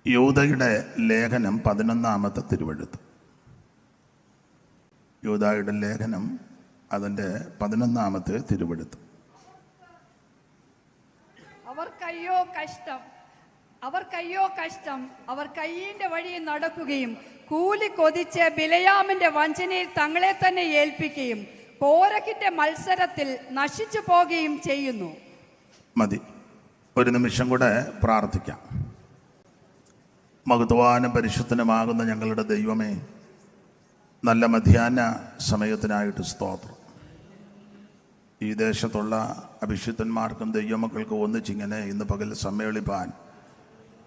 യൂദയുടെ ലേഖനം 11-ാമത്തെ തിരുവെഴുത്ത്. യൂദയുടെ ലേഖനം അതിൻ്റെ 11-ാമത്തെ തിരുവെഴുത്ത്. അവർക്കയ്യോ കഷ്ടം, അവർ കയ്യിന്റെ വഴി നടക്കുകയും കൂലി കൊതിച്ച് ബിലയാമിന്റെ വഞ്ചനയിൽ തങ്ങളെ തന്നെ ഏൽപ്പിക്കുകയും കോരഹിന്റെ മത്സരത്തിൽ നശിച്ചു പോകുകയും ചെയ്യുന്നു. മതി, ഒരു നിമിഷം കൂടെ പ്രാർത്ഥിക്കാം. മഹത്വാനും പരിശുദ്ധനുമാകുന്ന ഞങ്ങളുടെ ദൈവമേ, നല്ല മധ്യാഹ്ന സമയത്തിനായിട്ട് സ്തോത്രം. ഈ ദേശത്തുള്ള അഭിഷിക്തന്മാർക്കും ദൈവമക്കൾക്കും ഒന്നിച്ചിങ്ങനെ ഇന്ന് പകൽ സമ്മേളിപ്പാൻ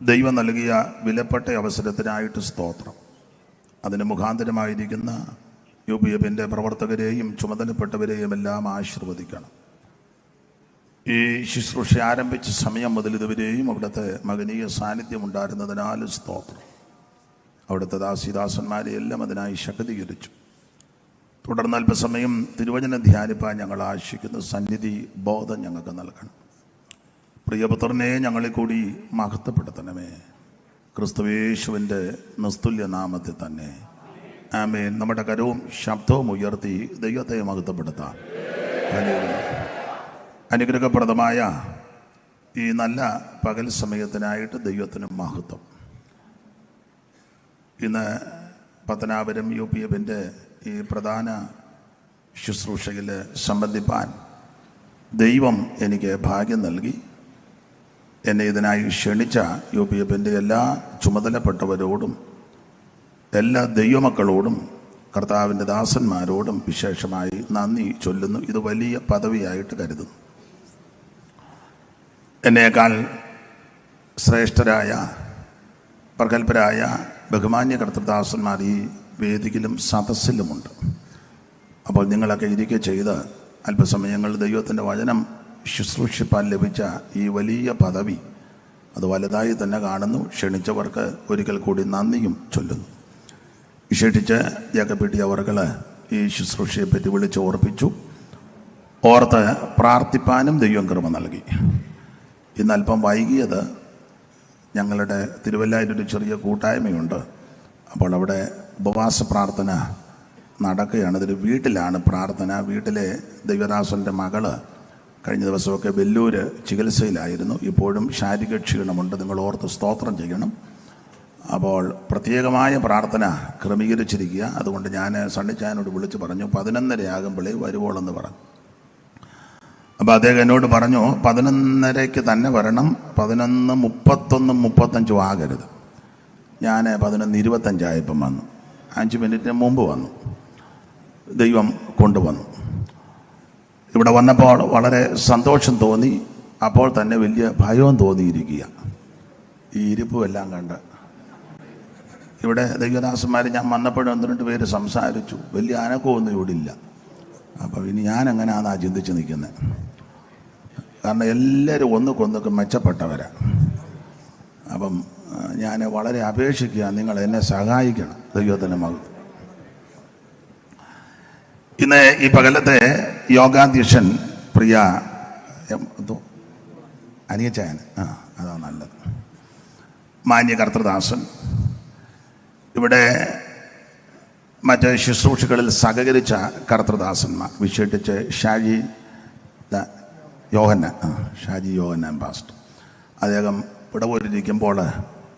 ദൈവം നൽകിയ വിലപ്പെട്ട അവസരത്തിനായിട്ട് സ്തോത്രം. അതിന് മുഖാന്തരമായിരിക്കുന്ന UPFന്റെ പ്രവർത്തകരെയും ചുമതലപ്പെട്ടവരെയും എല്ലാം ആശീർവദിക്കണം. ഈ ശുശ്രൂഷ ആരംഭിച്ച സമയം മുതൽ ഇതുവരെയും അവിടുത്തെ മകനീയ സാന്നിധ്യം ഉണ്ടായിരുന്നതിനാൽ സ്തോത്രം. അവിടുത്തെ ദാസിദാസന്മാരെ എല്ലാം അതിനായി ശക്തീകരിച്ചു. തുടർന്ന് അല്പസമയം തിരുവചനം ധ്യാനിപ്പാൻ ഞങ്ങൾ ആശിക്കുന്ന സന്നിധി ബോധം ഞങ്ങൾക്ക് നൽകണം. പ്രിയപുത്രനെ ഞങ്ങളെ കൂടി മഹത്വപ്പെടുത്തണമേ. ക്രിസ്തുയേശുവിൻ്റെ നിസ്തുല്യ നാമത്തിൽ തന്നെ ആമേൻ. നമ്മുടെ കരവും ശബ്ദവും ഉയർത്തി ദൈവത്തെ മഹത്വപ്പെടുത്താം. അനുഗ്രഹപ്രദമായ ഈ നല്ല പകൽ സമയത്തിനായിട്ട് ദൈവത്തിന് മഹത്വം. ഇന്ന് പത്തനാപുരം UPFന്റെ ഈ പ്രധാന ശുശ്രൂഷയിൽ സംബന്ധിപ്പാൻ ദൈവം എനിക്ക് ഭാഗ്യം നൽകി. എന്നെ ഇതിനായി ക്ഷണിച്ച UPFന്റെ എല്ലാ ചുമതലപ്പെട്ടവരോടും എല്ലാ ദൈവമക്കളോടും കർത്താവിൻ്റെ ദാസന്മാരോടും വിശേഷമായി നന്ദി ചൊല്ലുന്നു. ഇത് വലിയ പദവിയായിട്ട് കരുതുന്നു. എന്നേക്കാൾ ശ്രേഷ്ഠരായ പ്രഗത്ഭരായ ബഹുമാന്യ കർത്തൃദാസന്മാർ ഈ വേദിയിലും സദസ്സിലുമുണ്ട്. അപ്പോൾ നിങ്ങളൊക്കെ ഇരിക്കെ ചെയ്ത് അല്പസമയങ്ങൾ ദൈവത്തിൻ്റെ വചനം ശുശ്രൂഷിപ്പാൻ ലഭിച്ച ഈ വലിയ പദവി അത് വലുതായി തന്നെ കാണുന്നു. ക്ഷണിച്ചവർക്ക് ഒരിക്കൽ കൂടി നന്ദിയും ചൊല്ലുന്നു. വിശേഷിച്ച് ജേക്കബ് അവർകൾ ഈ ശുശ്രൂഷയെപ്പറ്റി വിളിച്ച് ഓർപ്പിച്ചു. ഓർത്ത് പ്രാർത്ഥിപ്പാനും ദൈവം കൃപ നൽകി. ഇന്ന് അല്പം വൈകിയത് ഞങ്ങളുടെ തിരുവല്ലയിലൊരു ചെറിയ കൂട്ടായ്മയുണ്ട്. അപ്പോൾ അവിടെ ഉപവാസ പ്രാർത്ഥന നടക്കുകയാണ്. ഇതൊരു വീട്ടിലാണ് പ്രാർത്ഥന. വീട്ടിലെ ദൈവദാസൻ്റെ മകള് കഴിഞ്ഞ ദിവസമൊക്കെ വെല്ലൂർ ചികിത്സയിലായിരുന്നു. ഇപ്പോഴും ശാരീരിക ക്ഷീണമുണ്ട്. നിങ്ങൾ ഓർത്ത് സ്തോത്രം ചെയ്യണം. അപ്പോൾ പ്രത്യേകമായ പ്രാർത്ഥന ക്രമീകരിച്ചിരിക്കുക. അതുകൊണ്ട് ഞാൻ സണ്ണിച്ചായനോട് വിളിച്ച് പറഞ്ഞു 11:30 ആകുമ്പോഴേ വരുവോളെന്ന് പറഞ്ഞു. അപ്പോൾ അദ്ദേഹം എന്നോട് പറഞ്ഞു 11:30 തന്നെ വരണം, 11:31, 35 ആകരുത്. ഞാൻ 11:25 ആയപ്പം വന്നു. 5 മിനിറ്റിന് മുമ്പ് വന്നു. ദൈവം കൊണ്ടുവന്നു. ഇവിടെ വന്നപ്പോൾ വളരെ സന്തോഷം തോന്നി. അപ്പോൾ തന്നെ വലിയ ഭയവും തോന്നിയിരിക്കുക. ഈ ഇരിപ്പും എല്ലാം കണ്ട് ഇവിടെ ദൈവദാസന്മാർ ഞാൻ വന്നപ്പോഴും 1-2 പേര് സംസാരിച്ചു. വലിയ അനക്കമൊന്നും ഇവിടെ ഇല്ല. അപ്പോൾ ഇനി ഞാൻ എങ്ങനെയാണെന്നാ ചിന്തിച്ച് നിൽക്കുന്നത്. കാരണം എല്ലാവരും ഒന്നുകൊന്നൊക്കെ മെച്ചപ്പെട്ടവരാണ്. അപ്പം ഞാൻ വളരെ അപേക്ഷിക്കുക, നിങ്ങൾ എന്നെ സഹായിക്കണം. ദൈവത്തിൻ്റെ മഹത്വം. ഇന്ന് ഈ പകലത്തെ യോഗാധ്യക്ഷൻ പ്രിയ അനിയച്ചായൻ, അതാ നല്ലത്, മാന്യ കർത്തൃദാസൻ, ഇവിടെ മറ്റ് ശുശ്രൂഷകളിൽ സഹകരിച്ച കർത്തൃദാസന്മാർ, വിശേഷിച്ച് ഷാജി യോഹന്നാൻ പാസ്റ്റർ, അദ്ദേഹം ഇവിടെ പോയിരിക്കുമ്പോൾ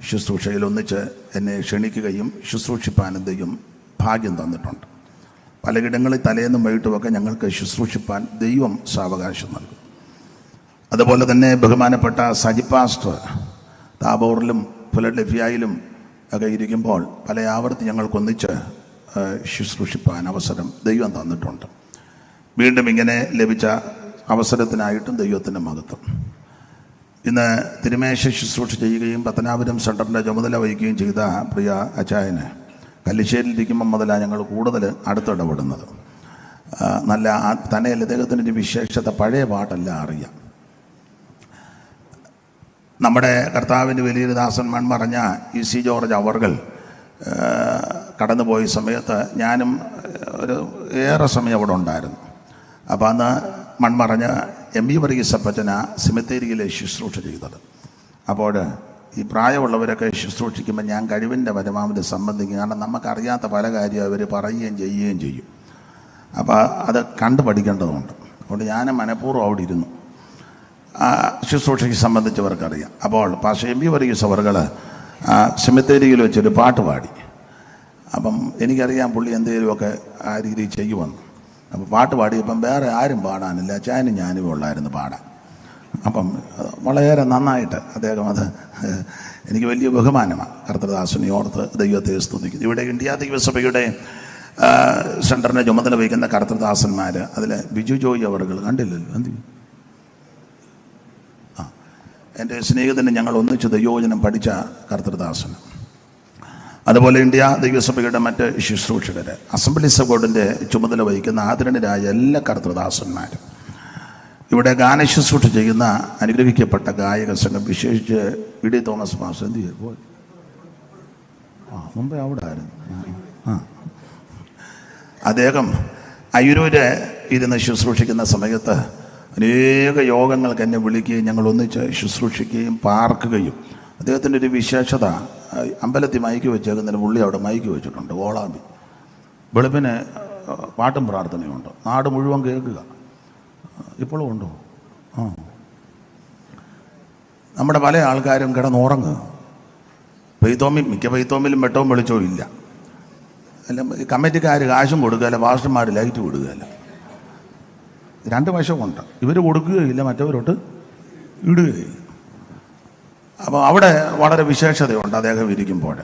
ശുശ്രൂഷയിൽ ഒന്നിച്ച് എന്നെ ക്ഷണിക്കുകയും ശുശ്രൂഷിപ്പാനും ദൈവം ഭാഗ്യം തന്നിട്ടുണ്ട്. പലയിടങ്ങളിൽ തലേന്നും വൈകിട്ടുമൊക്കെ ഞങ്ങൾക്ക് ശുശ്രൂഷിപ്പാൻ ദൈവം സാവകാശം നൽകും. അതുപോലെ തന്നെ ബഹുമാനപ്പെട്ട സജി പാസ്റ്റർ താബോറിലും ഫിലഡൽഫിയയിലും ഒക്കെ ഇരിക്കുമ്പോൾ പല ആവർത്തി ഞങ്ങൾക്കൊന്നിച്ച് ശുശ്രൂഷിപ്പാൻ അവസരം ദൈവം തന്നിട്ടുണ്ട്. വീണ്ടും ഇങ്ങനെ ലഭിച്ച അവസരത്തിനായിട്ടും ദൈവത്തിൻ്റെ മഹത്വം. ഇന്ന് തിരുമേശ ശുശ്രൂഷ ചെയ്യുകയും പത്തനാപുരം സെൻ്ററിൻ്റെ ചുമതല വഹിക്കുകയും ചെയ്ത പ്രിയ അച്ചായന് കല്ലിശ്ശേരിയിലിരിക്കുമ്പം മുതലാണ് ഞങ്ങൾ കൂടുതൽ അടുത്തിടപെടുന്നത്. നല്ല തന്നെയല്ല, അദ്ദേഹത്തിൻ്റെ ഒരു വിശേഷത പഴയ പാട്ടെല്ലാം അറിയാം. നമ്മുടെ കർത്താവിൻ്റെ വലിയൊരു ദാസന്മാൻ പറഞ്ഞ EC ജോർജ് അവർകൾ കടന്നുപോയ സമയത്ത് ഞാനും ഒരു ഏറെ സമയം അവിടെ ഉണ്ടായിരുന്നു. അപ്പോൾ അന്ന് മൺമറഞ്ഞ MV വർഗീസ് അപ്പച്ചന സെമിത്തേരിയിലെ ശുശ്രൂഷ ചെയ്തത്. അപ്പോൾ ഈ പ്രായമുള്ളവരൊക്കെ ശുശ്രൂഷിക്കുമ്പോൾ ഞാൻ കഴിവിൻ്റെ പരമാവധി സംബന്ധിക്കും. കാരണം നമുക്കറിയാത്ത പല കാര്യവും അവർ പറയുകയും ചെയ്യുകയും ചെയ്യും. അപ്പോൾ അത് കണ്ടു പഠിക്കേണ്ടതുണ്ട്. അതുകൊണ്ട് ഞാൻ മനഃപൂർവ്വം അവിടെ ഇരുന്നു. ശുശ്രൂഷയ്ക്ക് സംബന്ധിച്ചവർക്കറിയാം. അപ്പോൾ പാസ്റ്റർ എം വി വർഗീസ് അവർകൾ സെമിത്തേരിയിൽ വെച്ചൊരു പാട്ട് പാടി. അപ്പം എനിക്കറിയാം പുള്ളി എന്തെങ്കിലുമൊക്കെ ആ രീതിയിൽ ചെയ്യുമെന്ന്. അപ്പോൾ പാട്ട് പാടിയപ്പം വേറെ ആരും പാടാനില്ല, അച്ചായനും ഞാനും ഉള്ളായിരുന്നു പാടാൻ. അപ്പം വളരെ നന്നായിട്ട് അദ്ദേഹം അത് എനിക്ക് വലിയ ബഹുമാനമാണ്. കർത്തൃദാസനെ ഓർത്ത് ദൈവത്തെ സ്തുതിക്കുന്നു. ഇവിടെ ഇന്ത്യ ദൈവസഭയുടെ സെൻറ്ററിനെ ചുമതല വഹിക്കുന്ന കർത്തൃദാസന്മാർ, അതിൽ ബിജു ജോയി അവർകൾ കണ്ടില്ലല്ലോ. എന്ത് എൻ്റെ സ്നേഹിതന് ഞങ്ങൾ ഒന്നിച്ച് ദൈവവചനം പഠിച്ച കർത്തൃദാസൻ. അതുപോലെ ഇന്ത്യ ദൈവസഭയുടെ മറ്റ് ശുശ്രൂഷകർ, അസംബ്ലീസ് ഓഫ് ഗോഡിൻ്റെ ചുമതല വഹിക്കുന്ന ആദരണീയരായ എല്ലാ കർത്തൃദാസന്മാരും, ഇവിടെ ഗാനശുശ്രൂഷ ചെയ്യുന്ന അനുഗ്രഹിക്കപ്പെട്ട ഗായക സംഘം, വിശേഷിച്ച് ഇ.ഡി. Thomas master. എന്ത് ചെയ്യും? മുമ്പേ അവിടെ ആയിരുന്നു. അദ്ദേഹം അയ്യൂര് ഇരുന്ന് ശുശ്രൂഷിക്കുന്ന സമയത്ത് അനേക യോഗങ്ങൾക്ക് എന്നെ വിളിക്കുകയും ഞങ്ങൾ ഒന്നിച്ച് ശുശ്രൂഷിക്കുകയും പാർക്കുകയും. അദ്ദേഹത്തിൻ്റെ ഒരു വിശേഷത, അമ്പലത്തിൽ മൈക്ക് വെച്ചേക്കുന്നതിന് പുള്ളി അവിടെ മൈക്ക് വെച്ചിട്ടുണ്ട്. ഓളാമ്പി വെളുപ്പിന് പാട്ടും പ്രാർത്ഥനയുണ്ട്. നാട് മുഴുവൻ കേൾക്കുക. ഇപ്പോഴും ഉണ്ടോ? നമ്മുടെ പല ആൾക്കാരും കിടന്നുറങ്ങുക. മിക്ക പെയ്ത്തോമിലും വെട്ടവും വെളിച്ചവും ഇല്ല. അല്ല, കമ്മിറ്റിക്കാർ കാശും കൊടുക്കുകയല്ല, പാസ്റ്റർമാർ ലൈറ്റ് കൊടുക്കുകയല്ല. രണ്ട് വശമുണ്ട്. ഇവർ കൊടുക്കുകയില്ല, മറ്റവരോട്ട് ഇടുകയില്ല. അപ്പോൾ അവിടെ വളരെ വിശേഷതയുണ്ട്. അദ്ദേഹം ഇരിക്കുമ്പോൾ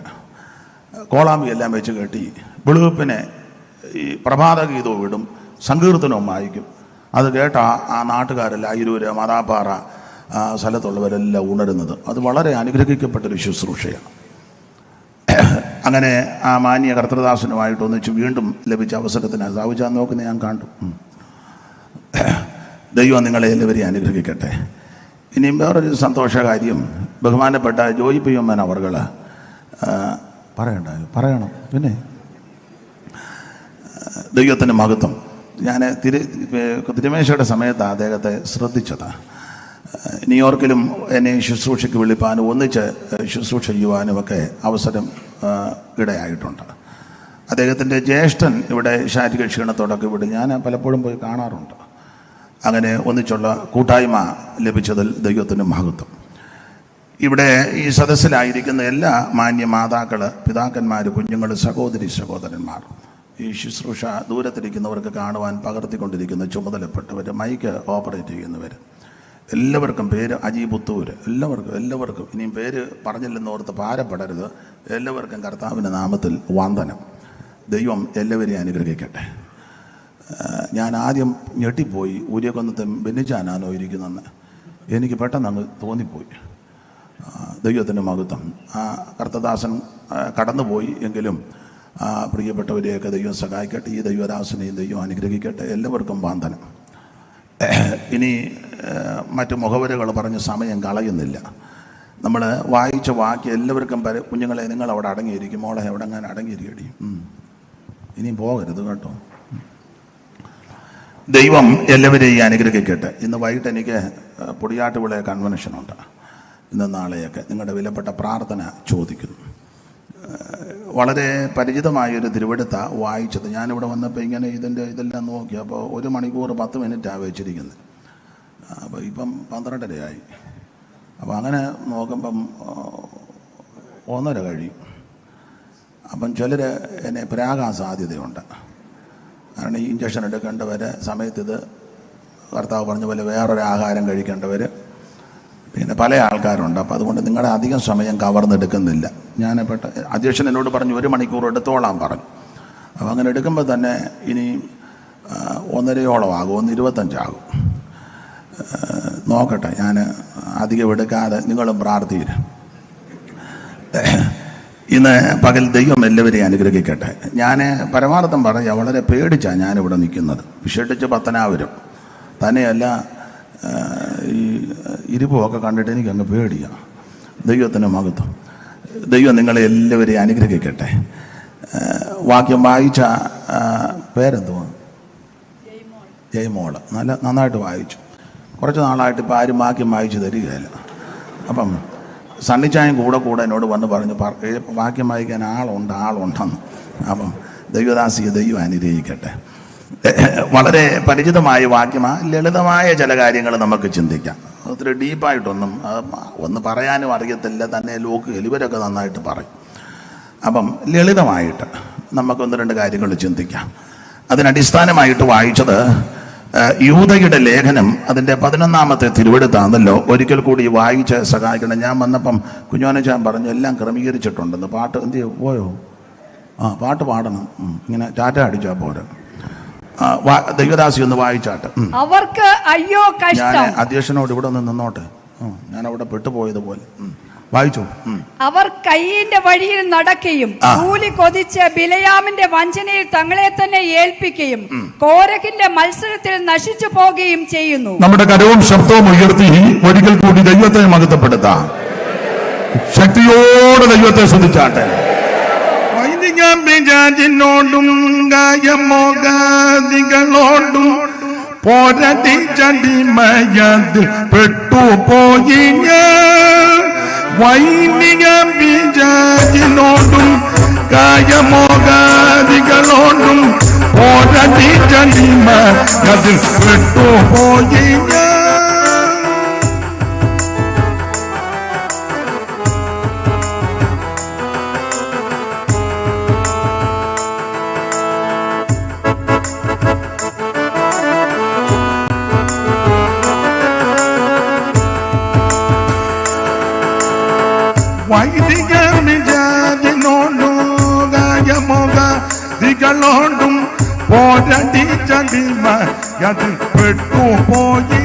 കോളാമ്പി എല്ലാം വെച്ച് കെട്ടി വെളുപ്പിനെ ഈ പ്രഭാത ഗീതവും ഇടും, സങ്കീർത്തനവും വായിക്കും. അത് കേട്ട ആ നാട്ടുകാരെല്ലാം, അയ്യൂര്, മാതാപ്പാറ സ്ഥലത്തുള്ളവരെല്ലാം ഉണരുന്നത്. അത് വളരെ അനുഗ്രഹിക്കപ്പെട്ടൊരു ശുശ്രൂഷയാണ്. അങ്ങനെ ആ മാന്യ കർത്തൃദാസനുമായിട്ട് ഒന്നിച്ച് വീണ്ടും ലഭിച്ച അവസരത്തിന് സാവുചാൻ നോക്കുന്ന ഞാൻ കണ്ടു. ദൈവം നിങ്ങളെ എല്ലാവരെയും അനുഗ്രഹിക്കട്ടെ. ഇനിയും വേറൊരു സന്തോഷകാര്യം, ബഹുമാനപ്പെട്ട ജോയി പി എമ്മൻ അവർകൾ പറയണം. പിന്നെ ദൈവത്തിൻ്റെ മഹത്വം. ഞാൻ തിരുമേശയുടെ സമയത്താണ് അദ്ദേഹത്തെ ശ്രദ്ധിച്ചത്. ന്യൂയോർക്കിലും എന്നെ ശുശ്രൂഷയ്ക്ക് വിളിപ്പാനും ഒന്നിച്ച് ശുശ്രൂഷ ചെയ്യുവാനുമൊക്കെ അവസരം ഇടയായിട്ടുണ്ട്. അദ്ദേഹത്തിൻ്റെ ജ്യേഷ്ഠൻ ഇവിടെ ശാരീരിക ക്ഷീണത്തോടൊക്കെ ഇവിടെ ഞാൻ പലപ്പോഴും പോയി കാണാറുണ്ട്. അങ്ങനെ ഒന്നിച്ചുള്ള കൂട്ടായ്മ ലഭിച്ചതിൽ ദൈവത്തിൻ്റെ മഹത്വം. ഇവിടെ ഈ സദസ്സിലായിരിക്കുന്ന എല്ലാ മാന്യ മാതാക്കൾ, പിതാക്കന്മാർ, കുഞ്ഞുങ്ങൾ, സഹോദരി സഹോദരന്മാർ, ഈ ശുശ്രൂഷ ദൂരത്തിരിക്കുന്നവർക്ക് കാണുവാൻ പകർത്തിക്കൊണ്ടിരിക്കുന്ന ചുമതലപ്പെട്ടവർ, മൈക്ക് ഓപ്പറേറ്റ് ചെയ്യുന്നവർ, എല്ലാവർക്കും പേര് അജി പുത്തൂർ, എല്ലാവർക്കും ഇനിയും പേര് പറഞ്ഞില്ലെന്നോർത്ത് ഭാരപ്പെടരുത്. എല്ലാവർക്കും കർത്താവിൻ്റെ നാമത്തിൽ വന്ദനം. ദൈവം എല്ലാവരെയും അനുഗ്രഹിക്കട്ടെ. ഞാൻ ആദ്യം ഞെട്ടിപ്പോയി, ഊര്യക്കൊന്നത്തെ ബെന്നിച്ചാനാണോ ഇരിക്കുന്നതെന്ന് എനിക്ക് പെട്ടെന്ന് അങ്ങ് തോന്നിപ്പോയി. ദൈവത്തിൻ്റെ മഹത്വം. ആ കർത്തദാസൻ കടന്നുപോയി എങ്കിലും പ്രിയപ്പെട്ടവരെയൊക്കെ ദൈവം സഹായിക്കട്ടെ. ഈ ദൈവദാസനെയും ദൈവം അനുഗ്രഹിക്കട്ടെ. എല്ലാവർക്കും വന്ദനം. ഇനി മറ്റു മുഖവരകൾ പറഞ്ഞ് സമയം കളയുന്നില്ല. നമ്മൾ വായിച്ച വാക്യം എല്ലാവർക്കും കുഞ്ഞുങ്ങളെ നിങ്ങൾ അവിടെ അടങ്ങിയിരിക്കും, മോളെ എവിടെ അങ്ങനെ അടങ്ങിയിരിക്കടി, ഇനിയും പോകരുത് കേട്ടോ. ദൈവം എല്ലാവരെയും അനുഗ്രഹിക്കട്ടെ. ഇന്ന് വൈകിട്ട് എനിക്ക് പൊടിയാട്ടുവിള കൺവെൻഷനുണ്ട്. ഇന്ന് നാളെയൊക്കെ നിങ്ങളുടെ വിലപ്പെട്ട പ്രാർത്ഥന ചോദിക്കുന്നു. വളരെ പരിചിതമായൊരു തിരുവെടുത്താണ് വായിച്ചത്. ഞാനിവിടെ വന്നപ്പോൾ ഇങ്ങനെ ഇതെല്ലാം നോക്കി. അപ്പോൾ 1 മണിക്കൂർ 10 മിനിറ്റാണ് വെച്ചിരിക്കുന്നത്. അപ്പോൾ ഇപ്പം 12:30 അപ്പോൾ അങ്ങനെ നോക്കുമ്പം 1:30 കഴിയും. അപ്പം ചിലർ എന്നെ പ്രാകാൻ സാധ്യതയുണ്ട്. കാരണം ഈ ഇഞ്ചക്ഷൻ എടുക്കേണ്ടവർ, സമയത്ത് ഇത് കർത്താവ് പറഞ്ഞ പോലെ വേറൊരു ആഹാരം കഴിക്കേണ്ടവർ, പിന്നെ പല ആൾക്കാരുണ്ട്. അപ്പോൾ അതുകൊണ്ട് നിങ്ങളുടെ അധികം സമയം കവർന്നെടുക്കുന്നില്ല. ഞാൻ അധ്യക്ഷൻ എന്നോട് പറഞ്ഞു 1 മണിക്കൂർ എടുത്തോളാൻ പറഞ്ഞു. അപ്പോൾ അങ്ങനെ എടുക്കുമ്പോൾ തന്നെ ഇനി 1:30 ആകും, 1:25 നോക്കട്ടെ. ഞാൻ അധികം എടുക്കാതെ നിങ്ങളും പ്രാർത്ഥിക്കുക. ഇന്ന് പകൽ ദൈവം എല്ലാവരെയും അനുഗ്രഹിക്കട്ടെ. ഞാൻ പരമാർത്ഥം പറയുക, വളരെ പേടിച്ചാണ് ഞാനിവിടെ നിൽക്കുന്നത്. വിശേഷിച്ച് പത്തനാപുരം തന്നെയല്ല, ഈ ഇരിപ്പുമൊക്കെ കണ്ടിട്ട് എനിക്കങ്ങ് പേടിയാണ്. ദൈവത്തിൻ്റെ മഹത്വം. ദൈവം നിങ്ങളെ എല്ലാവരെയും അനുഗ്രഹിക്കട്ടെ. വാക്യം വായിച്ച പേരെന്തുവാ? ജയമോള്. നന്നായിട്ട് വായിച്ചു. കുറച്ച് നാളായിട്ട് ഇപ്പോൾ ആരും വാക്യം വായിച്ചു തരികയില്ല. അപ്പം സണ്ണിച്ചായം കൂടെ എന്നോട് വന്ന് പറഞ്ഞു വാക്യം വായിക്കാൻ ആളുണ്ടെന്ന്. അപ്പം ദൈവദാസിയെ ദൈവം അനുഗ്രഹിക്കട്ടെ. വളരെ പരിചിതമായ വാക്യമാണ്. ലളിതമായ ചില കാര്യങ്ങൾ നമുക്ക് ചിന്തിക്കാം. ഒത്തിരി ഡീപ്പായിട്ടൊന്നും ഒന്ന് പറയാനും അറിയത്തില്ല. തന്നെ ഇവരൊക്കെ നന്നായിട്ട് പറയും. അപ്പം ലളിതമായിട്ട് നമുക്കൊന്ന് രണ്ട് കാര്യങ്ങൾ ചിന്തിക്കാം. അതിനടിസ്ഥാനമായിട്ട് വായിച്ചത് യൂദയുടെ ലേഖനം അതിൻ്റെ 11-ാമത്തെ തിരുവെടുത്താണല്ലോ. ഒരിക്കൽ കൂടി വായിച്ച് സഹായിക്കണം. ഞാൻ വന്നപ്പം കുഞ്ഞോനച്ചാൻ പറഞ്ഞു എല്ലാം ക്രമീകരിച്ചിട്ടുണ്ടെന്ന്. പാട്ട് എന്ത് പോയോ? പാട്ട് പാടണം. ഇങ്ങനെ ടാറ്റ അടിച്ചാൽ പോരാ. ദൈവദാസി ഒന്ന് വായിച്ചാട്ട്. അവർക്ക് അയ്യോ കഷ്ടം. ഞാൻ അധ്യക്ഷനോട് ഇവിടെ ഒന്ന് നിന്നോട്ടെ. ഞാൻ അവിടെ പെട്ടുപോയതുപോലെ വായിച്ചു. അവർ കയ്യിന്റെ വഴിയിൽ നടക്കുകയും കൂലി കൊതിച്ച് ബിലയാമിന്റെ വഞ്ചനയിൽ തങ്ങളെ തന്നെ ഏൽപ്പിക്കുകയും കോരഹിന്റെ മത്സരത്തിൽ നശിച്ചു പോകുകയും ചെയ്യുന്നു. നമ്മുടെ കരവും ശബ്ദവും ഉയർത്തി ഒരിക്കൽ കൂടി ദൈവത്തെ മഹത്വപ്പെടുത്താം. ശക്തിയോടെ ദൈവത്തെ സ്തുതിച്ചാട്ടെ. ോടും ഗായമോഗാദികളോടും പോരടി ചടിമയതിൽ പെട്ടുപോയി വൈനിക ബിജാജിനോടും ഗായമോഗാദികളോടും പോരടി ചടിമയതിൽ പെട്ടുപോയി വൈദിക മിജാജിനോടും ഗായമോഗാദികളോടും പോരടി ചടിമയതിൽ പെട്ടുപോയി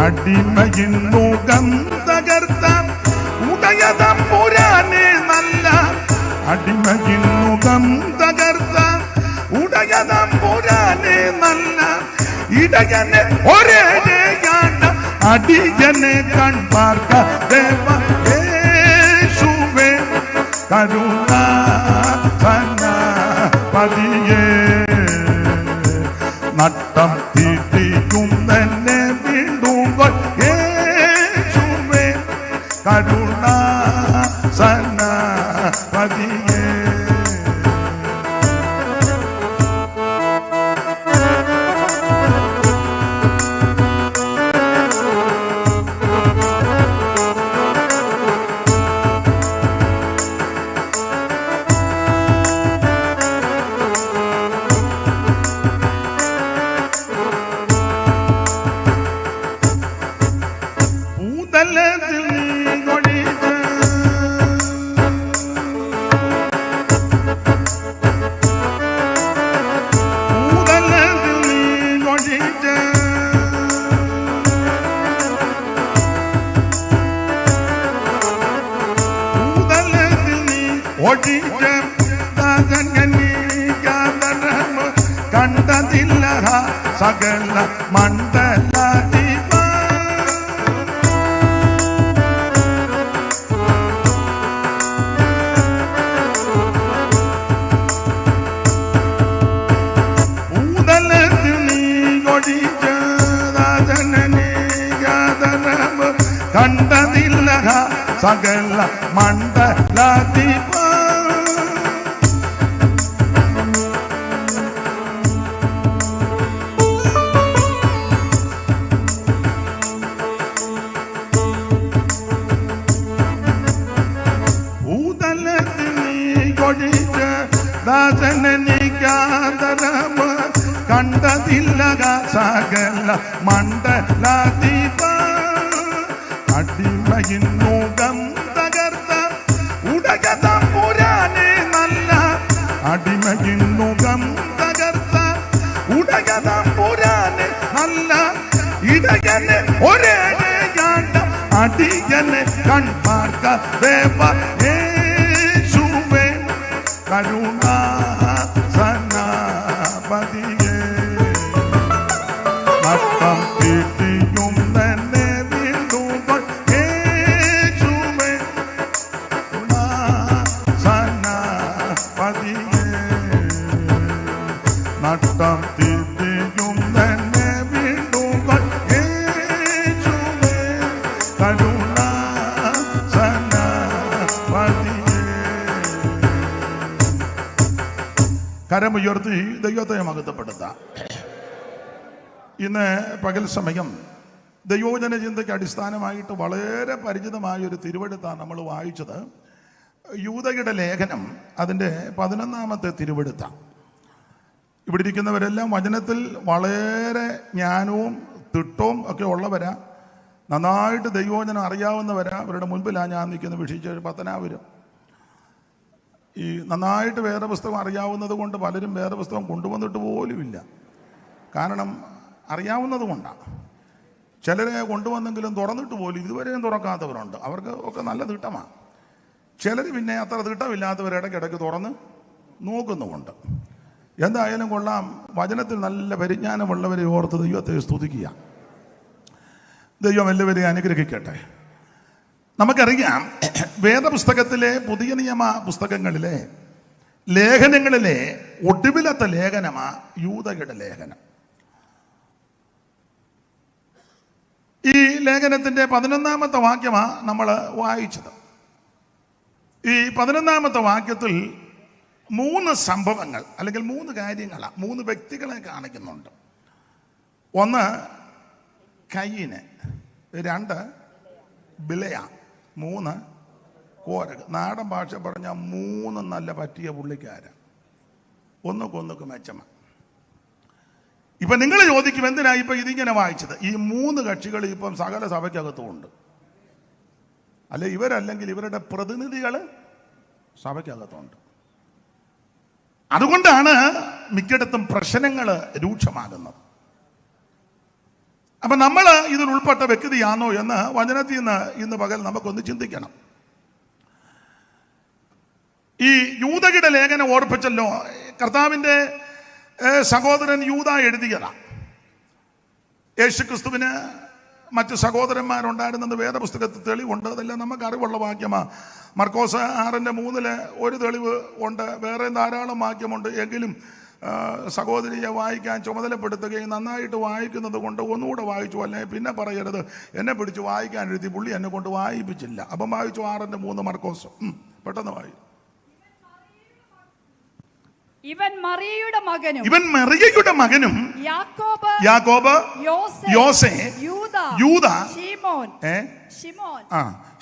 അടിമയിൻ മുഖം തകർത്ത ഉടയതമ്പുരാനെ നല്ല അടിമയിൻ മുഖം തകർത്ത ഉടയതമ്പുരാനെ നല്ല ഇടയനെ ഒരേ അടിയനെ കൺപാർക്ക ദേവ യേശുവേ കരുണാപതിയേ നട്ടം തീറ്റിയും തന്നെ വീണ്ടുമ്പോൾ യേശുവേ കരുണാപതിയേ കണ്ടതില്ല സകല മണ്ഡലാധിപ ഭൂതലത്തിൽ നീ ഒഴിച്ച കണ്ടതില്ല സകല മണ്ഡലാധിപ ദാസനിക്കാതരമ കണ്ടതില്ല സകല മണ്ഡലാധിപ അടിമയിൻ മുഖം തകർത്ത ഉടയതമ്പുരാനെ നല്ല അടിമയിൻ മുഖം തകർത്ത ഉടയതമ്പുരാനെ നല്ല ഇടയനെ ഒരേ അടിയനെ കൺപാർക്ക ദേവ യേശുവേ കരുണാപതിയേ നട്ടം തീറ്റിയും തന്നെ വീണ്ടുമ്പോൾ യേശുവേ കരുണാപതിയേ നട്ടം തീറ്റിയും തന്നെ വീണ്ടുമ്പോൾ യേശുവേ കരുണാപതിയേ കരമുയർത്തി ദൈവത്തെ മഹത്വപ്പെടുത്താം. ഇന്ന് പകൽ സമയം ദൈവോചന ചിന്തയ്ക്ക് അടിസ്ഥാനമായിട്ട് വളരെ പരിചിതമായൊരു തിരുവെടുത്താണ് നമ്മൾ വായിച്ചത്. യൂദയുടെ ലേഖനം അതിൻ്റെ 11-ാമത്തെ തിരുവെടുത്താണ്. ഇവിടെ ഇരിക്കുന്നവരെല്ലാം വചനത്തിൽ വളരെ ജ്ഞാനവും തിട്ടവും ഒക്കെ ഉള്ളവരാ, നന്നായിട്ട് ദൈവോചനം അറിയാവുന്നവരാ. അവരുടെ മുൻപിലാണ് ഞാൻ നിൽക്കുന്നത്. വിഷിച്ച് പത്തനാപുരം ഈ നന്നായിട്ട് വേദപുസ്തകം അറിയാവുന്നത് കൊണ്ട് പലരും വേദപുസ്തകം കൊണ്ടുവന്നിട്ട് പോലുമില്ല. കാരണം അറിയാവുന്നത് കൊണ്ടാണ്. ചിലരെ കൊണ്ടുവന്നെങ്കിലും തുറന്നിട്ട് പോലും ഇതുവരെയും തുറക്കാത്തവരുണ്ട്. അവർക്ക് ഒക്കെ നല്ല തിട്ടമാണ്. ചിലർ പിന്നെ അത്ര തിട്ടമില്ലാത്തവർ ഇടയ്ക്കിടയ്ക്ക് തുറന്ന് നോക്കുന്നുമുണ്ട്. എന്തായാലും കൊള്ളാം, വചനത്തിൽ നല്ല പരിജ്ഞാനമുള്ളവരെ ഓർത്ത് ദൈവത്തെ സ്തുതിക്കുക. ദൈവം എല്ലാവരെയും അനുഗ്രഹിക്കട്ടെ. നമുക്കറിയാം, വേദപുസ്തകത്തിലെ പുതിയ നിയമ പുസ്തകങ്ങളിലെ ലേഖനങ്ങളിലെ ഒടുവിലത്തെ ലേഖനമാ യൂദയുടെ ലേഖനം. ഈ ലേഖനത്തിൻ്റെ 11-ാമത്തെ വാക്യമാണ് നമ്മൾ വായിച്ചത്. ഈ 11-ാമത്തെ വാക്യത്തിൽ 3 സംഭവങ്ങൾ അല്ലെങ്കിൽ 3 കാര്യങ്ങളാണ്, 3 വ്യക്തികളെ കാണിക്കുന്നുണ്ട്. 1 കയീന്, 2 ബിലയ, 3 കോരഹ്. നാടൻ ഭാഷ പറഞ്ഞാൽ 3 നല്ല പറ്റിയ പുള്ളിക്കാരൻ, ഒന്നുകൊന്നൊക്കെ മെച്ചമാണ്. ഇപ്പം നിങ്ങൾ ചോദിക്കും എന്തിനാ ഇപ്പം ഇതിങ്ങനെ വായിച്ചത്? ഈ 3 കക്ഷികൾ ഇപ്പം സകല സഭയ്ക്കകത്തുമുണ്ട്. അല്ലെ, ഇവരല്ലെങ്കിൽ ഇവരുടെ പ്രതിനിധികൾ സഭയ്ക്കകത്തുണ്ട്. അതുകൊണ്ടാണ് മിക്കയിടത്തും പ്രശ്നങ്ങൾ രൂക്ഷമാകുന്നത്. അപ്പം നമ്മൾ ഇതിൽ ഉൾപ്പെട്ട വ്യക്തിയാണോ എന്ന് വചനത്തിൽ നിന്ന് ഇന്ന് പകൽ നമുക്കൊന്ന് ചിന്തിക്കണം. ഈ യൂദയുടെ ലേഖനം ഓർപ്പിച്ചല്ലോ, കർത്താവിൻ്റെ സഹോദരൻ യൂദ എഴുതിയതാണ്. യേശുക്രിസ്തുവിന് മറ്റ് സഹോദരന്മാരുണ്ടായിരുന്നത് വേദപുസ്തകത്തിൽ തെളിവുണ്ട്. അതെല്ലാം നമുക്ക് അറിവുള്ള വാക്യമാണ്. മർക്കോസ് 6:3 ഒരു തെളിവ് ഉണ്ട്, വേറെ ധാരാളം വാക്യമുണ്ട്. എങ്കിലും സഹോദരിയെ വായിക്കാൻ ചുമതലപ്പെടുത്തുകയും നന്നായിട്ട് വായിക്കുന്നത് കൊണ്ട് ഒന്നുകൂടെ വായിച്ചു, അല്ലെങ്കിൽ പിന്നെ പറയരുത് എന്നെ പിടിച്ച് വായിക്കാൻ എഴുതി പുള്ളി എന്നെ കൊണ്ട് വായിപ്പിച്ചില്ല. അപ്പം വായിച്ചു 6:3 മർക്കോസ്. പെട്ടെന്ന് വായിച്ചു. ഇവൻ മറിയയുടെ മകനും യാക്കോബ്, യോസെ, യൂദ,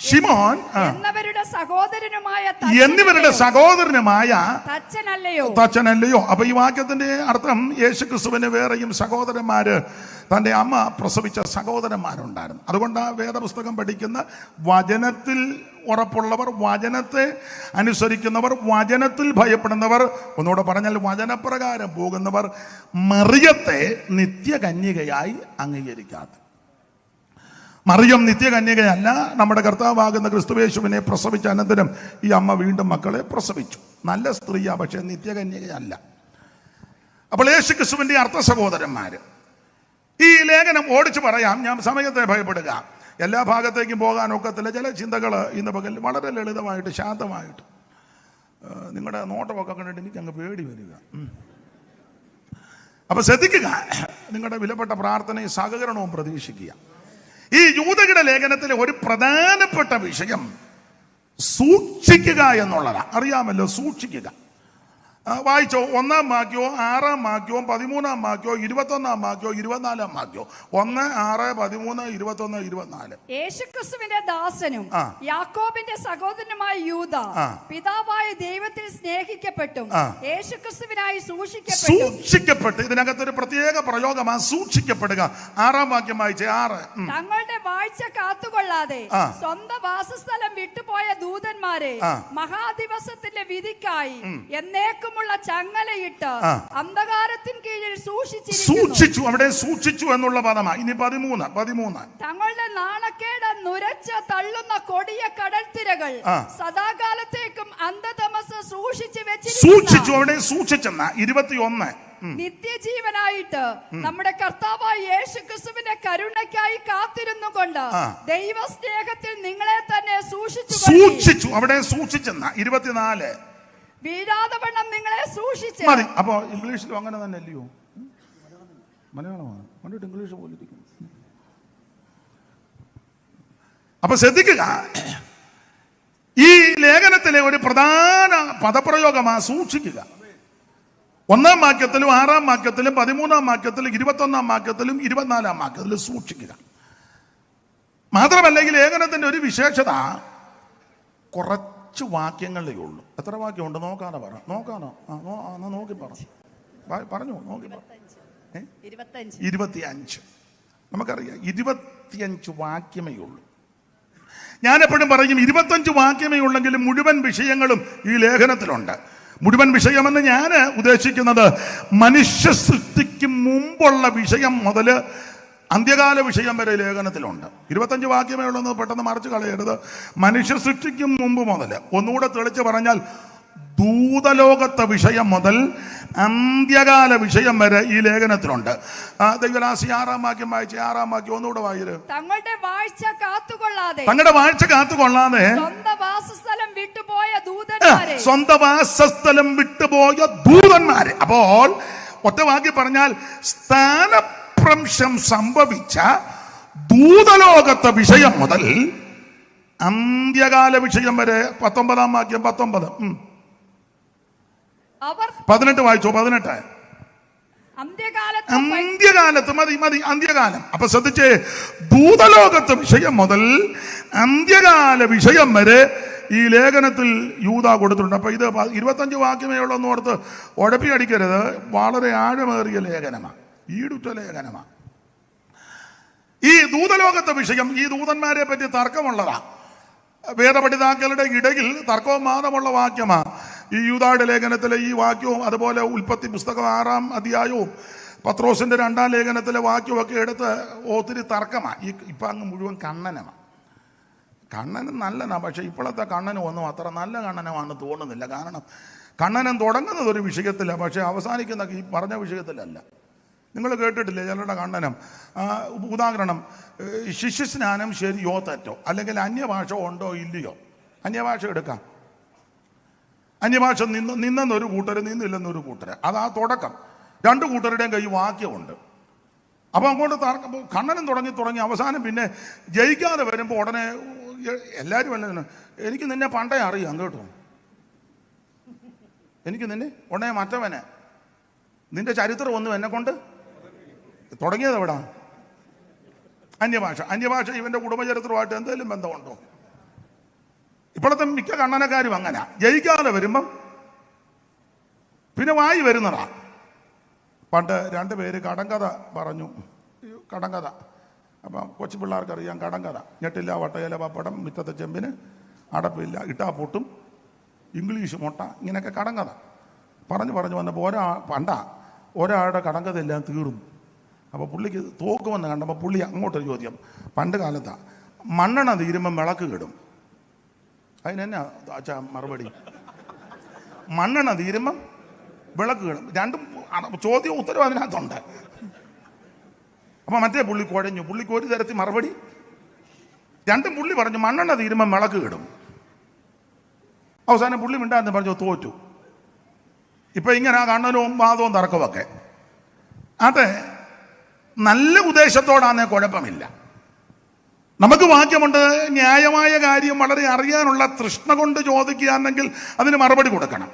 ശിമോൻ എന്നിവരുടെ സഹോദരനുമായ തച്ചനല്ലയോ? അപ്പൊ ഈ വാക്യത്തിന്റെ അർത്ഥം യേശുക്രിസ്തുവിന് വേറെയും സഹോദരന്മാര്, തൻ്റെ അമ്മ പ്രസവിച്ച സഹോദരന്മാരുണ്ടായിരുന്നു. അതുകൊണ്ട് ആ വേദപുസ്തകം പഠിക്കുന്ന, വചനത്തിൽ ഉറപ്പുള്ളവർ, വചനത്തെ അനുസരിക്കുന്നവർ, വചനത്തിൽ ഭയപ്പെടുന്നവർ, ഒന്നുകൂടെ പറഞ്ഞാൽ വചനപ്രകാരം പോകുന്നവർ മറിയത്തെ നിത്യകന്യകയായി അംഗീകരിക്കാത്ത. മറിയം നിത്യകന്യകയല്ല. നമ്മുടെ കർത്താവാകുന്ന ക്രിസ്തുയേശുവിനെ പ്രസവിച്ച അനന്തരം ഈ അമ്മ വീണ്ടും മക്കളെ പ്രസവിച്ചു. നല്ല സ്ത്രീയാ, പക്ഷെ നിത്യകന്യകയല്ല. അപ്പോൾ യേശുക്രിസ്തുവിൻ്റെ അർത്ഥ സഹോദരന്മാര്. ഈ ലേഖനം ഓടിച്ചു പറയാം, ഞാൻ സമയത്തെ ഭയപ്പെടുക, എല്ലാ ഭാഗത്തേക്കും പോകാനൊക്കത്തില്ല. ചില ചിന്തകൾ ഇന്ന് പകൽ വളരെ ലളിതമായിട്ട് ശാന്തമായിട്ട്, നിങ്ങളുടെ നോട്ടമൊക്കെ കണ്ടിട്ട് എനിക്ക് അങ്ങ് പേടി വരിക. അപ്പൊ ശ്രദ്ധിക്കുക, നിങ്ങളുടെ വിലപ്പെട്ട പ്രാർത്ഥനയും സഹകരണവും പ്രതീക്ഷിക്കുക. ഈ യൂദയുടെ ലേഖനത്തിലെ ഒരു പ്രധാനപ്പെട്ട വിഷയം സൂക്ഷിക്കുക എന്നുള്ളതാണ്. അറിയാമല്ലോ, സൂക്ഷിക്കുക. വായിച്ചോ, 1-ാം വാക്യവും 6-ാം വാക്യവും 13-ാം വാക്യവും 21-ാം വാക്യവും 24-ാം വാക്യവും. 1, 6, 13, 21, 24. യേശുക്രിസ്തുവിന്റെ ദാസനും യാക്കോബിന്റെ സഹോദരനുമായ യൂദ പിതാവായ ദൈവത്തിൽ സ്നേഹിക്കപ്പെട്ടും യേശുക്രിസ്തുവിനായി സൂക്ഷിക്കപ്പെട്ടു. ഇതിനകത്തൊരു പ്രത്യേക പ്രയോഗമാണ് സൂക്ഷിക്കപ്പെടുക. 6-ാം വാക്യം വായിച്ചേ. 6. തങ്ങളുടെ വാഴ്ച കാത്തുകൊള്ളാതെ സ്വന്തം വാസസ്ഥലം വിട്ടുപോയ ദൂതന്മാരെ മഹാദിവസത്തിന്റെ വിധിക്കായി എന്നേക്കും ചങ്ങലയിട്ട് അന്ധകാരത്തിൻ കീഴിൽ സൂക്ഷിച്ചു. അവിടെ സൂക്ഷിച്ചു എന്നുള്ള പദമാണ്. ഇനി 13. തങ്ങളുടെ നാണക്കേട് നുരച്ച് തള്ളുന്ന കൊടിയ കടൽത്തിരകൾ സദാകാലത്തേക്കും അന്ധതമസ് സൂക്ഷിച്ചു. അവിടെ സൂക്ഷിച്ചെന്ന 21. നിത്യജീവനായിട്ട് നമ്മുടെ കർത്താവായ യേശുക്രിസ്തുവിന്റെ കരുണയ്ക്കായി കാത്തിരുന്നു കൊണ്ട് ദൈവസ്നേഹത്തിൽ നിങ്ങളെ തന്നെ സൂക്ഷിച്ചു. അവിടെ സൂക്ഷിച്ചെന്ന 24. വീഴാതെ വണ്ണം നിങ്ങളെ സൂക്ഷിച്ചു. മതി. അപ്പോ ഇംഗ്ലീഷിലും അങ്ങനെ തന്നെ അല്ലയോ? മലയാളമാണ് കണ്ടിട്ട് ഇംഗ്ലീഷ് പോലെ ഇരിക്കും. അപ്പൊ ശ്രദ്ധിക്കുക, ഈ ലേഖനത്തിലെ ഒരു പ്രധാന പദപ്രയോഗമാണ് സൂക്ഷിക്കുക. 1-ാം വാക്യത്തിലും 6-ാം വാക്യത്തിലും 13-ാം വാക്യത്തിലും 21-ാം വാക്യത്തിലും 24-ാം വാക്യത്തിലും സൂക്ഷിക്കുക. മാത്രമല്ല ഈ ലേഖനത്തിന്റെ ഒരു വിശേഷത കുറച്ച് വാക്യങ്ങളേ ഉള്ളൂ. എത്ര വാക്യമുണ്ട് നോക്കാനോ പറ, നോക്കാനോ? നോക്കി പറഞ്ഞു നോക്കി 25. നമുക്കറിയാം 25 വാക്യമേ ഉള്ളൂ. ഞാനെപ്പോഴും പറയും 25 വാക്യമേ ഉള്ളെങ്കിലും മുഴുവൻ വിഷയങ്ങളും ഈ ലേഖനത്തിലുണ്ട്. മുഴുവൻ വിഷയമെന്ന് ഞാൻ ഉദ്ദേശിക്കുന്നത് മനുഷ്യ സൃഷ്ടിക്ക് മുമ്പുള്ള വിഷയം മുതൽ അന്ത്യകാല വിഷയം വരെ ലേഖനത്തിലുണ്ട്. 25 വാക്യമേ ഉള്ളെന്ന് പെട്ടെന്ന് മറിച്ച് കളയരുത്. മനുഷ്യ സൃഷ്ടിക്കും മുമ്പ് മുതൽ, ഒന്നുകൂടെ തെളിച്ച് പറഞ്ഞാൽ ദൂതലോകത്തെ വിഷയം മുതൽ അന്ത്യകാല വിഷയം വരെ ഈ ലേഖനത്തിലുണ്ട്. ദൈവദാസി 6-ാം വാക്യം വായിച്ച് 6-ാം വാക്യം ഒന്നുകൂടെ വായിര്. തങ്ങളുടെ വാഴ്ച കാത്തുകൊള്ളാതെ സ്വന്തം വാസസ്ഥലം വിട്ടുപോയ ദൂതന്മാരെ. അപ്പോൾ ഒറ്റ വാക്യം പറഞ്ഞാൽ സ്ഥാനഭ്രംശം സംഭവിച്ച ദൂതലോകത്തെ വിഷയം മുതൽ അന്ത്യകാല വിഷയം വരെ. 19-ാം വാക്യം 19. 18 വായിച്ചോ. 18 അന്ത്യകാലത്ത് മതി അന്ത്യകാലം. അപ്പൊ ശ്രദ്ധിച്ചേ, ദൂതലോകത്തെ വിഷയം മുതൽ അന്ത്യകാല വിഷയം വരെ ഈ ലേഖനത്തിൽ യൂദാ കൊടുത്തിട്ടുണ്ട്. അപ്പൊ ഇത് 25 വാക്യമേ ഉള്ളെന്ന് ഓർത്ത് ഉഴപ്പി അടിക്കരുത്. വളരെ ആഴമേറിയ ലേഖനമാണ്, ഈടുറ്റ ലേഖനമാണ്. ഈ ദൂതലോകത്തെ വിഷയം ഈ ദൂതന്മാരെ പറ്റി തർക്കമുള്ളതാ. വേദപഠിതാക്കളുടെ ഇടയിൽ തർക്കവും വാദമുള്ള വാക്യമാണ് ഈ യൂദായുടെ ലേഖനത്തിലെ ഈ വാക്യവും. അതുപോലെ ഉൽപ്പത്തി പുസ്തകം 6-ാം അധ്യായവും പത്രോസിന്റെ 2-ാം ലേഖനത്തിലെ വാക്യവും ഒക്കെ എടുത്ത് ഒത്തിരി തർക്കമാണ്. ഇപ്പം അങ്ങ് മുഴുവൻ കണ്ണനമാണ്. കണ്ണനും നല്ലതാണ്, പക്ഷെ ഇപ്പോഴത്തെ കണ്ണനും ഒന്നും അത്ര നല്ല കണ്ണനമാണെന്ന് തോന്നുന്നില്ല. കാരണം കണ്ണനം തുടങ്ങുന്നത് ഒരു വിഷയത്തിലാണ്, പക്ഷെ അവസാനിക്കുന്ന ഈ പറഞ്ഞ വിഷയത്തിലല്ല. നിങ്ങൾ കേട്ടിട്ടില്ലേ ചിലരുടെ കണ്ണനം? ഉദാഹരണം, ശിശുസ്നാനം ശരിയോ തെറ്റോ, അല്ലെങ്കിൽ അന്യഭാഷ ഉണ്ടോ ഇല്ലയോ? അന്യഭാഷ എടുക്കാം. അന്യഭാഷ നിന്നെന്നൊരു കൂട്ടർ, നിന്നില്ലെന്നൊരു കൂട്ടർ. അതാ തുടക്കം. 2 കൂട്ടരുടെയും കൈ വാക്യമുണ്ട്. അപ്പം അങ്ങോട്ട് കണ്ണനം തുടങ്ങി അവസാനം പിന്നെ ജയിക്കാതെ വരുമ്പോൾ ഉടനെ എല്ലാവരും അല്ല, എനിക്ക് നിന്നെ പണ്ടേ അറിയാം കേട്ടോ, എനിക്ക് നിന്നെ ഉടനെ മറ്റവനെ, നിന്റെ ചരിത്രം ഒന്നും എന്നെ കൊണ്ട് തുടങ്ങിയത് എവിടാ? അന്യഭാഷ ഇവന്റെ കുടുംബചരിത്രമായിട്ട് എന്തെങ്കിലും ബന്ധമുണ്ടോ? ഇപ്പോഴത്തെ മിക്ക കണ്ണനക്കാരും അങ്ങനെ ജയിക്കാതെ വരുമ്പം പിന്നെ വായി വരുന്നതാ. പണ്ട് 2 പേര് കടങ്കഥ പറഞ്ഞു. കടങ്കഥ അപ്പം കൊച്ചു പിള്ളേർക്കറിയാം കടങ്കഥ. ഞെട്ടില്ല വട്ടയില പപ്പടം, മുറ്റത്തെ ചെമ്പിന് അടപ്പില്ല, ഇട്ടാ പൊട്ടും, ഇംഗ്ലീഷ് മുട്ട, ഇങ്ങനെയൊക്കെ കടങ്കഥ പറഞ്ഞു വന്നപ്പോൾ ഒരാളുടെ കടങ്കഥ എല്ലാം തീർന്നു. അപ്പോൾ പുള്ളിക്ക് തോക്കുമെന്ന് കണ്ടപ്പോൾ പുള്ളി അങ്ങോട്ടൊരു ചോദ്യം. പണ്ട് കാലത്താ മണ്ണെണ്ണ തീരുമ്പം വിളക്ക് കിടും. അതിനെന്നാ അച്ഛാ മറുപടി? മണ്ണെണ്ണ തീരുമ്പം വിളക്ക് കിടും. 2 ചോദ്യവും ഉത്തരവും അതിനകത്തുണ്ട്. അപ്പം മറ്റേ പുള്ളി കുഴഞ്ഞു. പുള്ളിക്ക് ഒരു തരത്തിൽ മറുപടി. 2 പുള്ളി പറഞ്ഞു മണ്ണെണ്ണ തീരുമ്പം വിളക്ക് കിടും. അവസാനം പുള്ളി മിണ്ടാന്ന് പറഞ്ഞു തോറ്റു. ഇപ്പൊ ഇങ്ങനെ കണ്ണനവും വാദവും തർക്കമൊക്കെ. അതെ, നല്ല ഉദ്ദേശത്തോടാന്നേ കുഴപ്പമില്ല. നമുക്ക് വാക്യമുണ്ട്, ന്യായമായ കാര്യം വളരെ അറിയാനുള്ള തൃഷ്ണ കൊണ്ട് ചോദിക്കുകയാണെങ്കിൽ അതിന് മറുപടി കൊടുക്കണം.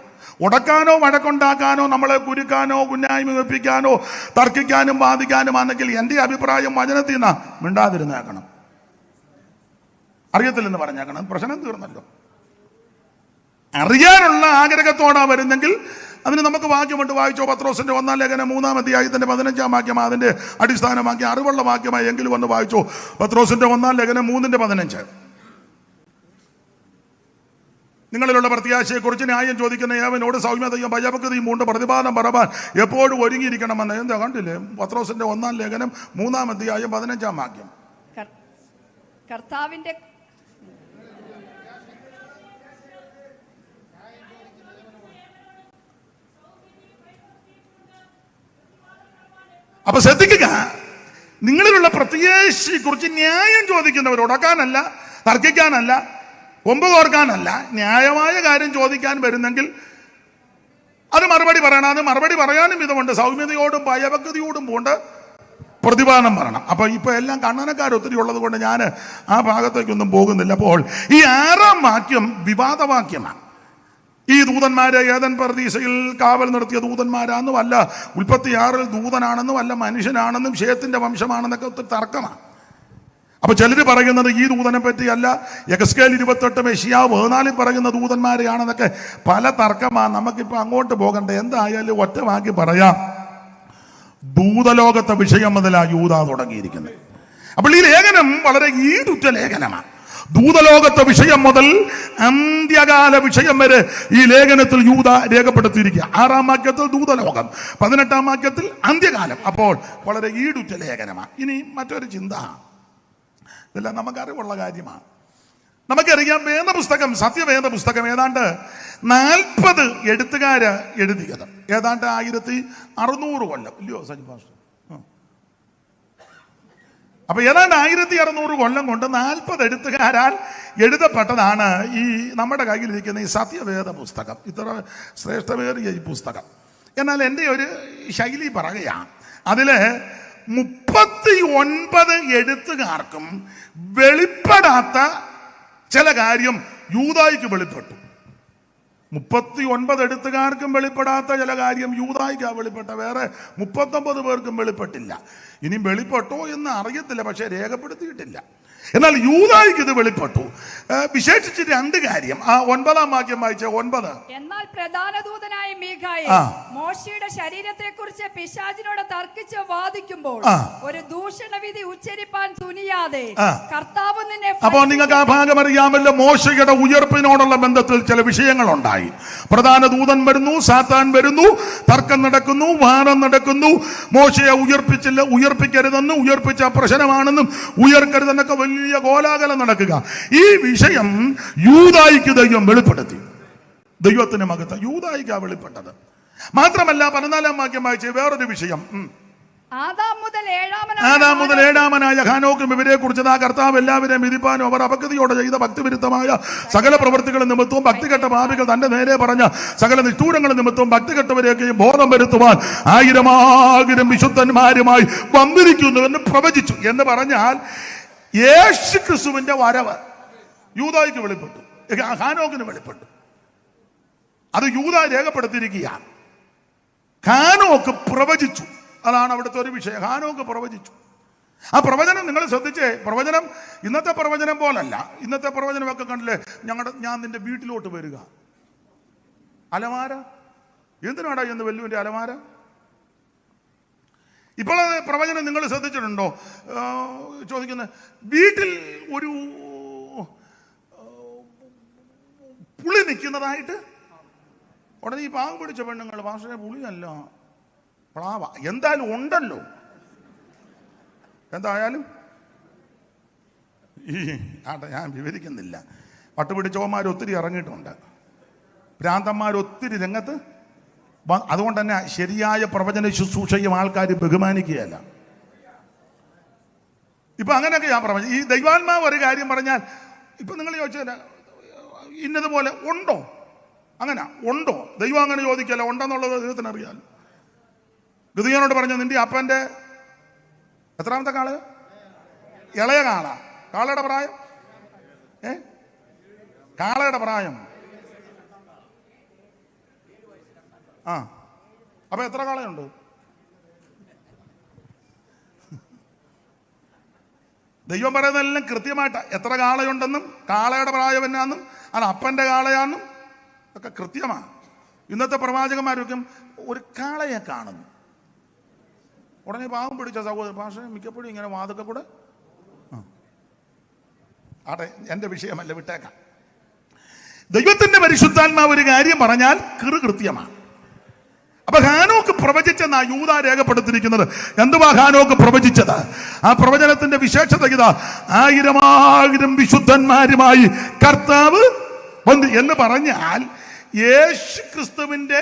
ഉടക്കാനോ വഴക്കുണ്ടാക്കാനോ നമ്മളെ കുരുക്കാനോ കുഞ്ഞായ്മ വെപ്പിക്കാനോ തർക്കിക്കാനും ബാധിക്കാനും ആണെങ്കിൽ എൻ്റെ അഭിപ്രായം വചനത്തിൽ നിന്നാ മിണ്ടാതിരുന്നേക്കണം. അറിയത്തില്ലെന്ന് പറഞ്ഞേക്കണം, പ്രശ്നം തീർന്നല്ലോ. അറിയാനുള്ള ആഗ്രഹത്തോടാ വരുന്നെങ്കിൽ അതിന് നമുക്ക് വാക്യമുണ്ട്. വായിച്ചോ, പത്രോസിന്റെ 1-ാം ലേഖനം 3-ാം അധ്യായത്തിന്റെ 15-ാം വാക്യം അതിന്റെ അടിസ്ഥാനമാക്കി അറിവുള്ള വാക്യമായി എങ്കിലും ഒന്ന് വായിച്ചോ. പത്രോസിന്റെ 1-ാം ലേഖനം 3:15. നിങ്ങളിലുള്ള പ്രത്യാശയെക്കുറിച്ച് ന്യായം ചോദിക്കുന്ന ഏവനോട് സൗമ്യതയും ഭയഭക്തിയും കൊണ്ട് പ്രതിപാദനം പറവാൻ എപ്പോഴും ഒരുങ്ങിയിരിക്കണമെന്ന്. എന്താ കണ്ടില്ലേ? പത്രോസിന്റെ 1-ാം ലേഖനം 3-ാം അധ്യായം 15-ാം വാക്യം. കർത്താവിന്റെ അപ്പൊ ശ്രദ്ധിക്കുക, നിങ്ങളിലുള്ള പ്രത്യാശയെക്കുറിച്ച് ന്യായം ചോദിക്കുന്നവർ ഉടക്കാനല്ല, തർക്കിക്കാനല്ല, കൊമ്പ് കോർക്കാനല്ല, ന്യായമായ കാര്യം ചോദിക്കാൻ വരുന്നെങ്കിൽ അത് മറുപടി പറയണം. അത് മറുപടി പറയാനും വിധമുണ്ട്. സൗമ്യതയോടും ഭയഭക്തിയോടും കൊണ്ട് പ്രതിപാദനം പറയണം. അപ്പൊ ഇപ്പൊ എല്ലാം കണ്ണനക്കാർ ഒത്തിരി ഉള്ളത് കൊണ്ട് ഞാൻ ആ ഭാഗത്തേക്കൊന്നും പോകുന്നില്ല. അപ്പോൾ ഈ 6-ാം വാക്യം വിവാദവാക്യമാണ്. ഈ ദൂതന്മാരെ ഏദൻ പർദീസയിൽ കാവൽ നിർത്തിയ ദൂതന്മാരാണെന്നും അല്ല, 36 ദൂതനാണെന്നും അല്ല, മനുഷ്യനാണെന്നും ശേത്തിന്റെ വംശമാണെന്നൊക്കെ ഒത്തിരി തർക്കമാണ്. അപ്പൊ ചിലര് പറയുന്നത് ഈ ദൂതനെ പറ്റിയല്ല, യെഹെസ്കേൽ 28 മെശിയാവ് 14 പറയുന്ന ദൂതന്മാരെയാണെന്നൊക്കെ പല തർക്കമാണ്. നമുക്കിപ്പോ അങ്ങോട്ട് പോകണ്ട. എന്തായാലും ഒറ്റ വാക്കി പറയാം, ദൂതലോകത്തെ വിഷയം മുതലാ യൂദ തുടങ്ങിയിരിക്കുന്നത്. അപ്പോൾ ഈ ലേഖനം വളരെ ഈടുറ്റ ലേഖനമാണ്. ദൂതലോകത്തെ വിഷയം മുതൽ അന്ത്യകാല വിഷയം വരെ ഈ ലേഖനത്തിൽ യൂദ രേഖപ്പെടുത്തിയിരിക്കുക. 6-ാം വാക്യത്തിൽ ദൂതലോകം, 18-ാം വാക്യത്തിൽ അന്ത്യകാലം. അപ്പോൾ വളരെ ഈടുറ്റ ലേഖനമാണ്. ഇനി മറ്റൊരു ചിന്ത, ഇതെല്ലാം നമുക്കറിവുള്ള കാര്യമാണ്. നമുക്കറിയാം, വേദപുസ്തകം, സത്യവേദ പുസ്തകം ഏതാണ്ട് 40 എഴുത്തുകാര് എഴുതിയത്. ഏതാണ്ട് 1600 കൊല്ലം, ഇല്ലയോ സജി പാസ്റ്റർ? അപ്പൊ ഏതാണ്ട് 1600 കൊല്ലം കൊണ്ട് 40 എഴുത്തുകാരാൽ എഴുതപ്പെട്ടതാണ് ഈ നമ്മുടെ കയ്യിലിരിക്കുന്ന ഈ സത്യവേദ പുസ്തകം. ഇത്ര ശ്രേഷ്ഠമേറിയ ഈ പുസ്തകം. എന്നാൽ എൻ്റെ ഒരു ശൈലി പറയുകയാണ്, അതില് 39 എഴുത്തുകാർക്കും വെളിപ്പെടാത്ത ചില കാര്യം യൂദായിക്ക് വെളിപ്പെട്ടു. 39 എഴുത്തുകാർക്കും വെളിപ്പെടാത്ത ചില കാര്യം യൂദായിക്കാ വെളിപ്പെട്ട, വേറെ 39 പേർക്കും വെളിപ്പെട്ടില്ല. ഇനി വെളിപ്പെട്ടോ എന്ന് അറിയത്തില്ല, പക്ഷെ രേഖപ്പെടുത്തിയിട്ടില്ല. എന്നാൽ യൂദായിക്ക് ഇത് വെളിപ്പെട്ടു. വിശേഷിച്ച് 2 കാര്യം. ആ 9-ാം വാക്യം വായിച്ച 9. എന്നാൽ പ്രധാന ദൂതനായ മീഖായേൽ മോശയുടെ ശരീരത്തെ കുറിച്ച് പിശാചിനോട് തർക്കിച്ച് വാദിക്കുമ്പോൾ ഒരു ദൂഷണവിധി ഉച്ചരിപ്പാൻ തുനിയാതെ കർത്താവ് നിന്നെ. അപ്പോൾ നിങ്ങൾക്ക് ആ ഭാഗം അറിയാമല്ലോ, മോശയുടെ ഉയർപ്പിനോടുള്ള ബന്ധത്തിൽ ചില വിഷയങ്ങളുണ്ടായി. പ്രധാന ദൂതൻ വരുന്നു, സാത്താൻ വരുന്നു, തർക്കം നടക്കുന്നു, വാദം നടക്കുന്നു. മോശയെ ഉയർപ്പിക്കരുതെന്നും ഉയർപ്പിച്ച പ്രശ്നമാണെന്നും ഉയർക്കരുതെന്നൊക്കെ വലിയ കോലാഹലം നടക്കുക. ഈ വിഷയം യൂദായിക്ക് ദൈവം വെളിപ്പെടുത്തി. ദൈവത്തിന് മകത്ത യൂദായിക്കാ വെളിപ്പെട്ടത്. മാത്രമല്ല 14-ാം വാക്യം വായിച്ച വേറൊരു വിഷയം, ആദാം മുതൽ ഏഴാമനായ ഹാനോക്കും ഇവരെ കുറിച്ച് കർത്താവ് എല്ലാവരെയും വിധിപ്പാനും അവർ അപകൃതിയോടെ ചെയ്ത ഭക്തിവിരുദ്ധമായ സകല പ്രവൃത്തികൾ നിമിത്തവും ഭക്തികെട്ട പാപികൾ തന്റെ നേരെ പറഞ്ഞ സകല നിഷ്ഠൂരങ്ങൾ നിമിത്തവും ഭക്തികെട്ടവരെയൊക്കെയും ബോധം വരുത്തുവാൻ 1000 വിശുദ്ധന്മാരുമായി വന്നിരിക്കുന്നുവെന്ന് പ്രവചിച്ചു. എന്ന് പറഞ്ഞാൽ യേശു ക്രിസ്തുവിന്റെ വരവ് യൂദായിക്ക് വെളിപ്പെട്ടു, ഹാനോക്കിന് വെളിപ്പെട്ടു. അത് യൂദ രേഖപ്പെടുത്തിയിരിക്കുകയാണ്. ഹാനോക്ക് പ്രവചിച്ചു. അതാണ് അവിടുത്തെ ഒരു വിഷയം. ഹാനോക്ക് പ്രവചിച്ചു. ആ പ്രവചനം നിങ്ങൾ ശ്രദ്ധിച്ചേ. പ്രവചനം ഇന്നത്തെ പ്രവചനം പോലല്ല. ഇന്നത്തെ പ്രവചനമൊക്കെ കണ്ടില്ലേ, ഞാൻ നിന്റെ വീട്ടിലോട്ട് വരിക. അലമാര എന്തിനാടാ എന്ന് വെല്ലുവിന്റെ അലമാര? ഇപ്പോൾ പ്രവചനം നിങ്ങൾ ശ്രദ്ധിച്ചിട്ടുണ്ടോ? ചോദിക്കുന്നത്, വീട്ടിൽ ഒരു പുളി നിൽക്കുന്നതായിട്ട് ഉടനെ ഈ പാവം പിടിച്ച പെണ്ണുങ്ങൾ, ഭാഷയെ പുളിയല്ല പ്ലാവ, എന്തായാലും ഉണ്ടല്ലോ. എന്തായാലും ഞാൻ വിവരിക്കുന്നില്ല. പട്ടുപിടിച്ചവന്മാർ ഒത്തിരി ഇറങ്ങിയിട്ടുണ്ട്, ഭ്രാന്തന്മാർ ഒത്തിരി രംഗത്ത്. അതുകൊണ്ട് തന്നെ ശരിയായ പ്രവചന ശുശ്രൂഷയും ആൾക്കാർ ബഹുമാനിക്കുകയല്ല. ഇപ്പൊ അങ്ങനെയൊക്കെ ഞാൻ പ്രവചനം. ഈ ദൈവാത്മാവ് ഒരു കാര്യം പറഞ്ഞാൽ, ഇപ്പൊ നിങ്ങൾ ചോദിച്ചാൽ ഇന്നതുപോലെ ഉണ്ടോ, അങ്ങനെ ഉണ്ടോ? ദൈവം അങ്ങനെ ചോദിക്കല്ല, ഉണ്ടെന്നുള്ളത് ദൈവത്തിന് അറിയാം. ഗിദെയോനോട് പറഞ്ഞു, നിന്റെ അപ്പന്റെ എത്രാമത്തെ കാള്? ഇളയ കാള. കാളയുടെ പ്രായം കാളയുടെ പ്രായം അപ്പൊ എത്ര കാളയുണ്ട്? ദൈവം പറയുന്നതെല്ലാം കൃത്യമായിട്ട് എത്ര കാളയുണ്ടെന്നും കാളയുടെ പ്രായം എന്നാന്നും അത് അപ്പന്റെ കാളയാന്നും ഒക്കെ കൃത്യമാണ്. ഇന്നത്തെ പ്രവാചകന്മാരൊക്കെ ഒരു കാളയെ കാണുന്നു, ഉടനെ പാവം പിടിച്ച സഹോദരൻ പക്ഷേ മിക്കപ്പോഴും ഇങ്ങനെ വാതൊക്കെ കൂടെ. ആട്ടെ, എന്റെ വിഷയമല്ല, വിട്ടേക്കാം. ദൈവത്തിന്റെ പരിശുദ്ധാത്മാവ് ഒരു കാര്യം പറഞ്ഞാൽ കൃത്യമാണ്. അപ്പൊ ഹാനോക്ക് പ്രവചിച്ചെന്നാ യൂദ രേഖപ്പെടുത്തിയിരിക്കുന്നത്. എന്തുവാ ഹാനോക്ക് പ്രവചിച്ചത്? ആ പ്രവചനത്തിന്റെ വിശേഷത ഇതാ: 1000 വിശുദ്ധന്മാരുമായി കർത്താവ് വന്നു എന്ന് പറഞ്ഞാൽ യേശു ക്രിസ്തുവിന്റെ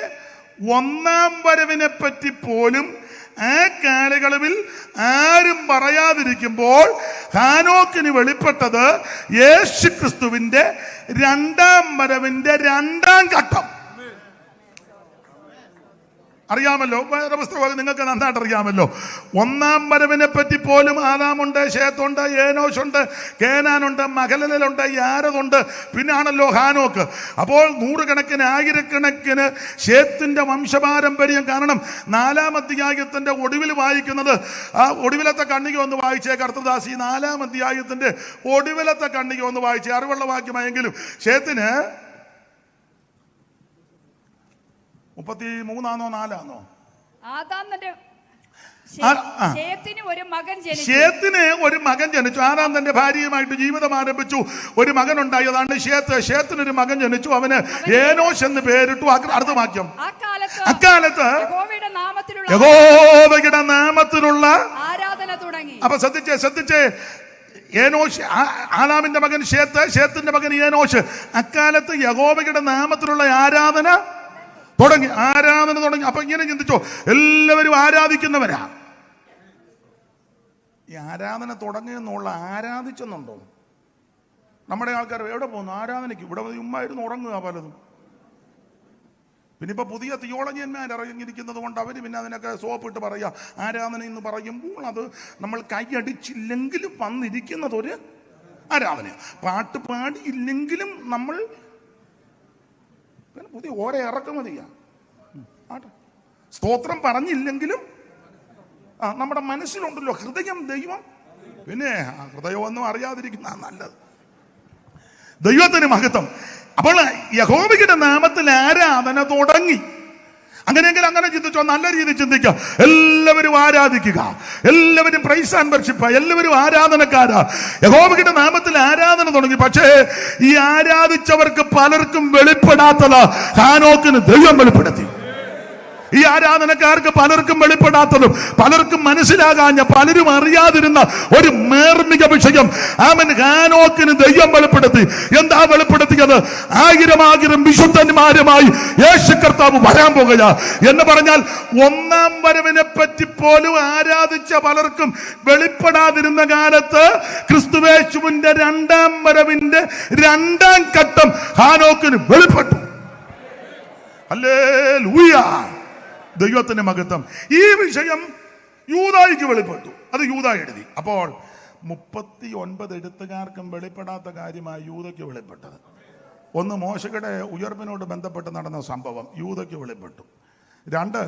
1-ാം വരവിനെ പറ്റി പോലും ആ കാലയളവിൽ ആരും പറയാതിരിക്കുമ്പോൾ ഹാനോക്കിന് വെളിപ്പെട്ടത് യേശു ക്രിസ്തുവിന്റെ 2-ാം വരവിന്റെ 2-ാം ഘട്ടം. അറിയാമല്ലോ, പുസ്തകമൊക്കെ നിങ്ങൾക്ക് നന്നായിട്ട് അറിയാമല്ലോ. ഒന്നാം വരവിനെ പറ്റി പോലും ആദാമുണ്ട്, ശേത്തുണ്ട്, ഏനോശുണ്ട്, കേനാനുണ്ട്, മഹലലുണ്ട്, യാരതുണ്ട്, പിന്നാണല്ലോ ഹാനോക്ക്. അപ്പോൾ നൂറുകണക്കിന് ആയിരക്കണക്കിന് ശേത്തിന്റെ വംശപാരമ്പര്യം. കാരണം 4-ാം അധ്യായത്തിന്റെ ഒടുവിൽ വായിക്കുന്നത്, ആ ഒടുവിലത്തെ കണ്ണിക ഒന്ന് വായിച്ചേ കർത്തദാസി, 4-ാം അധ്യായത്തിന്റെ ഒടുവിലത്തെ കണ്ണിക ഒന്ന് വായിച്ചേ, അറിവുള്ള വാക്യമായെങ്കിലും. ശേത്തിന് 33 4 ശേത്തിന് ഒരു മകൻ ജനിച്ചു. ആദാം തന്റെ ഭാര്യയുമായിട്ട് ജീവിതം ആരംഭിച്ചു. ഒരു മകൻ ഉണ്ടായി, അതാണ് ശേത്ത്. ശേത്തിനൊരു മകൻ ജനിച്ചു, അവന് ഏനോശ് എന്ന് പേരിട്ടു. അടുത്ത വാക്യം, അക്കാലത്ത് യഹോവയുടെ നാമത്തിലുള്ള ആരാധന തുടങ്ങി. അപ്പൊ ശ്രദ്ധിച്ചേ, ഏനോശ് ആദാമിന്റെ മകൻ ശേത്ത്, ശേത്തിന്റെ മകൻ ഏനോശ്. അക്കാലത്ത് യഹോവയുടെ നാമത്തിലുള്ള ആരാധന തുടങ്ങി. അപ്പൊ ഇങ്ങനെ ചിന്തിച്ചോ, എല്ലാവരും ആരാധിക്കുന്നവരാ. ഈ ആരാധന തുടങ്ങിയെന്നുള്ള ആരാധിച്ചെന്നുണ്ടോ? നമ്മുടെ ആൾക്കാർ എവിടെ പോകുന്നു ആരാധനയ്ക്ക്? ഇവിടെ ഉമ്മായിരുന്നു ഉറങ്ങുക പലതും. പിന്നെ ഇപ്പൊ പുതിയ തിയോളജിയന്മാർ ഇറങ്ങിയിരിക്കുന്നത് കൊണ്ട് അവർ പിന്നെ അതിനൊക്കെ സോപ്പിട്ട് പറയുക ആരാധന എന്ന് പറയുമ്പോൾ അത് നമ്മൾ കൈയടിച്ചില്ലെങ്കിലും വന്നിരിക്കുന്നത് ഒരു ആരാധന. പാട്ട് പാടിയില്ലെങ്കിലും നമ്മൾ പുതിയ ഓരോ ഇറക്കുമതിയാ. സ്തോത്രം പറഞ്ഞില്ലെങ്കിലും നമ്മുടെ മനസ്സിലുണ്ടല്ലോ ഹൃദയം ദൈവം. പിന്നെ ഹൃദയമൊന്നും അറിയാതിരിക്കുന്ന നല്ലത്. ദൈവത്തിന് മഹത്വം. അപ്പോൾ യഹോവയുടെ നാമത്തിൽ ആരാധന തുടങ്ങി. അങ്ങനെയെങ്കിൽ അങ്ങനെ ചിന്തിച്ചോ, നല്ല രീതിയിൽ ചിന്തിക്കുക. എല്ലാവരും ആരാധിക്കുക, എല്ലാവരും പ്രൈസ് ആൻഡ് വർഷിപ്പ്, എല്ലാവരും ആരാധനക്കാരാ. യഹോവയുടെ നാമത്തിൽ ആരാധന തുടങ്ങി. പക്ഷേ ഈ ആരാധിച്ചവർക്ക് പലർക്കും വെളിപ്പെടാത്തത് ഹാനോക്കിന് ദൈവം വെളിപ്പെടുത്തി. ഈ ആരാധനക്കാർക്ക് പലർക്കും വെളിപ്പെടാത്തതും പലർക്കും മനസ്സിലാകാഞ്ഞ, പലരും അറിയാതിരുന്ന ഒരു മാർമിക വിഷയം ആമൻ ഹാനോക്കിന് ദൈവം വെളിപ്പെടുത്തി. എന്താ വെളിപ്പെടുത്തിയത്? 1000 വിശുദ്ധന്മാരുമായി യേശു കർത്താവ് വരാൻ പോകുക എന്ന് പറഞ്ഞാൽ, ഒന്നാം വരവിനെ പറ്റി പോലും ആരാധിച്ച പലർക്കും വെളിപ്പെടാതിരുന്ന കാലത്ത് ക്രിസ്തുവേശുവിന്റെ 2-ാം വരവിന്റെ 2-ാം ഘട്ടം ഹാനോക്കിന് വെളിപ്പെട്ടു. ഹല്ലേലൂയ, ദൈവത്തിന്റെ മഹത്വം. ഈ വിഷയം യൂദായിക്ക് വെളിപ്പെട്ടു. അത് യൂദാ എഴുതി. അപ്പോൾ 39 എഴുത്തുകാർക്കും വെളിപ്പെടാത്ത കാര്യമായി യൂദയ്ക്ക് വെളിപ്പെട്ടത്. ഒന്ന്, മോശയുടെ ഉയർപ്പിനോട് ബന്ധപ്പെട്ട് നടന്ന സംഭവം യൂദയ്ക്ക് വെളിപ്പെട്ടു. 2,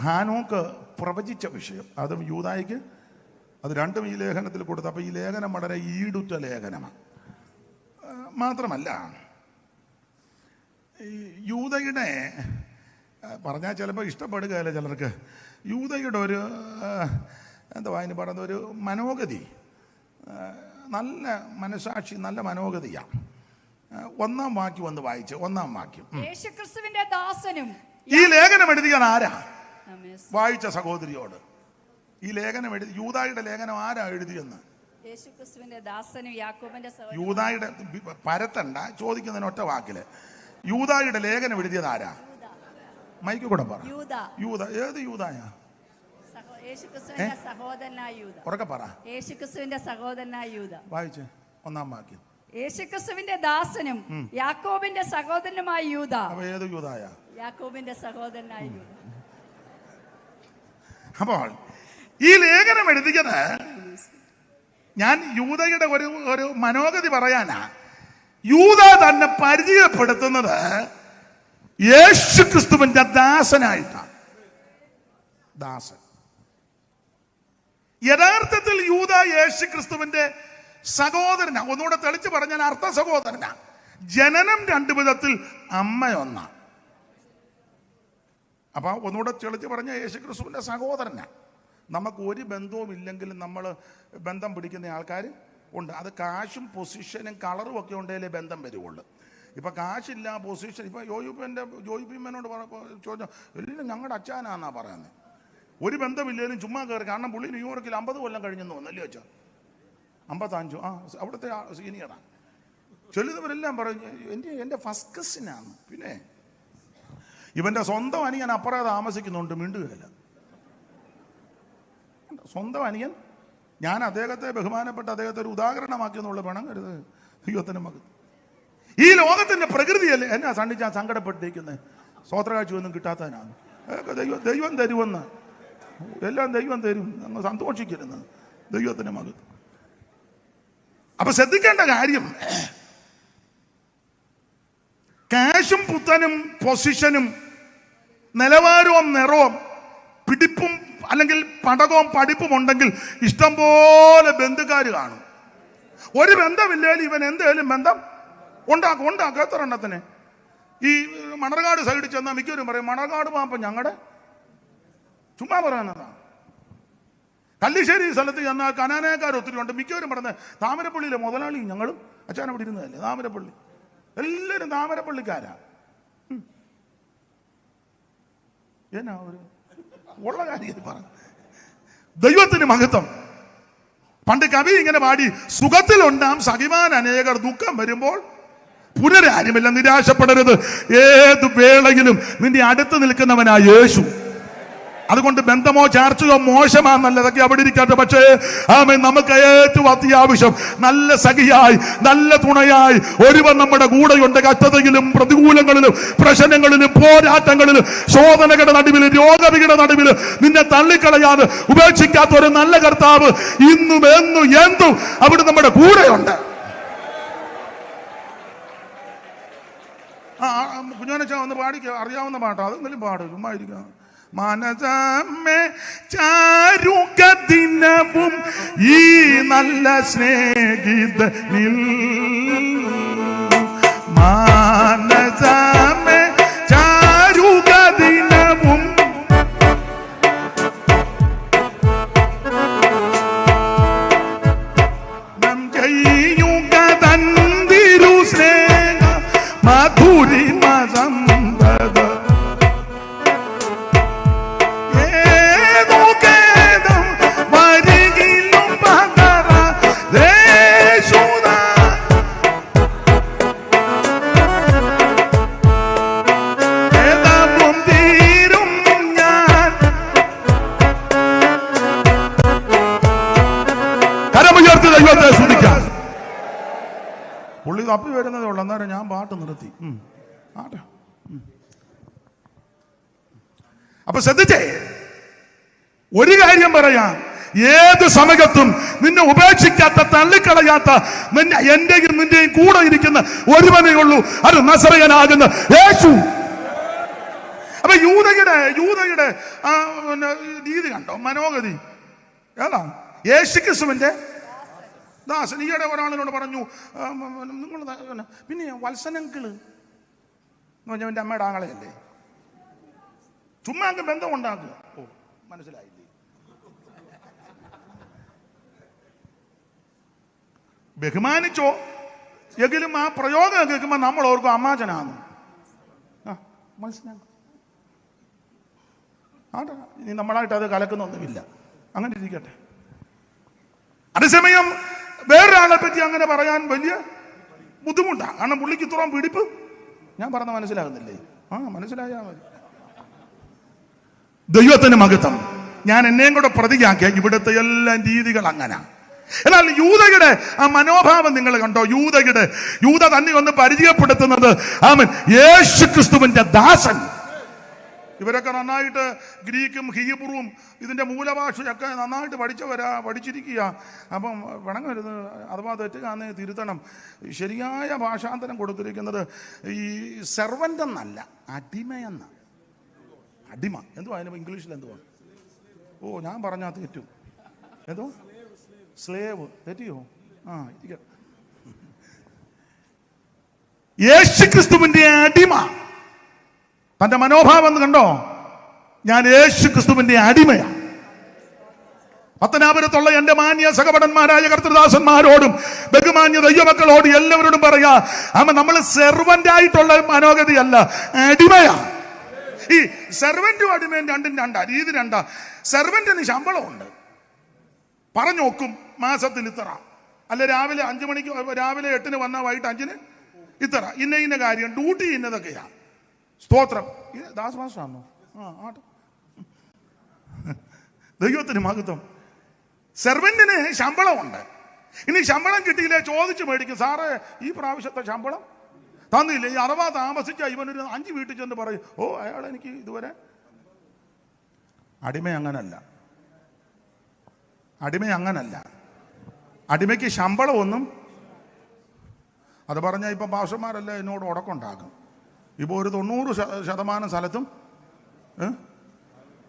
ഹാനോക്ക് പ്രവചിച്ച വിഷയം, അതും യൂദായിക്ക്. അത് രണ്ടും ഈ ലേഖനത്തിൽ കൊടുത്തു. അപ്പോൾ ഈ ലേഖനം വളരെ ഈടുറ്റ ലേഖനമാണ്. മാത്രമല്ല, യൂദയുടെ പറഞ്ഞാൽ ചിലപ്പോൾ ഇഷ്ടപ്പെടുകയല്ല ചിലർക്ക്. യൂദയുടെ ഒരു എന്തുവാ അതിന് പറയുന്ന ഒരു മനോഗതി, നല്ല മനസാക്ഷി, നല്ല മനോഗതിയാണ്. 1-ാം വാക്യം ഒന്ന് വായിച്ച്. 1-ാം വാക്യം, യേശുക്രിസ്തുവിന്റെ ദാസനും. ഈ ലേഖനം എഴുതിയത് ആരാ? വായിച്ച സഹോദരിയോട് ഈ ലേഖനം എഴുതി, യൂദായുടെ ലേഖനം ആരാ എഴുതിയെന്ന്? യേശുക്രിസ്തുവിന്റെ ദാസനും യാക്കോബിന്റെ സഹോദരനും. യൂദായുടെ പരത്തണ്ട, ചോദിക്കുന്നതിന് ഒറ്റ വാക്കില് യൂദായുടെ ലേഖനം എഴുതിയത് ആരാ? മൈക്ക് കൂടെ പറ. യൂദ. ഏത് യൂദായാ? യേശുക്രിസ്തുവിന്റെ സഹോദരനായ യൂദ. ഉറക്കെ പറ. യേശുക്രിസ്തുവിന്റെ സഹോദരനായ യൂദ. വായിച്ച് 1-ാം വാക്യം. യേശുക്രിസ്തുവിന്റെ ദാസനും യാക്കോബിന്റെ സഹോദരനുമായ യൂദ. അപ്പൊ ഏത് യൂദായാ? യാക്കോബിന്റെ സഹോദരനായ യൂദ. അപ്പോൾ ഈ ലേഖനം എഴുതിയത് ഞാൻ യൂദയുടെ ഒരു മനോഗതി പറയാനാ. യൂദ തന്നെ പരിചയപ്പെടുത്തുന്നത് യേശുക്രിസ്തുവിന്റെ ദാസനായിട്ടാണ്. ദാസൻ. യഥാർത്ഥത്തിൽ യൂദ യേശുക്രിസ്തുവിന്റെ സഹോദരനാ. ഒന്നുകൂടെ തെളിച്ച് പറഞ്ഞാൽ അർത്ഥ സഹോദരനാ. ജനനം 2 വിധത്തിൽ, അമ്മ ഒന്നാ. അപ്പൊ ഒന്നുകൂടെ തെളിച്ച് പറഞ്ഞ യേശുക്രിസ്തുവിന്റെ സഹോദരനാ. നമുക്ക് ഒരു ബന്ധവും ഇല്ലെങ്കിലും നമ്മൾ ബന്ധം പിടിക്കുന്ന ആൾക്കാർ ഉണ്ട്. അത് കാശും പൊസിഷനും കളറും ഒക്കെ ഉണ്ടെങ്കിലേ ബന്ധം വരുവുള്ളൂ. ഇപ്പൊ കാശില്ല, പൊസിഷൻ. ഇപ്പൊ ജോയിപ്പിമ്മനോട് ചോദിച്ചാൽ എല്ലാം ഞങ്ങളുടെ അച്ഛനാന്നാ പറയുന്നത്. ഒരു ബന്ധമില്ലേലും ചുമ്മാ കയറി. കാരണം പുള്ളി ന്യൂയോർക്കിൽ 50 കൊല്ലം കഴിഞ്ഞെന്ന് വന്നല്ലേ വെച്ചാ, 55. അവിടുത്തെ സീനിയറാണ്. ചെല്ലുന്നവരെല്ലാം പറഞ്ഞു എൻ്റെ ഫസ്റ്റ് കസിനാണ്. പിന്നെ ഇവന്റെ സ്വന്തം അനിയൻ അപ്പുറം താമസിക്കുന്നുണ്ട്, മിണ്ടുകയല്ല. സ്വന്തം അനിയൻ. ഞാൻ അദ്ദേഹത്തെ ബഹുമാനപ്പെട്ട അദ്ദേഹത്തെ ഒരു ഉദാഹരണമാക്കി എന്നുള്ള വേണം കരുത്. ദൈവത്തിന് മകൻ. ഈ ലോകത്തിന്റെ പ്രകൃതിയല്ലേ എന്നാ സണ്ണിച്ചാൻ സങ്കടപ്പെട്ടിരിക്കുന്നത്. സ്വോത്രകാഴ്ചയൊന്നും കിട്ടാത്തതിനാണ്. ദൈവം തരുമെന്ന്, എല്ലാം ദൈവം തരും, അങ്ങ് സന്തോഷിക്കരുന്ന് ദൈവത്തിന് മകത്വം. അപ്പൊ ശ്രദ്ധിക്കേണ്ട കാര്യം, കാശും പുത്തനും പൊസിഷനും നിലവാരവും നിറവും പിടിപ്പും അല്ലെങ്കിൽ പടകവും പഠിപ്പും ഉണ്ടെങ്കിൽ ഇഷ്ടംപോലെ ബന്ധുക്കാർ കാണും. ഒരു ബന്ധമില്ലേലും ഇവൻ എന്തേലും ബന്ധം ഉണ്ടാക്കും. എത്ര എണ്ണത്തിന് ഈ മണർകാട് സൈഡിൽ ചെന്നാൽ മിക്കവരും പറയും മണർകാട് പാമ്പ ഞങ്ങളുടെ, ചുമ്മാ പറയാനതാണ്. കല്ലിശ്ശേരി സ്ഥലത്ത് ചെന്നാൽ കനാനക്കാർ ഒത്തിരി ഉണ്ട്. മിക്കവരും പറഞ്ഞത് താമരപ്പള്ളിയിലെ മുതലാളി ഞങ്ങളും അച്ഛൻ അവിടെ ഇരുന്നതല്ലേ, താമരപ്പള്ളി എല്ലാവരും താമരപ്പള്ളിക്കാരാ. എന്നാ ഒരു ഉള്ള കാര്യം പറഞ്ഞു. ദൈവത്തിന് മഹത്വം. പണ്ട് കവി ഇങ്ങനെ പാടി, സുഖത്തിലുണ്ടാം സഖിമാൻ അനേകർ, ദുഃഖം വരുമ്പോൾ പുനരാരുമില്ല, നിരാശപ്പെടരുത്, ഏത് വേളയിലും നിന്റെ അടുത്ത് നിൽക്കുന്നവനാ യേശു. അതുകൊണ്ട് ബന്ധമോ ചാർച്ചയോ മോശമാണെന്നല്ലതൊക്കെ അവിടെ ഇരിക്കട്ടെ. പക്ഷേ ആമേൻ, നമുക്ക് ഏറ്റവും അത്യാവശ്യം നല്ല സഖിയായി, നല്ല തുണയായി ഒരുവൻ നമ്മുടെ കൂടെയുണ്ട്. കഷ്ടതയിലും പ്രതികൂലങ്ങളിലും പ്രശ്നങ്ങളിലും പോരാട്ടങ്ങളിലും ശോധനകളുടെ നടുവിലും രോഗവിയുടെ നടുവിലും നിന്നെ തള്ളിക്കളയാതെ ഉപേക്ഷിക്കാത്ത ഒരു നല്ല കർത്താവ് ഇന്നും എന്നും എന്തും അവിടെ നമ്മുടെ കൂടെയുണ്ട്. കുഞ്ഞോനച്ച ഒന്ന് പാടിക്കുക, അറിയാവുന്ന പാട്ടാ, അതെങ്കിലും പാടും, ചുമ്മാ ഇരിക്കാം. മനസമ്മേ ചാരുക ദിനവും ഈ നല്ല സ്നേഹിതനിൽ, മനസമ്മേ ചാരുക ദിനവും നം ചെയ്യുക തന്തിരു സ്നേഹ മധുരിമ സമ്പദ പുള്ളി തപ്പി വരുന്നതേ ഉള്ളൂ. അന്നേരം ഞാൻ പാട്ട് നിർത്തി. അപ്പൊ ശ്രദ്ധിച്ചേ, ഒരു കാര്യം പറയാം, ഏത് സമയത്തും നിന്നെ ഉപേക്ഷിക്കാത്ത, തള്ളിക്കളയാത്ത, നിന്നെ എന്റെയും നിന്റെയും കൂടെ ഇരിക്കുന്ന ഒരുവനേ ഉള്ളൂ, അത് നസറയനാകുന്ന യേശു. അപ്പൊ യൂദയുടെ രീതി കണ്ടോ, മനോഗതി ഏതാ? യേശുക്രിസ്തുവിന്റെ ദാസൻ. ഈയിടെ ഒരാളിനോട് പറഞ്ഞു, നിങ്ങൾ പിന്നെ വത്സനങ്കിള് എന്ന് പറഞ്ഞാൽ എൻ്റെ അമ്മയുടെ ആങ്ങളെയല്ലേ, ചുമ്മാ അങ്ങ് ബന്ധം ഉണ്ടാക്കുക. ഓ, മനസ്സിലായില്ലേ? ബഹുമാനിച്ചോ എങ്കിലും ആ പ്രയോഗം കേൾക്കുമ്പോൾ നമ്മൾ ഓർക്കും അമ്മാചനാണ്. മനസ്സിലാക്കും. ആട്ടെ, ഇനി നമ്മളായിട്ട് അത് കലക്കുന്നൊന്നുമില്ല, അങ്ങനെ ഇരിക്കട്ടെ. അതേസമയം വേറൊരാളെ പറ്റി അങ്ങനെ പറയാൻ വലിയ ബുദ്ധിമുട്ടാണ്. കാരണം പുള്ളിക്ക് ഇത്രയും പിടിപ്പ്. ഞാൻ പറഞ്ഞ മനസ്സിലാകുന്നില്ലേ? മനസ്സിലായാ മതി. ദൈവത്തിന് മഹത്വം. ഞാൻ എന്നെയും കൂടെ പ്രതിയാക്കിയ ഇവിടുത്തെ എല്ലാ രീതികൾ അങ്ങനെ. എന്നാൽ യൂദയുടെ ആ മനോഭാവം നിങ്ങൾ കണ്ടോ? യൂദ തന്നെ ഒന്ന് പരിചയപ്പെടുത്തുന്നത് ആമേൻ യേശുക്രിസ്തുവിന്റെ ദാസൻ. ഇവരൊക്കെ നന്നായിട്ട് ഗ്രീക്കും ഹീബ്രുവും ഇതിന്റെ മൂലഭാഷയൊക്കെ നന്നായിട്ട് പഠിച്ചിരിക്കുക. അപ്പം വണങ്ങരുത്, അഥവാ തെറ്റുകാന്ന് തിരുത്തണം. ശരിയായ ഭാഷാന്തരം കൊടുത്തിരിക്കുന്നത് ഈ സെർവൻ്റ് എന്നല്ല, അടിമയെന്ന. അടിമ എന്തുവാ? അതിന് ഇംഗ്ലീഷിൽ എന്തുവാ? ഓ, ഞാൻ പറഞ്ഞാൽ തെറ്റും. എന്തോ സ്ലേവ്, തെറ്റിയോ? ഇരിക്കട്ടെ. യേശുക്രിസ്തുവിന്റെ അടിമ. തന്റെ മനോഭാവം കണ്ടോ? ഞാൻ യേശുക്രിസ്തുവിന്റെ അടിമയാണ്. പത്തനാപുരത്തുള്ള എന്റെ മാന്യ സഹപടന്മാരായ കർത്തൃദാസന്മാരോടും ബഹുമാന്യ ദൈവമക്കളോടും എല്ലാവരോടും പറയാ, നമ്മൾ സെർവന്റ് ആയിട്ടുള്ള മനോഗതിയല്ല, അടിമയാണ്. ഈ സെർവന്റും അടിമയും രണ്ടും രണ്ടാ, രീതി രണ്ടാ. സെർവന്റിന് ശമ്പളമുണ്ട്, പറഞ്ഞു നോക്കും മാസത്തിൽ ഇത്ര, അല്ല രാവിലെ 5 മണിക്ക്, രാവിലെ 8-ന് വന്നാൽ വൈകിട്ട് 5-ന് ഇത്ര, ഇന്ന കാര്യം, ഡ്യൂട്ടി ഇന്നതൊക്കെയാ. സ്തോത്രം. ദാസമാസാണോ? ആട്ടെ. ദൈവത്തിന് മഹത്വം. സെർവന്റിന് ശമ്പളമുണ്ട്. ഇനി ശമ്പളം കിട്ടിയില്ലേ ചോദിച്ചു മേടിക്കും, സാറേ ഈ പ്രാവശ്യത്തെ ശമ്പളം തന്നില്ല. ഈ അഥവാ താമസിച്ച ഇവനൊരു 5 വീട്ടിൽ ചെന്ന് പറയും, ഓ അയാൾ എനിക്ക് ഇതുവരെ. അടിമ അങ്ങനല്ല. അടിമയ്ക്ക് ശമ്പളമൊന്നും. അത് പറഞ്ഞാൽ ഇപ്പം പാസ്റ്റർമാരെല്ലാം എന്നോട് ഉടക്കുണ്ടാക്കും. ഇപ്പോൾ ഒരു 90% സ്ഥലത്തും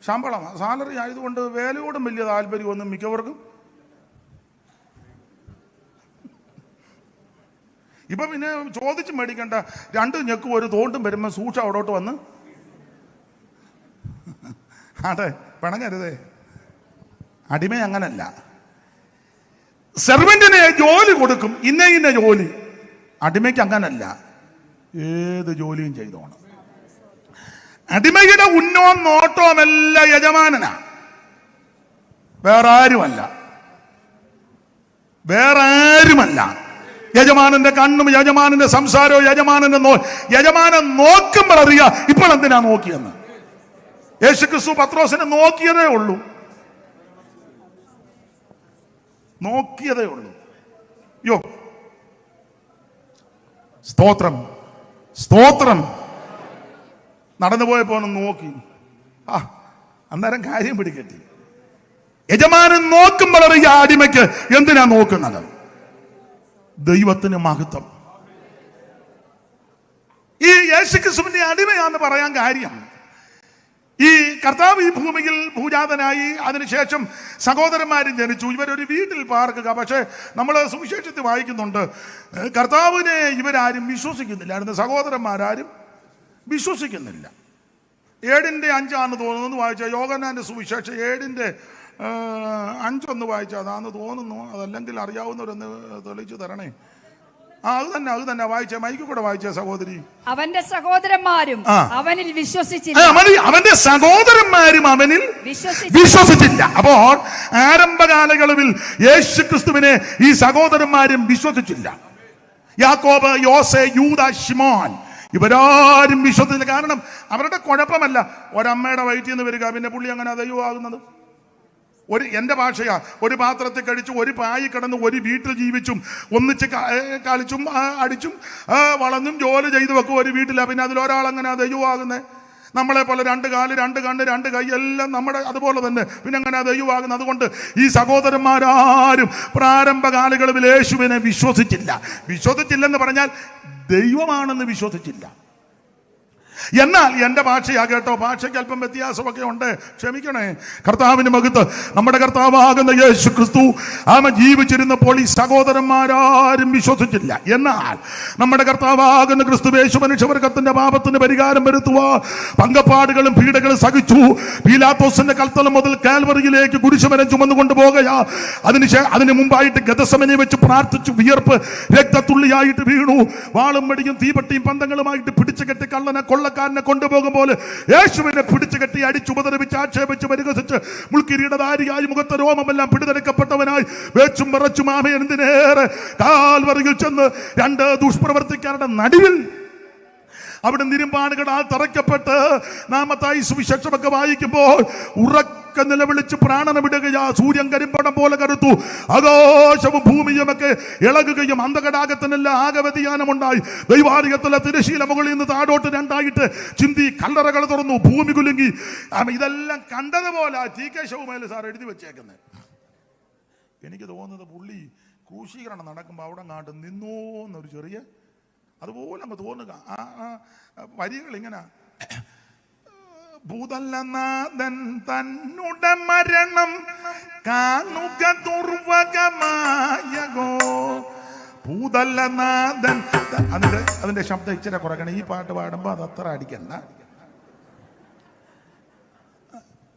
ശമ്പളമാണ്, സാലറി ആയതുകൊണ്ട് വേലയോടും വലിയ താല്പര്യമൊന്നും മിക്കവർക്കും. ഇപ്പം പിന്നെ ചോദിച്ച് മേടിക്കേണ്ട, 2 ഞെക്കും ഒരു തോണ്ടും വരുമ്പോൾ സൂക്ഷം അവിടോട്ട് വന്ന്. അതെ, പിണങ്ങരുതേ. അടിമ അങ്ങനല്ല. സെർവന്റിന് ജോലി കൊടുക്കും, ഇന്ന ജോലി. അടിമയ്ക്ക് അങ്ങനല്ല, ഏത് ജോലിയും ചെയ്തോണം. അടിമയുടെ ഉന്നവും നോട്ടവും എല്ലാം യജമാനനാ, വേറെ ആരുമല്ല. യജമാനന്റെ കണ്ണും യജമാനന്റെ സംസാരവും യജമാനൻ നോക്കുമ്പോൾ അറിയാം ഇപ്പോൾ എന്തിനാ നോക്കിയെന്ന്. യേശുക്രിസ്തു പത്രോസിനെ നോക്കിയതേ ഉള്ളൂ. യോ, സ്തോത്രം. നടന്നു പോയപ്പോ നോക്കി, അന്നേരം കാര്യം പിടിക്കട്ടി. യജമാനൻ നോക്കുമ്പോൾ അറിയാം അടിമയ്ക്ക് എന്തിനാ നോക്കുന്നത്. ദൈവത്തിന് മഹത്വം. ഈ യേശുക്രിസ്തുവിന്റെ അടിമയാന്ന് പറയാൻ കാര്യം, ഈ കർത്താവ് ഈ ഭൂമിയിൽ ഭൂജാതനായി, അതിനുശേഷം സഹോദരന്മാരും ജനിച്ചു. ഇവരൊരു വീട്ടിൽ പാർക്കുക. പക്ഷെ നമ്മൾ സുവിശേഷത്തിൽ വായിക്കുന്നുണ്ട്, കർത്താവിനെ ഇവരാരും വിശ്വസിക്കുന്നില്ലായിരുന്നു. സഹോദരന്മാരാരും വിശ്വസിക്കുന്നില്ല. 7:5 തോന്നുന്നു വായിച്ച യോഹന്നാന്റെ സുവിശേഷം 7:5 വായിച്ച അതാന്ന് തോന്നുന്നു. അതല്ലെങ്കിൽ അറിയാവുന്നവരൊന്ന് തെളിയിച്ചു തരണേ. അത് തന്നെ വായിച്ച മൈക്ക് കൂടെ വായിച്ച സഹോദരി. അവന്റെ സഹോദരന്മാരും അവനിൽ വിശ്വസിച്ചില്ല. വിശ്വസിച്ചില്ല. അപ്പോൾ ആരംഭ കാലയളവിൽ യേശുക്രിസ്തുവിനെ ഈ സഹോദരന്മാരും വിശ്വസിച്ചില്ല. യാക്കോബ്, യോസെ, യൂദ, ശിമോൻ ഇവരാരും വിശ്വസിച്ചില്ല. കാരണം അവരുടെ കുഴപ്പമല്ല ഒരമ്മയുടെ വയറ്റിൽ നിന്ന് വരിക, പിന്നെ പുള്ളി അങ്ങനെ ദൈവമാകുന്നത്. എൻ്റെ ഭാഷയാ, ഒരു പാത്രത്തിൽ കഴിച്ചു, ഒരു പായി കിടന്ന്, ഒരു വീട്ടിൽ ജീവിച്ചും, ഒന്നിച്ച് കളിച്ചും അടിച്ചും വളഞ്ഞും ജോലി ചെയ്തു വെക്കും ഒരു വീട്ടിലാണ്. പിന്നെ അതിലൊരാൾ അങ്ങനെ ദൈവമാകുന്നത്. നമ്മളെ പോലെ 2 കാല്, 2 കണ്ണ്, 2 കൈ എല്ലാം നമ്മുടെ അതുപോലെ തന്നെ. പിന്നെ അങ്ങനെ ദൈവമാകുന്നത്. അതുകൊണ്ട് ഈ സഹോദരന്മാരാരും പ്രാരംഭ കാലയളവിൽ യേശുവിനെ വിശ്വസിച്ചില്ലെന്ന് പറഞ്ഞാൽ ദൈവമാണെന്ന് വിശ്വസിച്ചില്ല. എന്നാൽ എൻ്റെ ഭാഷയാ കേട്ടോ, ഭാഷയ്ക്ക് അല്പം വ്യത്യാസമൊക്കെ ഉണ്ട്, ക്ഷമിക്കണേ. കർത്താവിന് മഹത്വം. നമ്മുടെ കർത്താവാകുന്ന യേശു ക്രിസ്തു ജീവിച്ചിരുന്നപ്പോൾ ഈ സഹോദരന്മാരാരും വിശ്വസിച്ചില്ല. എന്നാൽ നമ്മുടെ കർത്താവാകുന്ന ക്രിസ്തു യേശു മനുഷ്യവർഗത്തിന്റെ പാപത്തിന് പരിഹാരം വരുത്തുവാൻ പങ്കപ്പാടുകളും പീഡകളും സഹിച്ചു. പീലാത്തോസിന്റെ കൽത്തളം മുതൽ കാൽവറിയിലേക്ക് കുരിശുമരം ചുമന്നുകൊണ്ട് പോകുകയാ. അതിന് മുമ്പായിട്ട് ഗതസമനെ വെച്ച് പ്രാർത്ഥിച്ചു. വിയർപ്പ് രക്തത്തുള്ളിയായിട്ട് വീണു. വാളും മടിയും തീപട്ടിയും പന്തങ്ങളുമായിട്ട് പിടിച്ചു കെട്ടി കൊള്ളക്കാരനെ കൊണ്ടുപോകുമ്പോൾ യേശുവിനെ പിടിച്ചു കെട്ടി അടിച്ചുപദ്രവിച്ച് ആക്ഷേപിച്ച് പരിഹസിച്ച് മുൾക്കിരീടധാരിയായി മുഖത്തെ രോമമെല്ലാം പിടിതെടുക്കപ്പെട്ടവനായി വേച്ചും പറച്ചും ആമേനെന്തിനേറെ കാൽവറിയിൽ ചെന്ന് 2 ദുഷ്പ്രവർത്തിക്കാരുടെ നടുവിൽ അവിടെ നിരുമ്പാണുകളാൽ തറയ്ക്കപ്പെട്ട് നാമത്തായി സുവിശേഷമൊക്കെ വായിക്കുമ്പോൾ ഉറക്ക നിലവിളിച്ച് പ്രാണന വിടുകയാ. സൂര്യൻ കരിമ്പടം പോലെ കരുത്തു. ആകാശവും ഭൂമിയുമൊക്കെ ഇളകുകയും അന്ധകടാകത്തിനെല്ലാം ആകെ വ്യതിയാനമുണ്ടായി. ദൈവാധികത്തിലെ തിരശീല മുകളിൽ നിന്ന് താഴോട്ട് 2ആയിട്ട് ചിന്തി. കല്ലറകൾ തുറന്നു, ഭൂമി കുലുങ്ങി. ഇതെല്ലാം കണ്ടതുപോലെ TK ശൗമേൽ സാർ എഴുതി വെച്ചേക്കുന്നത്. എനിക്ക് തോന്നുന്നത് പുള്ളി ക്രൂശീകരണം നടക്കുമ്പോൾ അവിടെ കാട്ട് നിന്നോന്നൊരു ചെറിയ അതുപോലെ അങ്ങ് തോന്നുക. വരികൾ ഇങ്ങനെ: ഭൂതല്ലനാഥൻ തന്നുടെ മരണം കാണുക ദുർവകമായകോ. ഭൂതല്ലനാഥൻ അതിന്റെ ശബ്ദം ഇച്ചിരി കുറയ്ക്കണം. ഈ പാട്ട് പാടുമ്പോൾ അത് അത്ര അടിക്കണ്ട.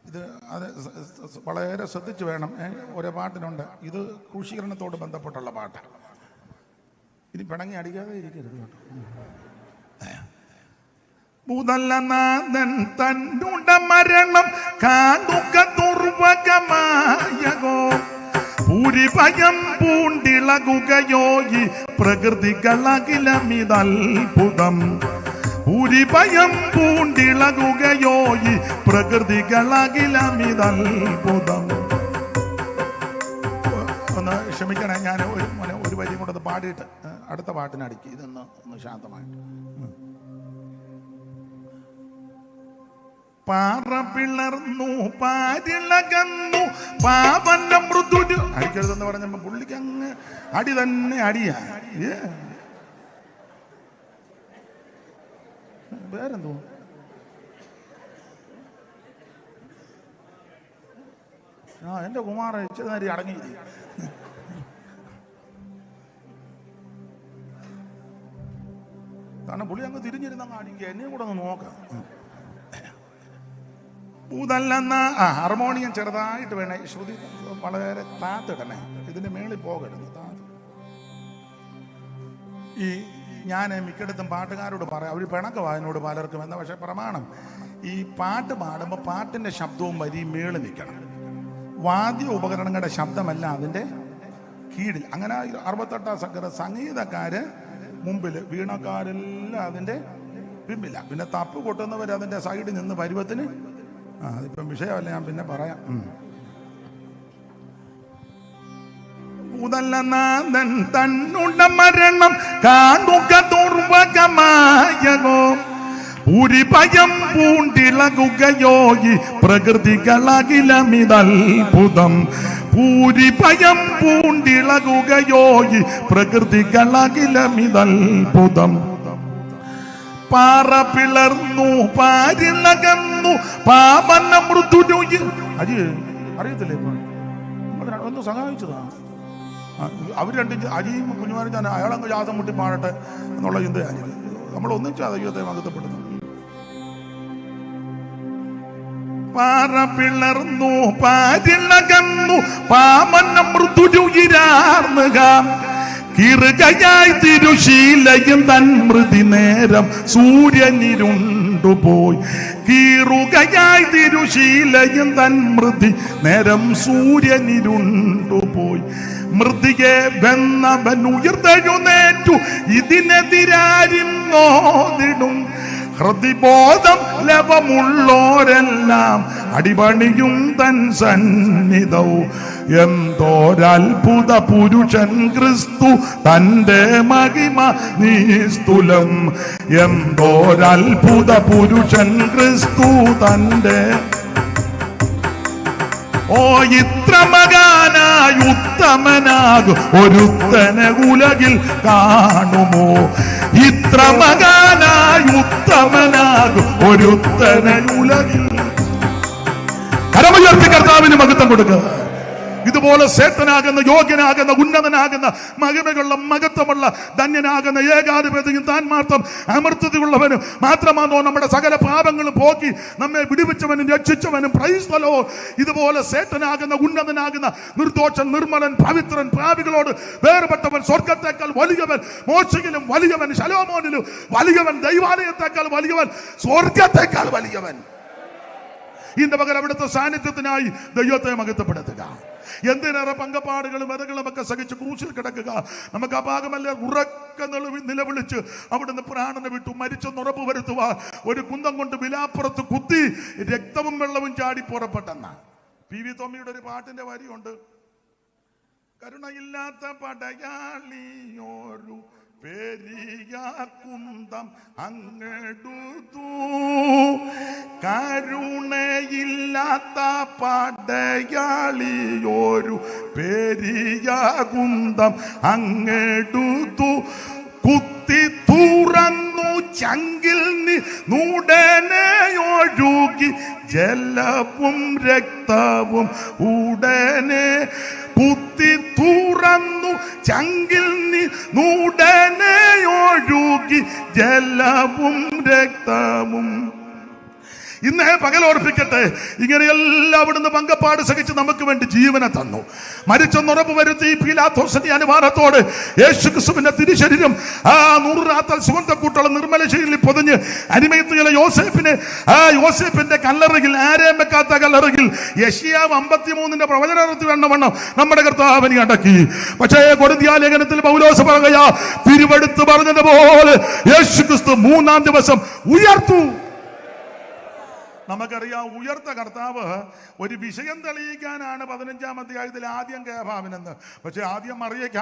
ഇത് വളരെ ശ്രദ്ധിച്ചു വേണം. ഓരോ പാട്ടിനുണ്ട്. ഇത് ക്രൂശീകരണത്തോട് ബന്ധപ്പെട്ടുള്ള പാട്ടാണ്. ഇനി പിണങ്ങി അടിക്കാതെ ഇരിക്കരുത് കേട്ടോ. ഭൂതല്ലനാഥൻ തന്നുടെ മരണം കാണുക ദുർവകമായകോ. ഭൂരിഭയം പൂണ്ടിളകുകയോ ഈ പ്രകൃതികളകിലമിതത്ഭുതം. ഭൂരിഭയം പൂണ്ടിളകുകയോ ഈ പ്രകൃതികളകിലമിതത്ഭുതം. ക്ഷമിക്കണേ, ഞാൻ ഒരു വരി കൂടെ പാടിയിട്ട് അടുത്ത പാട്ടിനടിക്ക്. ഇതൊന്ന് ശാന്തമായിട്ട് പാറ പിളർന്നു പാരിളകന്നു പാവന്ന മൃദുരു. അടിക്കരുതെന്ന് പറഞ്ഞപ്പോ പുള്ളിക്ക് അങ്ങ് അടി തന്നെ അടിയാ. വേറെന്തോ എന്റെ കുമാര ഇച്ചിരി നേരം അടങ്ങിയിരി. കാരണം പുള്ളി അങ്ങ് തിരിഞ്ഞിരുന്ന കാണിക്കുക, എന്നെയും കൂടെ ഒന്ന് നോക്കാം. ഊതല്ലെന്ന ഹാർമോണിയം ചെറുതായിട്ട് വേണേ, ശ്രുതി വളരെ താത്തിടണേ, ഇതിന്റെ മേളിൽ പോകരുത്. ഈ ഞാൻ മിക്കയിടത്തും പാട്ടുകാരോട് പറയാം, അവർ പിണക്കവാ എന്നോട് പലർക്കും എന്താ, പക്ഷെ പ്രമാണം ഈ പാട്ട് പാടുമ്പോൾ പാട്ടിന്റെ ശബ്ദവും വരിയും മേളിൽ നിൽക്കണം. വാദ്യ ഉപകരണങ്ങളുടെ ശബ്ദമല്ല അതിന്റെ കീഴിൽ. അങ്ങനെ 68 സംഗീതക്കാര് മുമ്പിൽ, വീണക്കാരെല്ലാം അതിന്റെ പിമ്പില്ല. പിന്നെ തപ്പ് കൊട്ടുന്നവർ അതിന്റെ സൈഡിൽ നിന്ന് പരുവത്തിന്. അതിപ്പം വിഷയമല്ല, ഞാൻ പിന്നെ പറയാം. ഉദലനാഥൻ തന്നുട മരണം കാണുക ദുർവകമായകോ ഭൂരിഭയം പൂണ്ടിളകുകയോയി പ്രകൃതികളകിലമിതത്ഭുതം. ഭൂരിഭയം പൂണ്ടിളകുകയോയി പ്രകൃതികളകിലമിതത്ഭുതം. പാറ പിളർന്നു പാരിളകന്നു പാവന മൃദുരു. അജി അറിയത്തില്ലേ, ഒന്ന് സഹായിച്ചതാ അവർ രണ്ടും, അജിയും കുഞ്ഞുമാരും. ഞാൻ അയാളങ്ങ് ശ്വാസം മുട്ടി പാടട്ടെ എന്നുള്ള ചിന്തയാണ്. നമ്മൾ ഒന്നിച്ചാ ദൈവത്തെ മഹത്വപ്പെടുന്നു. പാറ പിളർന്നു പാരിളകന്നു പാവന മൃദുരുയിരാർന്നുക കിറുകയായി തിരുശീലയും തന്മൃതി നേരം സൂര്യനിരുണ്ടുപോയി. കീറുകയായി തിരുശീലയും തന്മൃതി നേരം സൂര്യനിരുണ്ടുപോയി. മൃതിയെ വെന്നവൻ ഉയർത്തെഴുന്നേറ്റു ഇതിനെതിരാരിന്നോതിടും. ഹൃദിബോധം ലവമുള്ളോരെല്ലാം അടിപണിയും തൻ സന്നിധവും. എന്തോരത്ഭുത പുരുഷൻ ക്രിസ്തു തന്റെ മഹിമ നിസ്തുലം. എന്തോരത്ഭുത പുരുഷൻ ക്രിസ്തു തന്റെ. ഓ ഇത്ര മകാനായി ഉത്തമനാകും ഒരുത്തനെ ഉലകിൽ കാണുമോ? ഇത്ര മകാനായി ഉത്തമനാകും ഒരുത്തനെ ഉലകിൽ. കരമുയർത്തി കർത്താവിന് മഹത്വം കൊടുക്കുക. ഇതുപോലെ ശ്രേഷ്ഠനാകുന്ന, യോഗ്യനാകുന്ന, ഉന്നതനാകുന്ന, മഹിമകളുള്ള, മഹത്വമുള്ള, ധന്യനാകുന്ന, ഏകാധിപതിയും താൻമാർത്ഥം അമർത്തതയുള്ളവനും മാത്രമാണോ നമ്മുടെ സകല പാപങ്ങളും പോക്കി നമ്മെ വിടുവിച്ചവനും രക്ഷിച്ചവനും. Praise the lord. ഇതുപോലെ ശ്രേഷ്ഠനാകുന്ന, ഉന്നതനാകുന്ന, നിർദോഷൻ, നിർമ്മലൻ, പവിത്രൻ, പാപികളോട് വേർപെട്ടവൻ, സ്വർഗത്തെക്കാൾ വലിയവൻ, മോശയിലും വലിയവൻ, ശലോമോനിലും വലിയവൻ, ദൈവാലയത്തെക്കാൾ വലിയവൻ, സ്വർഗത്തെക്കാൾ വലിയവൻ. ഇന്ന് പകരം അവിടുത്തെ സാന്നിധ്യത്തിനായി ദൈവത്തെ മഹത്വപ്പെടുത്തുക. എന്തിനേറെ പങ്കപ്പാടുകളും വരകളും ഒക്കെ സഹിച്ച് ക്രൂശിൽ കിടക്കുക. നമുക്ക് അപാകമല്ല ഉറക്ക നിലവിളിച്ച് അവിടുന്ന് പ്രാണനെ വിട്ടു മരിച്ചെന്ന് ഉറപ്പ് വരുത്തുവാൻ ഒരു കുന്തം കൊണ്ട് വിലാപ്പുറത്ത് കുത്തി രക്തവും വെള്ളവും ചാടി പുറപ്പെട്ടെന്ന പി വി തോമയുടെ ഒരു പാട്ടിന്റെ വരിയുണ്ട്. കരുണയില്ലാത്ത പടയാളിയോരു പെരിയ കുന്തം അങ്ങെടുത്തു. കരുണയില്ലാത്ത പടയാളിയോരു പെരിയ കുന്തം അങ്ങെടുത്തു. കുത്തി തുറന്നു ചങ്കിൽ നുടനെ ഒഴുകി ജലവും രക്തവും ഉടനെ. കുത്തി തുറന്നു ചങ്കിൽ നുടനെ ഒഴുകി ജലവും രക്തവും. ഇന്നേ പകലോർപ്പിക്കട്ടെ, ഇങ്ങനെയെല്ലാം അവിടുന്ന് പങ്കപ്പാട് സഹിച്ച് നമുക്ക് വേണ്ടി ജീവനെ തന്നു. മരിച്ചെന്നുറപ്പ് വരുത്തി പീലാത്തോസിന്റെ അനുമാനത്തോട് യേശുക്രിസ്തുവിന്റെ തിരുശരീരം ആ 100 രാത്തൽ സുഗന്ധക്കൂട്ടുള്ള നിർമ്മല ശൈലിയിൽ പൊതിഞ്ഞ് അരിമയത്തിലെ യോസേപ്പിന്റെ കല്ലറയിൽ, ആരെയും വെക്കാത്ത കല്ലറയിൽ യെശയ്യാവ് 53 പ്രവചനത്തിൽ വണ്ണം നമ്മുടെ കർത്താവിനെ അടക്കി. പക്ഷേ കൊരിന്ത്യ ലേഖനത്തിൽ പൗലോസ് പറയുക, തിരുവെടുത്ത് പറഞ്ഞതുപോലെ യേശുക്രിസ്തു 3-ാം ദിവസം ഉയർത്തു. നമുക്കറിയാം, ഉയർത്ത കർത്താവ് ഒരു വിഷയം തെളിയിക്കാനാണ് 15-ാം അധ്യായത്തിൽ ആദ്യം കേഫാവിനെന്ന്. പക്ഷെ ആദ്യം മറിയയ്ക്ക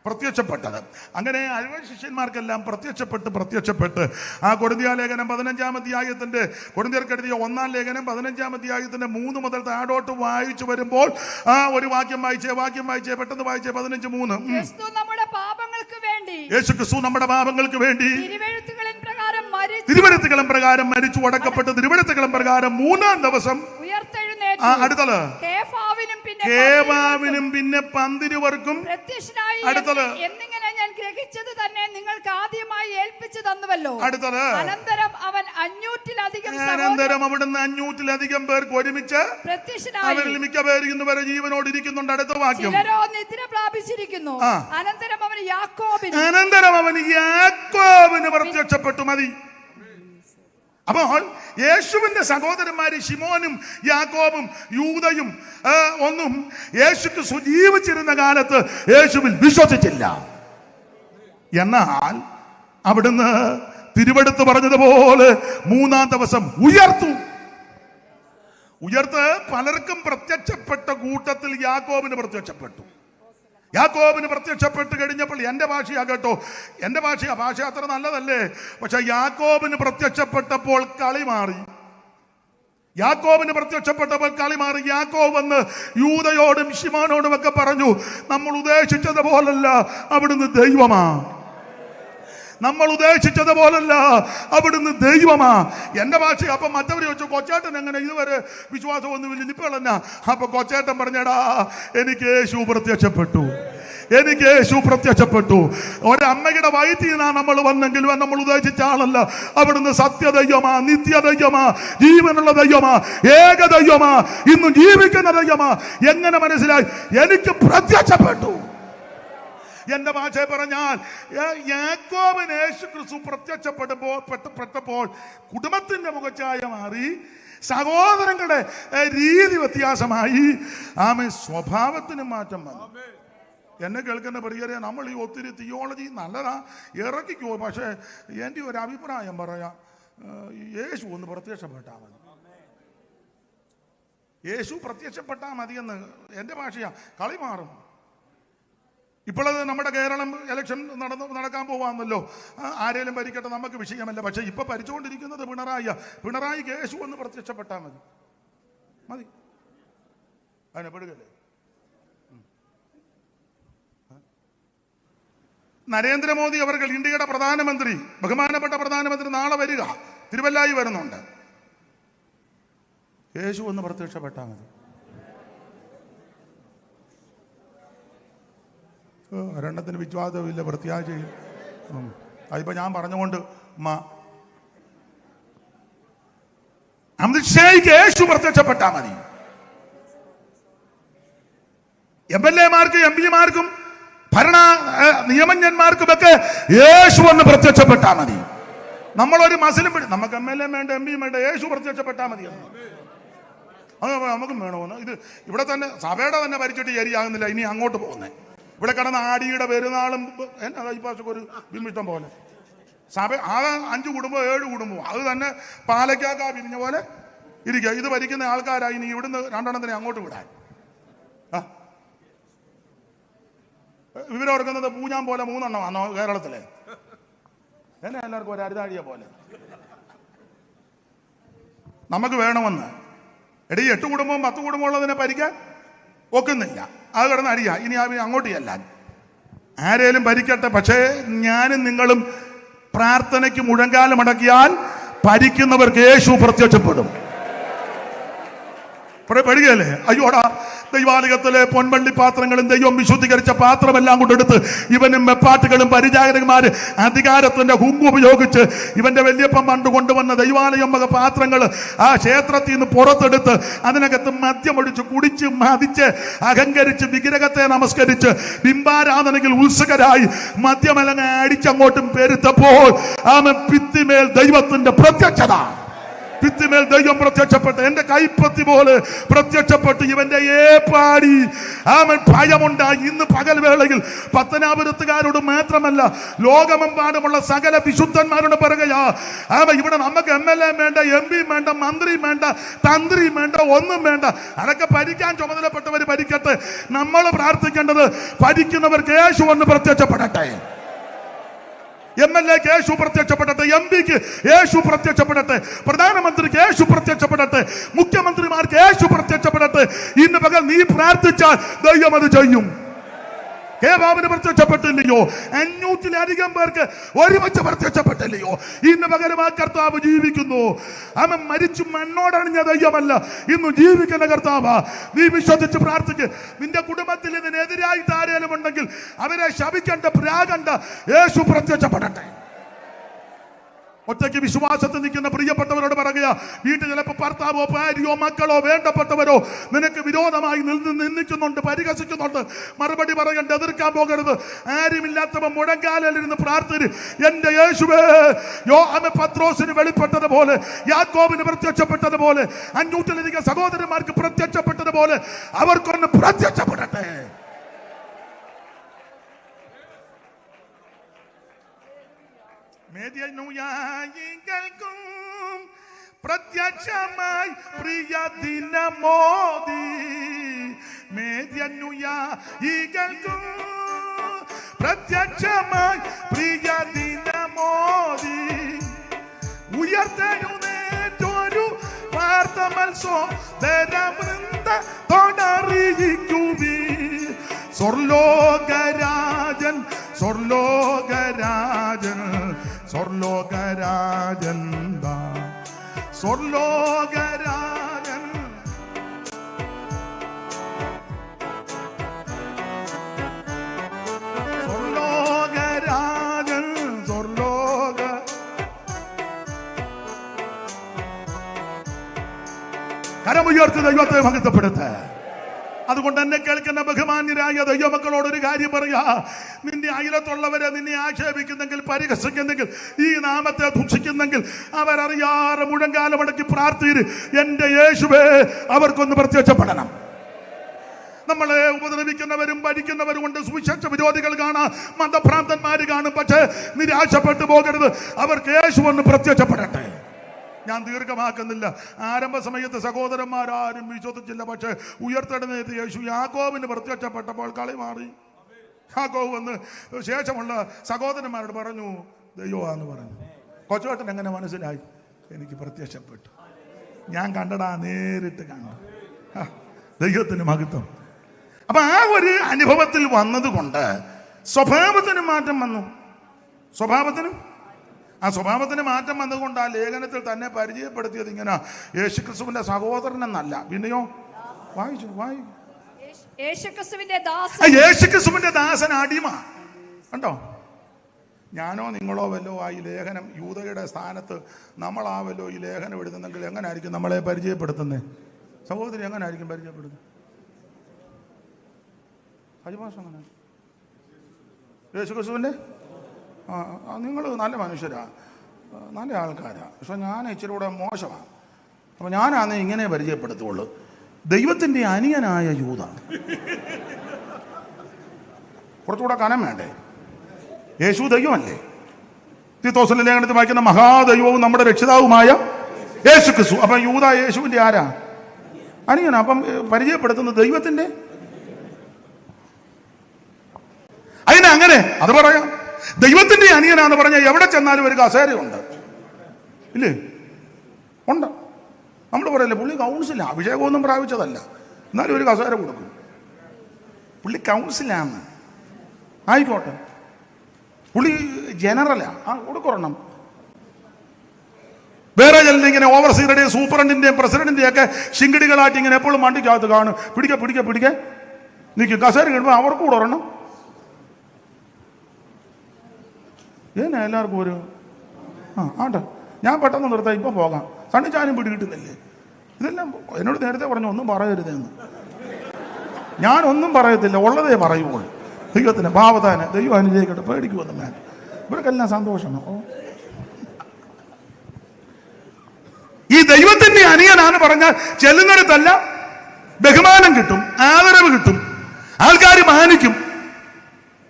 പ്രത്യക്ഷപ്പെട്ടത്. അങ്ങനെ 70 ശിഷ്യന്മാർക്കെല്ലാം പ്രത്യക്ഷപ്പെട്ട് ആ കൊരിന്ത്യ ലേഖനം 15-ാം അധ്യായത്തിന്റെ കൊരിന്ത്യർക്കെഴുതിയ 1-ാം ലേഖനം 15-ാം അധ്യായത്തിന്റെ 3 മുതൽ താഴോട്ട് വായിച്ചു വരുമ്പോൾ ആ ഒരു വാക്യം വായിച്ചേ പെട്ടെന്ന് വായിച്ചേ. 15:3. യേശുക്രിസ്തു നമ്മുടെ പാപങ്ങൾക്ക് വേണ്ടി തിരുവെഴുത്തുകളും പ്രകാരം മരിച്ചു അടക്കപ്പെട്ട് തിരുവെഴുത്തുകളും പ്രകാരം 3-ാം ദിവസം അടുത്തത് കേഫാവിനും പിന്നെ 12 അടുത്തത് എന്നിങ്ങനെ ഞാൻ ഗ്രഹിച്ചത് തന്നെ നിങ്ങൾക്ക് ആദ്യമായി ഏൽപ്പിച്ചു തന്നുവല്ലോ. അടുത്തത് അനന്തരം അവൻ 500-ലധികം അവിടുന്ന് 500-ലധികം പേർക്ക് ഒരുമിച്ച് അവരിൽ മിക്ക പേര് ഇന്ന് വരെ ജീവനോട് ഇരിക്കുന്നുണ്ട്. അടുത്ത വാക്യം ചിലരോ നിദ്ര പ്രാപിച്ചിരിക്കുന്നു. അനന്തരം അവൻ യാക്കോബിന് പ്രത്യക്ഷപ്പെട്ടു. മതി. അപ്പോൾ യേശുവിന്റെ സഹോദരന്മാര് ശിമോനും യാക്കോബും യൂദയും ഒന്നും യേശുക്ക് ജീവിച്ചിരുന്ന കാലത്ത് യേശുവിൽ വിശ്വസിച്ചില്ല. എന്നാൽ അവിടുന്ന് തിരുവെടുത്ത് പറഞ്ഞതുപോലെ 3-ാം ദിവസം ഉയർത്ത് പലർക്കും പ്രത്യക്ഷപ്പെട്ട കൂട്ടത്തിൽ യാക്കോബിന് പ്രത്യക്ഷപ്പെട്ടു. യാക്കോബിന് പ്രത്യക്ഷപ്പെട്ട് കഴിഞ്ഞപ്പോൾ എൻ്റെ ഭാഷയാകട്ടോ, എൻ്റെ ഭാഷ അത്ര നല്ലതല്ലേ, പക്ഷെ യാക്കോബിന് പ്രത്യക്ഷപ്പെട്ടപ്പോൾ കളി മാറി. യാക്കോബ് വന്ന് യൂദയോടും ശിമോനോടും ഒക്കെ പറഞ്ഞു, നമ്മൾ ഉദ്ദേശിച്ചതുപോലല്ല അവിടുന്ന് ദൈവമാ. അവിടുന്ന് ദൈവമാ. എന്റെ ഭാഷ. അപ്പൊ മറ്റവർ ചോദിച്ചു, കൊച്ചേട്ടൻ എങ്ങനെ ഇതുവരെ വിശ്വാസമൊന്നുമില്ല, ഇപ്പോഴല്ല? അപ്പൊ കൊച്ചേട്ടൻ പറഞ്ഞടാ, എനിക്ക് യേശു പ്രത്യക്ഷപ്പെട്ടു. ഒരമ്മയുടെ വയറ്റിൽ നിന്നാണ് നമ്മൾ വന്നെങ്കിലും നമ്മൾ ഉദ്ദേശിച്ച ആളല്ല. അവിടുന്ന് സത്യദൈവമാ, നിത്യദൈവമാ, ജീവനുള്ള ദൈവമാ, ഏക ദൈവമാ, ഇന്നും ജീവിക്കുന്ന ദൈവമാ. എങ്ങനെ മനസ്സിലായി? എനിക്ക് പ്രത്യക്ഷപ്പെട്ടു. എന്റെ ഭാഷ പറഞ്ഞാൽ യാക്കോബിന് യേശുക്രിസ്തു പ്രത്യക്ഷപ്പെട്ടപ്പോൾ കുടുംബത്തിന്റെ മുഖച്ഛായ മാറി, സഹോദരങ്ങളുടെ രീതി വ്യത്യാസമായി, സ്വഭാവത്തിന് മാറ്റം വന്നു. എന്നെ കേൾക്കുന്ന പ്രിയരെ, നമ്മൾ ഈ ഒത്തിരി തിയോളജി നല്ലതാ ഇറക്കിക്കോ, പക്ഷേ എൻ്റെ ഒരു അഭിപ്രായം പറയാം, യേശു ഒന്ന് പ്രത്യക്ഷപ്പെട്ടാൽ മതി. യേശു പ്രത്യക്ഷപ്പെട്ടാൽ മതിയെന്ന് എൻ്റെ ഭാഷയാ. കളി മാറും. ഇപ്പോഴത് നമ്മുടെ കേരളം ഇലക്ഷൻ നടക്കാൻ പോവാന്നല്ലോ. ആരേലും ഭരിക്കട്ടെ, നമുക്ക് വിഷയമല്ല. പക്ഷെ ഇപ്പൊ ഭരിച്ചുകൊണ്ടിരിക്കുന്നത് പിണറായിക്ക് യേശു ഒന്ന് പ്രത്യക്ഷപ്പെട്ടാൽ മതി. അതിനെ പെടുകല്ലേ? നരേന്ദ്രമോദി അവർ ഇന്ത്യയുടെ പ്രധാനമന്ത്രി, ബഹുമാനപ്പെട്ട പ്രധാനമന്ത്രി നാളെ വരിക, തിരുവല്ലായി വരുന്നുണ്ട്. യേശു ഒന്ന് പ്രത്യക്ഷപ്പെട്ടാൽ മതി. ഒരെണ്ണത്തിന് വിശ്വാസമില്ല, പ്രത്യാശയും. അതിപ്പോ ഞാൻ പറഞ്ഞുകൊണ്ട് അമിത്ഷായ്ക്ക് യേശു പ്രത്യക്ഷപ്പെട്ടാ മതി. MLA-മാർക്കും MP-മാർക്കും ഭരണ നിയമജ്ഞന്മാർക്കുമൊക്കെ യേശു ഒന്ന് പ്രത്യക്ഷപ്പെട്ടാ മതി. നമ്മളൊരു മസിലും നമുക്ക് MLA വേണ്ട, MP വേണ്ട, യേശു പ്രത്യക്ഷപ്പെട്ടാ മതി. അത് നമുക്കും വേണമെന്ന്. ഇത് ഇവിടെ തന്നെ സഭയുടെ തന്നെ ഭരിച്ചിട്ട് ശരിയാകുന്നില്ല, ഇനി അങ്ങോട്ട് പോകുന്നേ. ഇവിടെ കിടന്ന ആടിയുടെ പെരുന്നാളും എന്നാ ഒരു വിമിഷ്ടം പോലെ സഭ. ആ 5 കുടുംബം 7 കുടുംബം അത് തന്നെ പാലക്കാക്ക പിരിഞ്ഞ പോലെ ഇരിക്കുക. ഇത് ഭരിക്കുന്ന ആൾക്കാരായി നീ ഇവിടുന്ന് 2 എണ്ണത്തിനെ അങ്ങോട്ട് വിടാൻ. ഇവരോർക്കുന്നത് പൂഞ്ഞാൻ പോലെ 3 എണ്ണമാണോ കേരളത്തിലെ? എന്നെ എല്ലാവർക്കും ഒരു അരുതാഴിയെ പോലെ നമുക്ക് വേണമെന്ന്. 8 കുടുംബവും 10 കുടുംബം ഉള്ളതിനെ ഭരിക്കാൻ ഒക്കുന്നില്ല. അത് കിടന്ന് അടിയ. ഇനി അങ്ങോട്ട് ചെല്ലാൻ ആരേലും ഭരിക്കട്ടെ, പക്ഷേ ഞാനും നിങ്ങളും പ്രാർത്ഥനയ്ക്ക് മുഴങ്കാലം അടക്കിയാൽ ഭരിക്കുന്നവർക്ക് യേശു പ്രത്യക്ഷപ്പെടും. പെടുകയല്ലേ? അയ്യോടാ, ദൈവാലയത്തിലെ പൊൻവള്ളി പാത്രങ്ങളും ദൈവം വിശുദ്ധീകരിച്ച പാത്രമെല്ലാം കൊണ്ടെടുത്ത് ഇവനും മെപ്പാട്ടുകളും പരിചാരകന്മാര് അധികാരത്തിന്റെ ഹുങ്ക് ഉപയോഗിച്ച് ഇവന്റെ വല്യപ്പൻ പണ്ട് കൊണ്ടുവന്ന ദൈവാലയം വക പാത്രങ്ങൾ ആ ക്ഷേത്രത്തിൽ നിന്ന് പുറത്തെടുത്ത് അതിനകത്ത് മദ്യമൊഴിച്ച് കുടിച്ച് മതിച്ച് അഹങ്കരിച്ച് വിഗ്രഹത്തെ നമസ്കരിച്ച് ബിംബാരാധനയിൽ ഉത്സുകരായി മദ്യമലങ്ങ അടിച്ചങ്ങോട്ടും പെരുത്തപ്പോൾ ആമൻ ഭിത്തിമേൽ ദൈവത്തിന്റെ പ്രത്യക്ഷത. ഭിത്തിമേൽ ദൈവം പ്രത്യക്ഷപ്പെട്ട് എന്റെ കൈപ്പത്തി പോലെ പ്രത്യക്ഷപ്പെട്ട് ഇവന്റെ ഏപ്പാടി അവൻ ഭയമുണ്ടായി. ഇന്ന് പകൽ വേളയിൽ പത്തനാപുരത്തുകാരോട് മാത്രമല്ല ലോകമെമ്പാടുമുള്ള സകല വിശുദ്ധന്മാരോട് പറയുകയാ, ഇവിടെ നമുക്ക് MLA വേണ്ട, MP വേണ്ട, മന്ത്രിയും വേണ്ട, തന്ത്രിയും വേണ്ട, ഒന്നും വേണ്ട. അതൊക്കെ ഭരിക്കാൻ ചുമതലപ്പെട്ടവർ ഭരിക്കട്ടെ. നമ്മൾ പ്രാർത്ഥിക്കേണ്ടത് ഭരിക്കുന്നവർക്ക് യേശു ഒന്ന് പ്രത്യക്ഷപ്പെടട്ടെ. MLA ക്ക് യേശു പ്രത്യക്ഷപ്പെടട്ടെ, MP ക്ക് യേശു പ്രത്യക്ഷപ്പെടട്ടെ, പ്രധാനമന്ത്രിക്ക് യേശു പ്രത്യക്ഷപ്പെടട്ടെ, മുഖ്യമന്ത്രിമാർക്ക് യേശു പ്രത്യക്ഷപ്പെടട്ടെ. ഇന്ന് പകൽ നീ പ്രാർത്ഥിച്ചാൽ ദൈവം അത് ചെയ്യും. കേബാബിന് പ്രത്യക്ഷപ്പെട്ടില്ലയോ? 500-ലധികം പേർക്ക് ഒരുമിച്ച് പ്രത്യക്ഷപ്പെട്ടില്ലയോ? ഇന്ന് പകരം ആ കർത്താവ് ജീവിക്കുന്നു. അവൻ മരിച്ചു മണ്ണോടണിഞ്ഞ ദൈവമല്ല, ഇന്ന് ജീവിക്കുന്ന കർത്താവാ. നീ വിശ്വസിച്ച് പ്രാർത്ഥിക്ക്. നിന്റെ കുടുംബത്തിൽ ഇതിനെതിരായിട്ട് ആരെങ്കിലും ഉണ്ടെങ്കിൽ അവരെ ശപിക്കണ്ട, പ്രാകണ്ട. യേശു പ്രത്യക്ഷപ്പെടട്ടെ. ഒറ്റയ്ക്ക് വിശ്വാസത്തിൽ നിൽക്കുന്ന പ്രിയപ്പെട്ടവരോട് പറയുക, വീട്ടിൽ ചിലപ്പോൾ ഭർത്താവോ ഭാര്യയോ മക്കളോ വേണ്ടപ്പെട്ടവരോ നിനക്ക് വിരോധമായി നിന്ദിക്കുന്നുണ്ട്, പരിഹസിക്കുന്നുണ്ട്. മറുപടി പറയണ്ട, എതിർക്കാൻ പോകരുത്. ആരുമില്ലാത്തവ മുഴങ്കാലിരുന്ന് പ്രാർത്ഥന. എന്റെ യേശുവേ, പത്രോസിന് വെളിപ്പെട്ടതുപോലെ, യാക്കോബിന് പ്രത്യക്ഷപ്പെട്ടതുപോലെ, 500-ലധികം സഹോദരന്മാർക്ക് പ്രത്യക്ഷപ്പെട്ടതുപോലെ അവർക്കൊന്ന് പ്രത്യക്ഷപ്പെടട്ടെ. മേദ്യനുയായികൾക്കും പ്രത്യക്ഷമായി പ്രിയ ദിനമോദി. മേദ്യനുയായികൾക്കും പ്രത്യക്ഷമായി പ്രിയ ദിനമോദി. ഉയർത്തെഴുന്നേറ്റൊരു വാർത്ത മത്സരവൃന്ദത്തോടറിയിക്കുവീ. സ്വർലോകരാജൻ, സ്വർലോകരാജൻ, സ്വർലോകരാജൻ, സ്വർലോകരാജൻ. സ്വർലോകരാജൻ, സ്വർലോക. കരമുയർത്തി ദൈവത്തെ മഹത്വപ്പെടുത്ത. അതുകൊണ്ട് എന്നെ കേൾക്കുന്ന ബഹുമാന്യരായ ദൈവമക്കളോട് ഒരു കാര്യം പറയാ. നിന്റെ അയലത്തുള്ളവരെ നിന്നെ ആക്ഷേപിക്കുന്നെങ്കിൽ, പരിഹസിക്കുന്നെങ്കിൽ, ഈ നാമത്തെ ദുഷിക്കുന്നെങ്കിൽ അവരറിയാതെ മുഴങ്കാലമടക്കി പ്രാർത്ഥിര്. എന്റെ യേശുവേ, അവർക്കൊന്ന് പ്രത്യക്ഷപ്പെടണം. നമ്മളെ ഉപദ്രവിക്കുന്നവരും ഭരിക്കുന്നവരും കൊണ്ട് സുവിശേഷ വിരോധികൾ കാണാം, മതഭ്രാന്തന്മാര് കാണും. പക്ഷേ നിരാശപ്പെട്ടു പോകരുത്. അവർക്ക് യേശു ഒന്ന് പ്രത്യക്ഷപ്പെടട്ടെ. ഞാൻ ദീർഘമാക്കുന്നില്ല. ആരംഭ സമയത്ത് സഹോദരന്മാരാരും വിശ്വസിച്ചില്ല. പക്ഷേ ഉയർത്തെഴുന്നേറ്റ് യേശു യാക്കോബിന് പ്രത്യക്ഷപ്പെട്ടപ്പോൾ കളി മാറി. യാക്കോബ് വന്ന് ശേഷമുള്ള സഹോദരന്മാരോട് പറഞ്ഞു, ദൈവമാണെന്ന് പറഞ്ഞു. കൊച്ചുവേട്ടൻ എങ്ങനെ മനസ്സിലായി? എനിക്ക് പ്രത്യക്ഷപ്പെട്ടു, ഞാൻ കണ്ടടാ, നേരിട്ട് കണ്ടു. ദൈവത്തിന് മഹത്വം. അപ്പൊ ആ ഒരു അനുഭവത്തിൽ വന്നതുകൊണ്ട് സ്വഭാവത്തിന് മാറ്റം വന്നു. ആ സ്വഭാവത്തിന് മാറ്റം വന്നതുകൊണ്ട് ആ ലേഖനത്തിൽ തന്നെ പരിചയപ്പെടുത്തിയത് ഇങ്ങനെ, യേശുക്രിസ്തുവിന്റെ സഹോദരൻ എന്നല്ല. പിന്നെയോ വായിച്ചു യേശുക്രിസ്തുവിന്റെ ദാസൻ, അടിമ. കണ്ടോ? ഞാനോ നിങ്ങളോ വല്ലോ ആ ഈ ലേഖനം യൂദയുടെ സ്ഥാനത്ത് നമ്മളാവല്ലോ ഈ ലേഖനം എഴുതുന്നെങ്കിൽ എങ്ങനായിരിക്കും നമ്മളെ പരിചയപ്പെടുത്തുന്നത്? സഹോദരി എങ്ങനായിരിക്കും പരിചയപ്പെടുന്നത്? ഹരിഭാഷ അങ്ങനെ യേശുക്രിസ്തുവിന്റെ നിങ്ങൾ നല്ല മനുഷ്യരാ, നല്ല ആൾക്കാരാ, പക്ഷെ ഞാൻ ഇച്ചിരി കൂടെ മോശമാണ്. അപ്പം ഞാനാന്ന് ഇങ്ങനെ പരിചയപ്പെടുത്തുള്ളൂ. ദൈവത്തിൻ്റെ അനിയനായ യൂദ. കുറച്ചുകൂടെ കനം വേണ്ടേ? യേശു ദൈവമല്ലേ? തീത്തോസിന്റെ ലേഖനത്തിൽ വായിക്കുന്ന മഹാദൈവവും നമ്മുടെ രക്ഷിതാവുമായ യേശുക്രിസ്തു. അപ്പം യൂദ യേശുവിൻ്റെ ആരാ? അനിയനാ. അപ്പം പരിചയപ്പെടുത്തുന്നത് ദൈവത്തിൻ്റെ. അതിനങ്ങനെ അത് പറയാം. ദൈവത്തിന്റെ അനിയനാന്ന് പറഞ്ഞാൽ എവിടെ ചെന്നാലും ഒരു കസേരയുണ്ട്, ഇല്ലേ? ഉണ്ട്. നമ്മൾ പറയല്ലേ, പുള്ളി കൗൺസിലാ, അഭിഷേകമൊന്നും പ്രാപിച്ചതല്ല, എന്നാലും ഒരു കസേര കൊടുക്കും. പുള്ളി കൗൺസിലാണ്, ആയിക്കോട്ടെ. പുള്ളി ജനറലാ, കൊടുക്കണം. വേറെ ചില ഇങ്ങനെ ഓവർസീറുടെയും സൂപ്രണ്ടിന്റെയും പ്രസിഡന്റിന്റെയും ഒക്കെ ശിങ്കിടികളായിട്ട് ഇങ്ങനെ എപ്പോഴും വണ്ടിക്കകത്ത് കാണും. പിടിക്ക നിൽക്കും. കസേര കിട്ടുമ്പോൾ അവർക്ക് കൂടെ ഒരെണ്ണം. ഏനാ എല്ലാവർക്കും ഒരു ആട്ടെ, ഞാൻ പെട്ടെന്ന് നിർത്താം, ഇപ്പം പോകാം, സണ്ണിച്ചാനും പിടി കിട്ടുന്നില്ലേ? ഇതെല്ലാം എന്നോട് നേരത്തെ പറഞ്ഞു ഒന്നും പറയരുതെന്ന്. ഞാനൊന്നും പറയത്തില്ല, ഉള്ളതേ പറയുള്ളൂ. ദൈവത്തിന് ഭാവത്താന് ദൈവം അനുജയിക്കട്ടെ, പേടിക്കുമെന്ന് ഞാൻ. ഇവർക്കെല്ലാം സന്തോഷമാണ്. ഈ അനിയനാന്ന് പറഞ്ഞാൽ ചെല്ലുന്നിടത്തല്ല ബഹുമാനം കിട്ടും, ആദരവ് കിട്ടും, ആൾക്കാർ മാനിക്കും,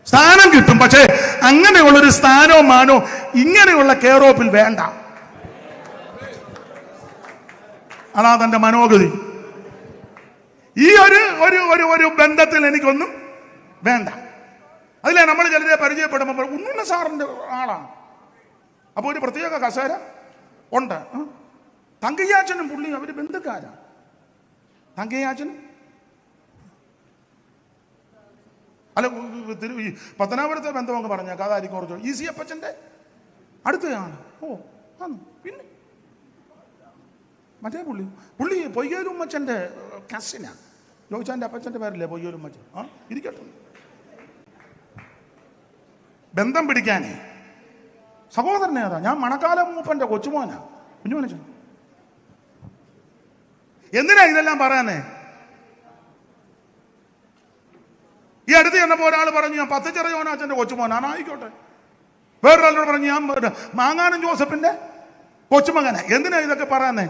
സ്ഥാനം കിട്ടും. പക്ഷേ അങ്ങനെയുള്ളൊരു സ്ഥാനോ മാനോ ഇങ്ങനെയുള്ള കെയറോപ്പിൽ വേണ്ട. അതാ തന്റെ മനോഗതി. ഈ ഒരു ബന്ധത്തിൽ എനിക്കൊന്നും വേണ്ട. അതിലെ നമ്മൾ ചിലരെ പരിചയപ്പെടുമ്പോൾ ഉണ്ണുണ്ണ സാറിന്റെ ആളാണ്, അപ്പൊ ഒരു പ്രത്യേക കസേര ഉണ്ട്. തങ്കയ്യാച്ചനും പുള്ളിയും അവര് ബന്ധുക്കാരാ. തങ്കയ്യാച്ചനും അല്ല ഈ പത്തനാപുരത്തെ ബന്ധം അങ്ങ് പറഞ്ഞേക്കാം, അതായിരിക്കും കുറച്ച് ഈസി അപ്പച്ചന്റെ അടുത്തയാണ്. ഓ ആന്ന്. പിന്നെ മറ്റേ പുള്ളി പൊയ്യോലുമ്മച്ചന്റെ കസിനാ. ജോയിച്ചാന്റെ അപ്പച്ചന്റെ പേരല്ലേ പൊയ്യോലുമ്മച്ചൻ? ആ ഇരിക്കട്ടെ. ബന്ധം പിടിക്കാനേ സഹോദരനെ ഏതാ? ഞാൻ മണക്കാല മൂപ്പന്റെ കൊച്ചുമോനാ, കുഞ്ഞുമോനച്ച. എന്തിനാ ഇതെല്ലാം പറയാനേ? ഈ അടുത്ത് ചെന്നപ്പോ ഒരാൾ പറഞ്ഞു ഞാൻ പത്തച്ചിറ യോനാച്ചന്റെ കൊച്ചുമോനാണ്. ആയിക്കോട്ടെ. വേറൊരാളോട് പറഞ്ഞു ഞാൻ മാങ്ങാനം ജോസഫിന്റെ കൊച്ചുമകനാ. എന്തിനാ ഇതൊക്കെ പറയാനേ?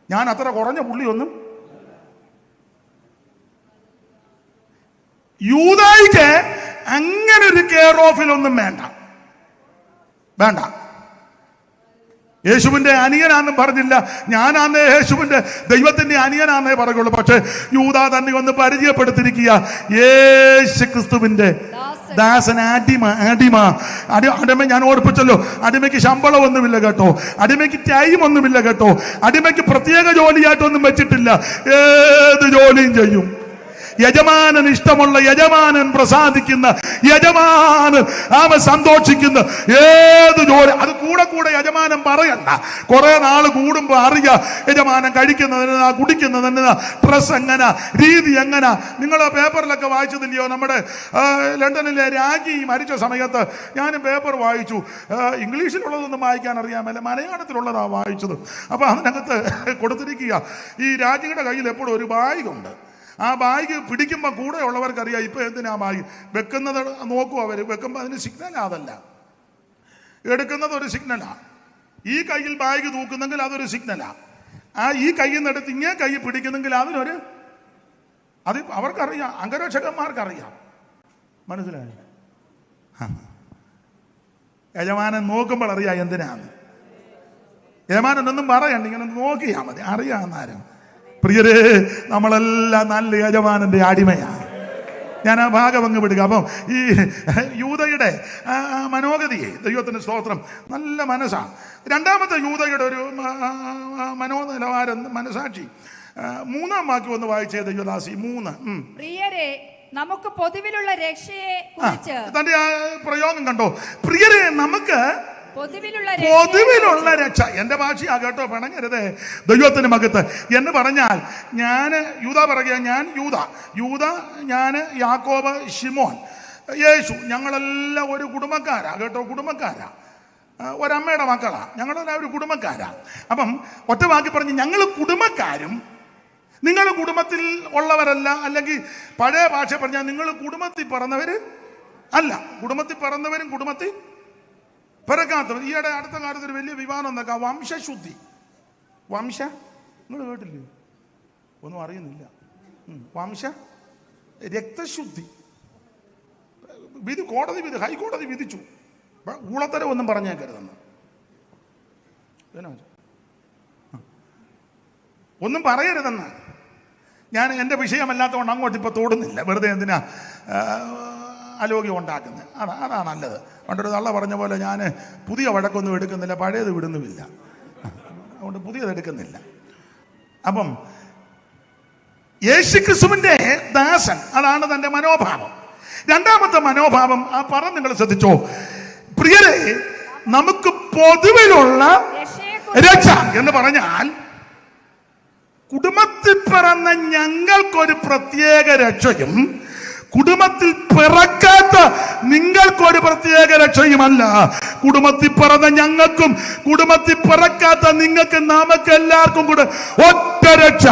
ഞാൻ അത്ര കുറഞ്ഞ പുള്ളിയൊന്നും. യൂദായിക്ക് അങ്ങനെ ഒരു കെയർ ഓഫിലൊന്നും വേണ്ട. യേശുവിന്റെ അനിയനാന്നും പറഞ്ഞില്ല. ഞാനാന്നേ യേശുവിന്റെ ദൈവത്തിന്റെ അനിയനാന്നേ പറയുള്ളൂ. പക്ഷെ യൂദാ തന്നെ ഒന്ന് പരിചയപ്പെടുത്തിയിരിക്കുക, യേശു ക്രിസ്തുവിന്റെ ദാസൻ, അടിമ. ഞാൻ ഓർപ്പിച്ചല്ലോ, അടിമയ്ക്ക് ശമ്പളമൊന്നുമില്ല കേട്ടോ, അടിമയ്ക്ക് ടൈം ഒന്നുമില്ല കേട്ടോ, അടിമയ്ക്ക് പ്രത്യേക ജോലിയായിട്ടൊന്നും വെച്ചിട്ടില്ല. ഏത് ജോലിയും ചെയ്യും. യജമാനൻ ഇഷ്ടമുള്ള, യജമാനൻ പ്രസാദിക്കുന്ന, യജമാനൻ സന്തോഷിക്കുന്ന ഏത് ജോലി, അത് കൂടെ യജമാനൻ പറയണ്ട. കുറെ നാൾ കൂടുമ്പോ അറിയാം യജമാനൻ കഴിക്കുന്നതിന്, കുടിക്കുന്നതിന്, ഡ്രസ് എങ്ങനെ, രീതി എങ്ങനെ. നിങ്ങൾ പേപ്പറിലൊക്കെ വായിച്ചതില്ലയോ? നമ്മുടെ ലണ്ടനിലെ രാജി മരിച്ച സമയത്ത് ഞാനും പേപ്പർ വായിച്ചു. ഇംഗ്ലീഷിലുള്ളതൊന്നും വായിക്കാൻ അറിയാമല്ല, മലയാളത്തിലുള്ളതാണ് വായിച്ചത്. അപ്പൊ അതിനകത്ത് കൊടുത്തിരിക്കുക, ഈ രാജിയുടെ കയ്യിൽ എപ്പോഴും ഒരു ബാഗുണ്ട്. ആ ബാഗ് പിടിക്കുമ്പോൾ കൂടെ ഉള്ളവർക്കറിയാം ഇപ്പൊ എന്തിനാ ബാഗ് വെക്കുന്നത്. നോക്കൂ, അവർ വെക്കുമ്പോൾ അതിന് സിഗ്നൽ അതല്ല, എടുക്കുന്നത് ഒരു സിഗ്നലാ. ഈ കയ്യിൽ ബാഗ് തൂക്കുന്നെങ്കിൽ അതൊരു സിഗ്നലാ. ഈ കയ്യിൽ നിന്ന് എടുത്ത് ഇങ്ങനെ കൈ പിടിക്കുന്നെങ്കിൽ അതിനൊരു, അത് അവർക്കറിയാം, അംഗരക്ഷകന്മാർക്കറിയാം. മനസ്സിലായി? യജമാനൻ നോക്കുമ്പോൾ അറിയാം എന്തിനാണ്. യജമാനൻ ഒന്നും പറയണ്ട, ഇങ്ങനെ നോക്കിയാൽ മതി, അറിയാവുന്നാരും. പ്രിയരേ, നമ്മളെല്ലാം നല്ല യജമാനന്റെ അടിമയാണ്. ഞാൻ ആ ഭാഗം അങ്ങ് വിടുക. അപ്പം ഈ യൂദയുടെ മനോഗതിയെ, ദൈവത്തിന്റെ സ്തോത്രം, നല്ല മനസ്സാണ്. രണ്ടാമത്തെ യൂദയുടെ ഒരു മനോനിലവാരം, മനസാക്ഷി. 3-ാം വാക്യം ഒന്ന് വായിച്ചേ ദൈവദാസി. 3. പ്രിയരെ, നമുക്ക് പൊതുവിലുള്ള രക്ഷയെ കുറിച്ച് തന്റെ ആ പ്രയോഗം കണ്ടോ? പ്രിയരെ, നമുക്ക് പൊതുവിലുള്ള രക്ഷ. എന്റെ ഭാഷയാ കേട്ടോ, പിണങ്ങരുതേ. ദൈവത്തിന് മകത്ത് എന്ന് പറഞ്ഞാൽ യൂദാ പറയുക, ഞാൻ യാക്കോബ്, ശിമോൻ, യേശു, ഞങ്ങളെല്ലാം ഒരു കുടുംബക്കാരാ കേട്ടോ, കുടുംബക്കാരാ, ഒരമ്മയുടെ മക്കളാ, ഞങ്ങളെല്ലാം ഒരു കുടുംബക്കാരാ. അപ്പം ഒറ്റ വാക്കി പറഞ്ഞ് ഞങ്ങൾ കുടുംബക്കാരും നിങ്ങൾ കുടുംബത്തിൽ ഉള്ളവരല്ല. അല്ലെങ്കിൽ പഴയ ഭാഷ പറഞ്ഞാൽ നിങ്ങൾ കുടുംബത്തിൽ പിറന്നവര് അല്ല, കുടുംബത്തിൽ പിറന്നവരും കുടുംബത്തിൽ പിറക്കാത്തവർ. ഈയിടെ അടുത്ത കാലത്ത് ഒരു വലിയ വിവാദം എന്താക്കാം, വംശശുദ്ധി. നിങ്ങൾ കേട്ടില്ലേ? ഒന്നും അറിയുന്നില്ല. രക്തശുദ്ധി ഹൈക്കോടതി വിധിച്ചു. ഊളത്തരം ഒന്നും പറഞ്ഞേക്കരുതെന്ന്. ഒന്നും പറയരുതെന്ന്. ഞാൻ എൻ്റെ വിഷയമല്ലാത്തതുകൊണ്ട് അങ്ങോട്ട് ഇപ്പൊ തോടുന്നില്ല. വെറുതെ എന്തിനാ അലോഗ്യം ഉണ്ടാക്കുന്നത്? അതാ നല്ലത്. പണ്ടൊരു തള്ള പറഞ്ഞ പോലെ ഞാൻ പുതിയ വഴക്കൊന്നും എടുക്കുന്നില്ല, പഴയത് വിടുന്നുമില്ല. അതുകൊണ്ട് പുതിയത് എടുക്കുന്നില്ല. അപ്പം യേശുക്രിസ്തുവിന്റെ ദാസൻ, അതാണ് തന്റെ മനോഭാവം. രണ്ടാമത്തെ മനോഭാവം ആ പറഞ്ഞ് നിങ്ങൾ ശ്രദ്ധിച്ചോ? പ്രിയരെ, നമുക്ക് പൊതുവിലുള്ള രക്ഷ എന്ന് പറഞ്ഞാൽ കുടുംബത്തിൽ പിറന്ന ഞങ്ങൾക്കൊരു പ്രത്യേക രക്ഷയും കുടുംബത്തിൽ പിറക്കാത്ത നിങ്ങൾക്കൊരു പ്രത്യേക രക്ഷയുമല്ല. കുടുംബത്തിൽ പിറന്ന ഞങ്ങൾക്കും കുടുംബത്തിൽ പിറക്കാത്ത നിങ്ങൾക്ക്, നമുക്ക് എല്ലാവർക്കും കൂടെ ഒറ്റ രക്ഷ,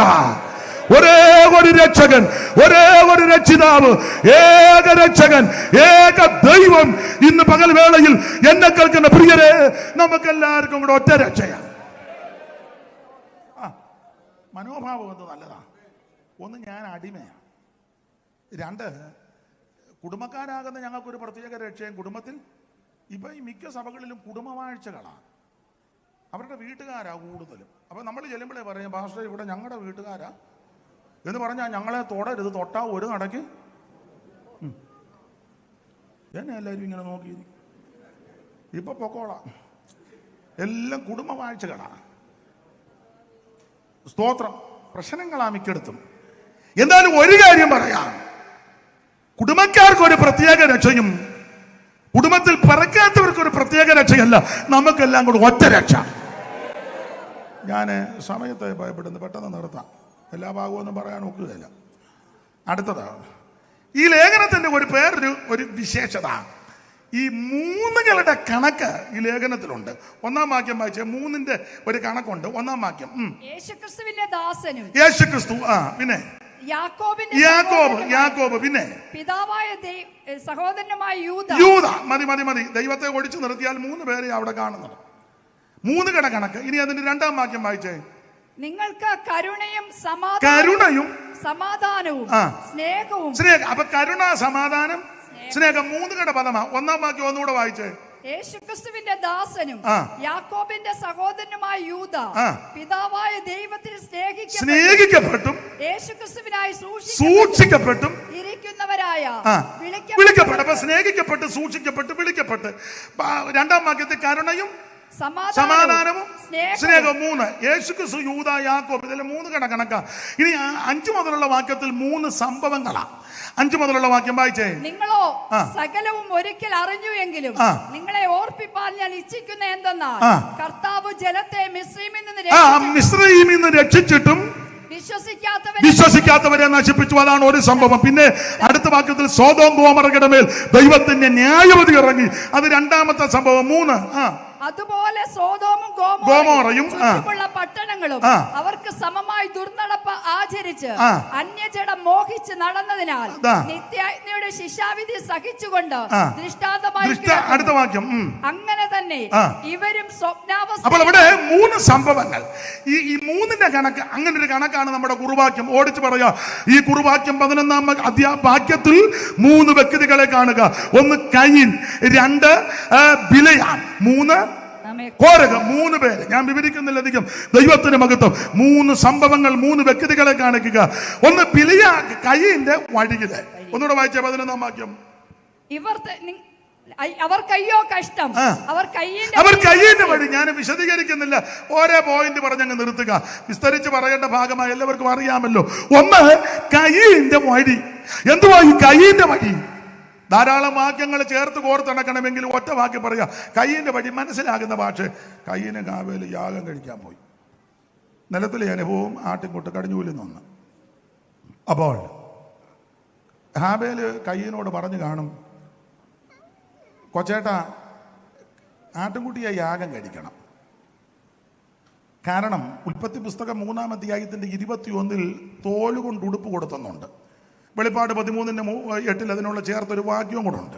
ഒരേ ഒരു രക്ഷകൻ, ഒരേ ഒരു രക്ഷിതാവ്, ഏക രക്ഷകൻ, ഏക ദൈവം. ഇന്ന് പകൽ വേളയിൽ എന്നെ കേൾക്കുന്ന പ്രിയരെ, നമുക്ക് എല്ലാവർക്കും കൂടെ ഒറ്റ രക്ഷയാണ്. മനോഭാവം എന്ത് നല്ലതാണ്. ഒന്ന്, ഞാൻ അടിമയാണ്. രണ്ട്, കുടുംബക്കാരാകുന്ന ഞങ്ങൾക്കൊരു പ്രത്യേക രക്ഷയും കുടുംബത്തിൽ. ഇപ്പം ഈ മിക്ക സഭകളിലും കുടുംബവാഴ്ചകളാണ്, അവരുടെ വീട്ടുകാരാ കൂടുതലും. അപ്പം നമ്മൾ ചെല്ലുമ്പോഴേ പറയും, പാസ്റ്റർ ഇവിടെ ഞങ്ങളുടെ വീട്ടുകാരാ എന്ന് പറഞ്ഞാൽ ഞങ്ങളെ തൊടരുത്, തൊട്ടാ ഒരു നടക്ക് എന്നെ എല്ലാവരും ഇങ്ങനെ നോക്കിയിരിക്കും. ഇപ്പൊ പൊക്കോളാം, എല്ലാം കുടുംബവാഴ്ചകളാണ്. സ്തോത്രം. പ്രശ്നങ്ങളാ മിക്കടുത്തും. എന്നാലും ഒരു കാര്യം പറയാം, കുടുംബക്കാർക്ക് ഒരു പ്രത്യേക രക്ഷയും കുടുംബത്തിൽ പിറക്കാത്തവർക്ക് ഒരു പ്രത്യേക രക്ഷയല്ല, നമുക്കെല്ലാം കൂടെ ഒറ്റ രക്ഷ. ഞാൻ സമയത്തെ ഭയപ്പെടുന്നു, പെട്ടെന്ന് നിർത്താം, എല്ലാ ഭാഗമൊന്നും പറയാൻ ഒക്കുകയില്ല. അടുത്തത്, ഈ ലേഖനത്തിന്റെ ഒരു വിശേഷത, ഈ മൂന്നുകളുടെ കണക്ക് ഈ ലേഖനത്തിലുണ്ട്. ഒന്നാം വാക്യം വായിച്ച മൂന്നിന്റെ ഒരു കണക്കുണ്ട്. ഒന്നാം വാക്യം, യേശുക്രിസ്തുവിന്റെ ദാസനും, യേശുക്രിസ്തു, പിന്നെ യാക്കോബ്, പിന്നെ പിതാവായ സഹോദരനുമായ യൂദ. മതി. ദൈവത്തെ ഒഴിച്ചു നിർത്തിയാൽ മൂന്ന് പേരെ അവിടെ കാണുന്നത്. മൂന്ന് കണക്ക്. ഇനി അതിന്റെ രണ്ടാം വാക്യം വായിച്ചേ. നിങ്ങൾക്ക് കരുണയും സമാധാനവും സ്നേഹവും. അപ്പൊ കരുണ, സമാധാനം, സ്നേഹം മൂന്ന് പദമാ. ഒന്നാം വാക്യം ഒന്നുകൂടെ വായിച്ചേ. യേശുക്രിസ്തുവിന്റെ ദാസനും യാക്കോബിന്റെ സഹോദരനുമായ യൂദ പിതാവായ ദൈവത്തിൽ സ്നേഹിക്കപ്പെട്ടും യേശുക്രിസ്തുവിനായി സൂക്ഷിക്കപ്പെട്ടും ഇരിക്കുന്നവരായ വിളിക്കപ്പെട്ടു. അപ്പൊ സ്നേഹിക്കപ്പെട്ട്, സൂക്ഷിക്കപ്പെട്ട്, വിളിക്കപ്പെട്ട്. രണ്ടാം വാക്യത്തിൽ കരുണയും സമാധാനവും സ്നേഹവും. മൂന്ന്. യേശുക്രിസ്തു, യൂദ, യാക്കോബ്, ഇതിലെ മൂന്ന് കണക്കാ. ഇനി 5 മുതലുള്ള വാക്യത്തിൽ 3 സംഭവങ്ങളാ. 5 മുതലുള്ള വാക്യം വായിച്ചേ. നിങ്ങളോ സകലവും ഒരിക്കൽ അറിഞ്ഞു എങ്കിലും നിങ്ങളെ ഓർപ്പിപ്പാൻ ഞാൻ ഇച്ഛിക്കുന്ന എന്തെന്നാൽ, കർത്താവ് ജലത്തെ മിസ്രയീമിൽ നിന്ന് രക്ഷിച്ചിട്ടും വിശ്വസിക്കാത്തവരെ നശിപ്പിച്ചു. അതാണ് ഒരു സംഭവം. പിന്നെ അടുത്ത വാക്യത്തിൽ സോദോം ഗോമോറയുടെ മേൽ ദൈവത്തിന്റെ ന്യായവിധി ഇറങ്ങി. അത് രണ്ടാമത്തെ സംഭവം. 3. അതുപോലെ സോദോമും ഗോമോറയും പട്ടണങ്ങളും അവർക്ക് സമമായി ദുർനടപ്പ് ആചരിച്ച് അന്യജഡം മോഹിച്ച് നടന്നതിനാൽ നിത്യാഗ്നിയുടെ ശിക്ഷാവിധി സഹിച്ചുകൊണ്ട് ദൃഷ്ടാന്തമായി. അടുത്ത വാക്യം, അങ്ങനെ തന്നെ ഇവരും സ്വപ്നാവസ്ഥ. അപ്പോൾ ഇവിടെ 3 സംഭവങ്ങൾ. ഈ മൂന്നിന്റെ കണക്ക്, അങ്ങനെ ഒരു കണക്കാണ് നമ്മുടെ കുറുവാക്യം. ഓടിച്ചു പറയാ, ഈ കുറുവാക്യം 11-ാം വാക്യത്തിൽ 3 വ്യക്തികളെ കാണുക. 1 കയീൻ, 2 ബിലയാം, 3 കോരഹ്. 3 പേര്. ഞാൻ വിവരിക്കുന്നില്ല അധികം, ദൈവത്തിന് മഹത്വം. 3 സംഭവങ്ങൾ, 3 വ്യക്തികളെ കാണിക്കുക. 1 കയീന്റെ വഴിയില്. ഒന്നുകൂടെ വായിച്ച 11-ാം വാക്യം. അവർക്കയ്യോ കഷ്ടം, അവർ കയ്യിന്റെ വഴി. ഞാൻ വിശദീകരിക്കുന്നില്ല, ഓരോ പോയിന്റ് പറഞ്ഞങ്ങ് നിർത്തുക. വിസ്തരിച്ച് പറയേണ്ട ഭാഗമായി എല്ലാവർക്കും അറിയാമല്ലോ. 1 കയീന്റെ വഴി. എന്തുവാ ഈ കയീന്റെ വഴി? ധാരാളം വാക്യങ്ങൾ ചേർത്ത് കോർത്തിണക്കണമെങ്കിൽ ഒറ്റ വാക്യം പറയാ. കയീന്റെ വഴി മനസ്സിലാകുന്ന ഭാഷ. കയീന് ഹാബേല് യാഗം കഴിക്കാൻ പോയി. നിലത്തിലെ അനുഭവം ആട്ടിൻകൂട്ട് കടിഞ്ഞൂലിൽ നിന്ന്. അപ്പോൾ ഹാബേല് കയീനോട് പറഞ്ഞു കാണും, കൊച്ചേട്ടാ, ആട്ടിൻകുട്ടിയെ യാഗം കഴിക്കണം. കാരണം ഉൽപ്പത്തി പുസ്തകം 3-ാം അധ്യായത്തിന്റെ 21-ൽ തോലുകൊണ്ട് ഉടുപ്പ് കൊടുത്തുന്നുണ്ട്. വെളിപ്പാട് 13:8 അതിനുള്ള ചേർത്തൊരു വാക്യവും കൂടെ ഉണ്ട്.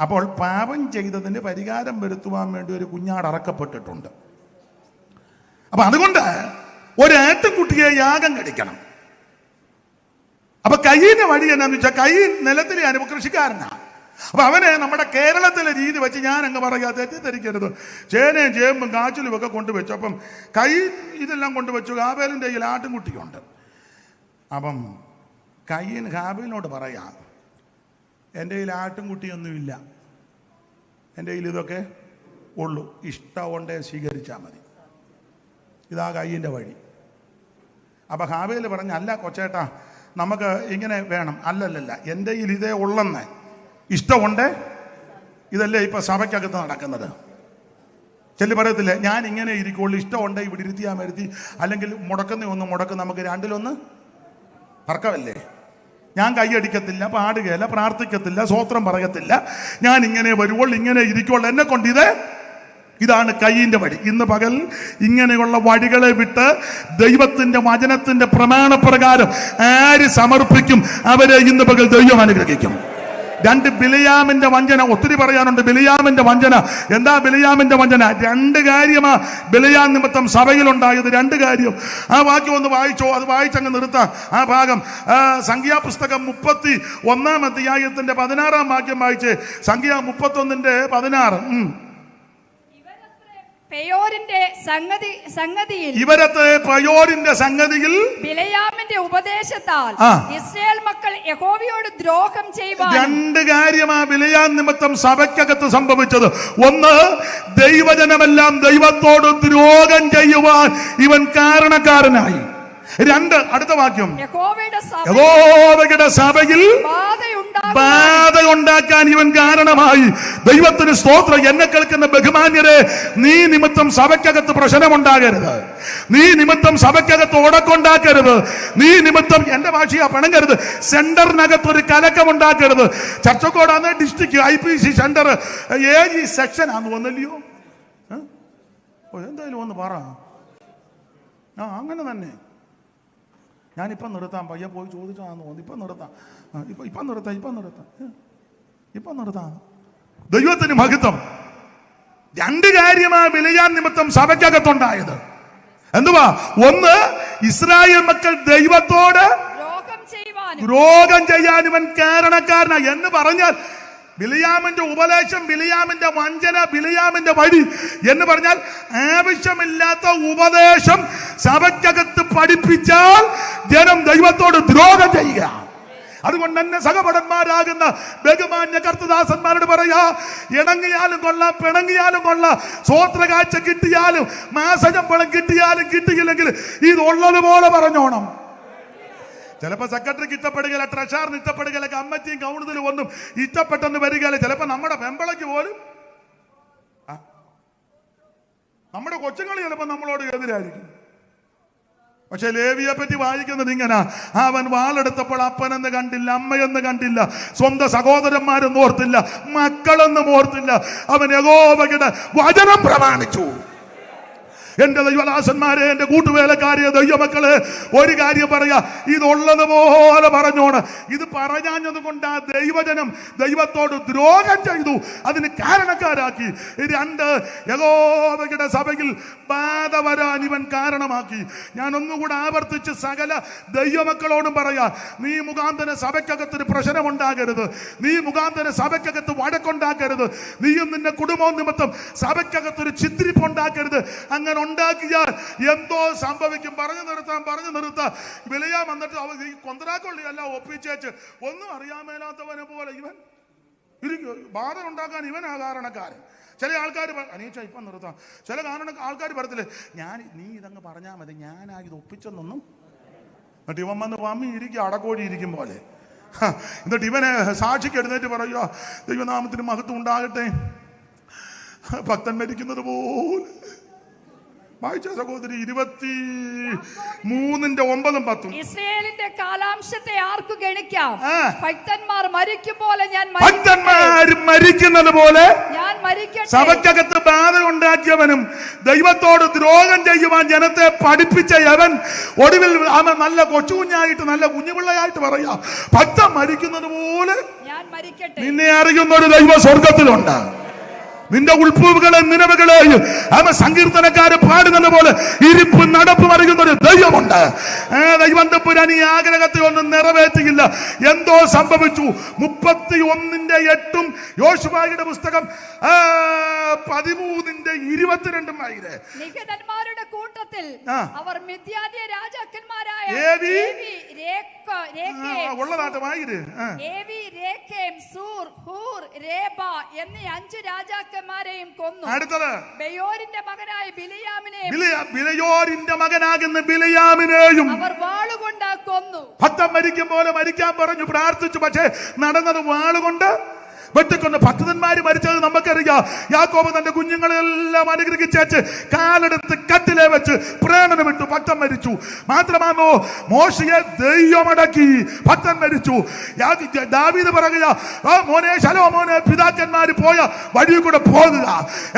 അപ്പോൾ പാപം ചെയ്തതിന് പരിഹാരം വരുത്തുവാൻ വേണ്ടി ഒരു കുഞ്ഞാട് അറക്കപ്പെട്ടിട്ടുണ്ട്. അപ്പൊ അതുകൊണ്ട് ഒരു ആട്ടിൻകുട്ടിയെ യാഗം കഴിക്കണം. അപ്പൊ കയീന്റെ വഴി എന്നാന്ന് വെച്ചാൽ, കയീൻ നിലത്തിലെ കൃഷിക്കാരനാണ്. അപ്പൊ അവന് നമ്മുടെ കേരളത്തിലെ രീതി വെച്ച് ഞാൻ അങ്ങ് പറയാ, തെറ്റിദ്ധരിക്കരുത്, ചേനയും ചേമ്പും കാച്ചിലും ഒക്കെ കൊണ്ടുവച്ചു. അപ്പം കയീൻ ഇതെല്ലാം കൊണ്ടുവച്ചു. ഹാബേലിന്റെ കയ്യിൽ ആട്ടിൻകുട്ടിയുണ്ട്. അപ്പം കയീൻ ഹാബേലിനോട് പറയാ, എൻ്റെ കയ്യിൽ ആട്ടിൻകുട്ടിയൊന്നുമില്ല, എൻ്റെ കയ്യിൽ ഇതൊക്കെ ഉള്ളൂ, ഇഷ്ടമുണ്ടേ സ്വീകരിച്ചാൽ മതി. ഇതാ കയീൻ്റെ വഴി. അപ്പം ഹാബേൽ പറഞ്ഞ, അല്ല കൊച്ചേട്ടാ, നമുക്ക് ഇങ്ങനെ വേണം. അല്ലല്ല, എൻ്റെ കയ്യിൽ ഇതേ ഉള്ളെന്ന്, ഇഷ്ടമുണ്ട്. ഇതല്ലേ ഇപ്പൊ സഭയ്ക്കകത്ത് നടക്കുന്നത്. ചെല്ലി പറയത്തില്ലേ, ഞാൻ ഇങ്ങനെ ഇരിക്കുള്ളൂ, ഇഷ്ടമുണ്ട് ഇവിടെ ഇരുത്തിയാൽ വരുത്തി, അല്ലെങ്കിൽ മുടക്ക് നമുക്ക് രണ്ടിലൊന്ന് തർക്കമല്ലേ. ഞാൻ കൈയടിക്കത്തില്ല, പാടുകയില്ല, പ്രാർത്ഥിക്കത്തില്ല, സ്വോത്രം പറയത്തില്ല, ഞാൻ ഇങ്ങനെ വരുവുള്ളൂ, ഇങ്ങനെ ഇരിക്കുള്ളൂ, എന്നെ കൊണ്ട് ഇതാണ് കയീന്റെ വഴി. ഇന്ന് പകൽ ഇങ്ങനെയുള്ള വഴികളെ വിട്ട് ദൈവത്തിന്റെ വചനത്തിന്റെ പ്രമാണപ്രകാരം ആര് സമർപ്പിക്കും അവരെ ഇന്ന് പകൽ ദൈവം അനുഗ്രഹിക്കും. രണ്ട് ബിലിയാമിന്റെ വഞ്ചന. ഒത്തിരി പറയാനുണ്ട് ബിലിയാമിന്റെ വഞ്ചന. എന്താ ബിലിയാമിന്റെ വഞ്ചന? രണ്ട് കാര്യമാ ബിലിയാം നിമിത്തം സഭയിലുണ്ടായത്. രണ്ട് കാര്യം. ആ വാക്യം ഒന്ന് വായിച്ചോ, അത് വായിച്ചങ്ങ് നിർത്താം ആ ഭാഗം. സംഖ്യാപുസ്തകം 31 അധ്യായത്തിന്റെ 16 വാക്യം വായിച്ച്. സംഖ്യ 31:16. ഇവരത്തെ പയോരിന്റെ സംഗതിയിൽ ബിലയാമിന്റെ ഉപദേശത്താൽ ഇസ്രായേൽ മക്കൾ യഹോവയോട് ദ്രോഹം ചെയ്യുവാൻ. രണ്ട് കാര്യമാ ബിലയാം നിമിത്തം സഭയ്ക്കകത്ത് സംഭവിച്ചത്. ഒന്ന്, ദൈവജനമെല്ലാം ദൈവത്തോട് ദ്രോഹം ചെയ്യുവാൻ ഇവൻ കാരണക്കാരനായി. രണ്ട്, അടുത്ത വാക്യം, യഹോവയുടെ സഭയിൽ ബാധ ഉണ്ടാക്കാൻ ഇവൻ കാരണമായി. ദൈവത്തിന് സ്തോത്രം. എന്നെ കേൾക്കുന്ന ബഹുമാന്യരെ, നീ നിമിത്തം സഭയ്ക്കകത്ത് പ്രശ്നമുണ്ടാകരുത്. നീ നിമിത്തം സഭയ്ക്കകത്ത് ഉടക്കുണ്ടാക്കരുത്. നീ നിമിത്തം, എന്റെ ഭാഷയാ, പണങ്ങരുത്. സെന്ററിനകത്ത് ഒരു കലക്കമുണ്ടാക്കരുത്. ചർച്ചക്കോടാണ് district IPC centre AG section ആന്ന് തോന്നല്ലയോ? എന്തായാലും ഒന്ന് പറ. അങ്ങനെ തന്നെ. ഞാനിപ്പം നിർത്താം. പയ്യെ പോയി ചോദിച്ചാന്ന് തോന്നുന്നു. ഇപ്പം നിർത്താം. ദൈവത്തിന് മഹത്വം. രണ്ട് കാര്യമാ ബിലയാം നിമിത്തം സഭയ്ക്കകത്തുണ്ടായത്. എന്തുവാ? ഒന്ന്, ഇസ്രായേൽ മക്കൾ ദൈവത്തോട് ദ്രോഹം ചെയ്യാൻ ഇവൻ കാരണക്കാരനായി. എന്ന് പറഞ്ഞാൽ ബിലിയാമിന്റെ ഉപദേശം, ബിലിയാമിന്റെ വഞ്ചന, ബിലിയാമിന്റെ വഴി എന്ന് പറഞ്ഞാൽ ആവശ്യമില്ലാത്ത ഉപദേശം സഭയ്ക്കകത്ത് പഠിപ്പിച്ചാൽ ജനം ദൈവത്തോട് ദ്രോഹം ചെയ്യുക. അതുകൊണ്ട് തന്നെ സഹപടന്മാരാകുന്ന ബഹുമാന്യ കർത്തദാസന്മാരോട് പറയാ, ഇണങ്ങിയാലും കൊള്ളാം, പിണങ്ങിയാലും കൊള്ളാം, സ്വോത്രകാഴ്ച കിട്ടിയാലും മാസശമ്പളം കിട്ടിയാലും കിട്ടിയില്ലെങ്കിൽ ഇതുള്ളതുപോലെ പറഞ്ഞോണം. ചിലപ്പോ സെക്രട്ടറിക്ക് ഇഷ്ടപ്പെടുകയില്ല, ട്രഷറിന് ഇഷ്ടപ്പെടുകയില്ല, കമ്മിറ്റിയും കൗൺസിലും ഒന്നും ഇഷ്ടപ്പെട്ടെന്ന് വരികയില്ല. ചിലപ്പോ നമ്മുടെ വെമ്പളയ്ക്ക് പോലും, നമ്മുടെ കൊച്ചുങ്ങൾ ചിലപ്പോ നമ്മളോട് എതിരായിരിക്കും. പക്ഷെ ലേവിയെ പറ്റി വായിക്കുന്നത് ഇങ്ങനെ: അവൻ വാളെടുത്തപ്പോൾ അപ്പനെന്ന് കണ്ടില്ല, അമ്മയെന്ന് കണ്ടില്ല, സ്വന്തം സഹോദരന്മാരെന്ന് ഓർത്തില്ല, മക്കളെന്നും ഓർത്തില്ല. അവൻ യഹോവയുടെ വചനം പ്രമാണിച്ചു. എന്റെ ദൈവദാസന്മാരെ, എന്റെ കൂട്ടുവേലക്കാരെ, ദൈവമക്കളെ, ഒരു കാര്യം പറയാ, ഇതുള്ളതുപോലെ പറഞ്ഞോണ്. ഇത് പറഞ്ഞത് കൊണ്ട് ആ ദൈവജനം ദൈവത്തോട് ദ്രോഹം ചെയ്തു, അതിന് കാരണക്കാരാക്കി. രണ്ട്, യഹോവയുടെ സഭയിൽ ബാധ വരാൻ ഇവൻ കാരണമാക്കി. ഞാൻ ഒന്നുകൂടെ ആവർത്തിച്ച് സകല ദൈവമക്കളോടും പറയാ, നീ മുഖാന്തര സഭയ്ക്കകത്തൊരു പ്രശ്നമുണ്ടാകരുത്. നീ മുഖാന്തര സഭയ്ക്കകത്ത് വഴക്കുണ്ടാക്കരുത്. നീയും നിന്റെ കുടുംബവും നിമിത്തം സഭയ്ക്കകത്തൊരു ചിത്രിപ്പുണ്ടാക്കരുത്. അങ്ങനെ ഉണ്ടാക്കിയാൽ എന്തോ സംഭവിക്കും. പറഞ്ഞു നിർത്താം. വിലയാ വന്നിട്ട് ഈ കൊന്തരാക്കൊള്ളിയല്ല ഒപ്പിച്ചേച്ച് ഒന്നും അറിയാൻ മേലാത്തവനെ പോലെ ഇവൻ ബാധ ഉണ്ടാക്കാൻ ഇവനാ കാരണക്കാരൻ. ചില ആൾക്കാർ അനീച്ച ഇപ്പം നിർത്താം. ചില ആൾക്കാർ പറയത്തില്ലേ, നീ ഇതങ്ങ് പറഞ്ഞാൽ മതി, ഞാനാ ഇത് ഒപ്പിച്ചെന്നൊന്നും. എന്നിട്ട് ഇവൻ വന്ന് വമ്മി ഇരിക്കും, അടക്കോഴി ഇരിക്കും പോലെ. എന്നിട്ട് ഇവനെ സാക്ഷിക്ക് എഴുന്നേറ്റ് പറയുക, ദൈവനാമത്തിന് മഹത്വം ഉണ്ടാകട്ടെ, ഭക്തൻ മരിക്കുന്നത് പോലെ. വായിച്ച സഹോദരി 23:9-10. ഇസ്രായേലിന്റെ കാലാംശത്തെ ആർക്കു ഗണിക്കാം? ഭക്തന്മാർ മരിക്കും പോലെ മരിക്കുന്നത് പോലെ ഞാൻ മരിക്കട്ടെ. സഭയ്ക്കകത്ത് ബാധ ഉണ്ടാക്കിയവനും ദൈവത്തോട് ദ്രോഹം ചെയ്യുവാൻ ജനത്തെ പഠിപ്പിച്ച അവൻ ഒടുവിൽ അവൻ നല്ല കൊച്ചുകുഞ്ഞായിട്ട്, നല്ല കുഞ്ഞുപിള്ളയായിട്ട് പറയാ, ഭക്തൻ മരിക്കുന്നത് പോലെ ഞാൻ മരിക്കട്ടെ. നിന്നെ അറിയുന്ന ഒരു ദൈവ സ്വർഗത്തിലുണ്ട്. നിന്റെ ഉൾപ്പൂവുകളെ നിലവുകളെയും അവൻ സങ്കീർത്തനക്കാര് പാടുന്നത് പോലെ ഇരിപ്പ് നടപ്പും അറിയുന്ന ഒരു ദൈവമുണ്ട്. ദൈവം തമ്പുരാൻ ഈ ആഗ്രഹത്തെ ഒന്നും നിറവേറ്റിയില്ല. എന്തോ സംഭവിച്ചു. 31:8 യോശുവയുടെ പുസ്തകം 13:22. നിഹതന്മാരുടെ കൂട്ടത്തിൽ അവർ മിദ്യാന്യ രാജാക്കന്മാരായ എന്നീ 5 രാജാക്കന്മാരെയും കൊന്നു. അടുത്തത് ബെയോരിന്റെ മകനായ ബിലയോരിന്റെ മകനാകുന്ന ബിലയാമിനെയും അവർ വാളുകൊണ്ട് കൊന്നു. ഭക്തൻ മരിക്കും പോലെ മരിക്കാൻ പറഞ്ഞു, പ്രാർത്ഥിച്ചു. പക്ഷേ നടന്നത് വാളുകൊണ്ട്. വെട്ടിക്കൊണ്ട് ഭക്തന്മാര് മരിച്ചത് നമുക്കറിയാം. യാക്കോബ് തന്റെ കുഞ്ഞുങ്ങളെല്ലാം അനുഗ്രഹിച്ചേച്ച് കാലെടുത്ത് കട്ടിലെ വെച്ച് പ്രേരണ വിട്ടു, ഭക്തൻ മരിച്ചു. മാത്രമാണോ മോശയെ ദൈവമടക്കി, ഭക്തൻ മരിച്ചു. ദാവീദ് പറയുക, മോനെ ശലോമോനെ, പിതാക്കന്മാര് പോയ വഴി കൂടെ പോകുക.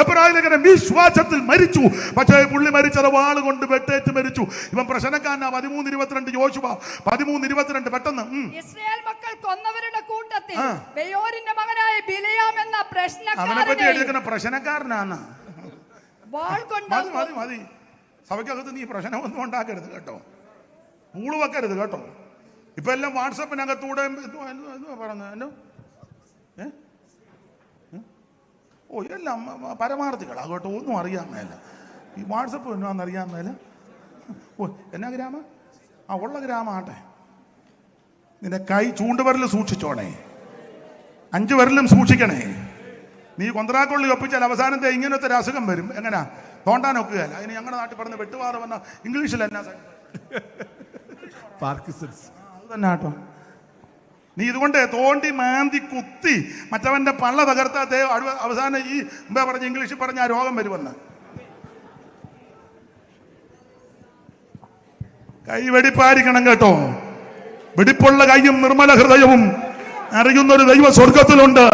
എബ്രായലേഖനം വിശ്വാസത്തിൽ മരിച്ചു. പക്ഷേ പുള്ളി മരിച്ചത് വാള് കൊണ്ട് വെട്ടേറ്റ് മരിച്ചു. ഇവൻ പ്രശ്നക്കാരനാ. 13:22 യോശുവ 13:22 പെട്ടെന്ന് ഇസ്രായേൽ മക്കൾ കൊന്നവരുടെ കൂട്ടത്തിൽ ബെയോരിന്റെ മകനായ ബിലെയാം എന്ന അവനെ പറ്റി എഴുതിക്കുന്ന പ്രശ്നക്കാരനാണ്. വാൾ കൊണ്ട് മതി. സഭയ്ക്കകത്ത് നീ പ്രശ്നമൊന്നും ഉണ്ടാക്കരുത് കേട്ടോ, പൂള് വെക്കരുത് കേട്ടോ. ഇപ്പൊ എല്ലാം വാട്സപ്പിനകത്തൂടെ പറഞ്ഞു. ഓ എല്ലാം പരമാർത്ഥികളാ കേട്ടോ, ഒന്നും അറിയാൻ മേല. ഈ വാട്സപ്പ് എന്നാന്ന് അറിയാൻ മേല. ഓ എന്നാ ഗ്രാമം? ഉള്ള ഗ്രാമാട്ടെ. നിന്റെ കൈ ചൂണ്ടുവരൽ സൂക്ഷിച്ചോണേ, 5 വിരലും സൂക്ഷിക്കണേ. നീ കൊന്ത്രാക്കൊള്ളി ഒപ്പിച്ചാൽ അവസാനത്തെ ഇങ്ങനത്തെ ഒരു അസുഖം വരും. എങ്ങനാ തോണ്ടാനൊക്കുകയല്ല. അതിന് ഞങ്ങളുടെ നാട്ടിൽ പറഞ്ഞ വെട്ടുവാറ വന്ന ഇംഗ്ലീഷിൽ എന്നാ പാർക്കിൻസൺസ്, അത് തന്നെ കേട്ടോ. നീ ഇതുകൊണ്ട് തോണ്ടി മാന്തി കുത്തി മറ്റവന്റെ പള്ള തകർത്താത്ത അവസാനം ഈ എന്താ പറഞ്ഞ ഇംഗ്ലീഷിൽ പറഞ്ഞ ആ രോഗം വരുമെന്ന്. കൈ വെടിപ്പായിരിക്കണം കേട്ടോ. വെടിപ്പുള്ള കൈയും നിർമ്മല ഹൃദയവും അറിയുന്നൊരു ദൈവ സ്വർഗത്തിലുണ്ട്.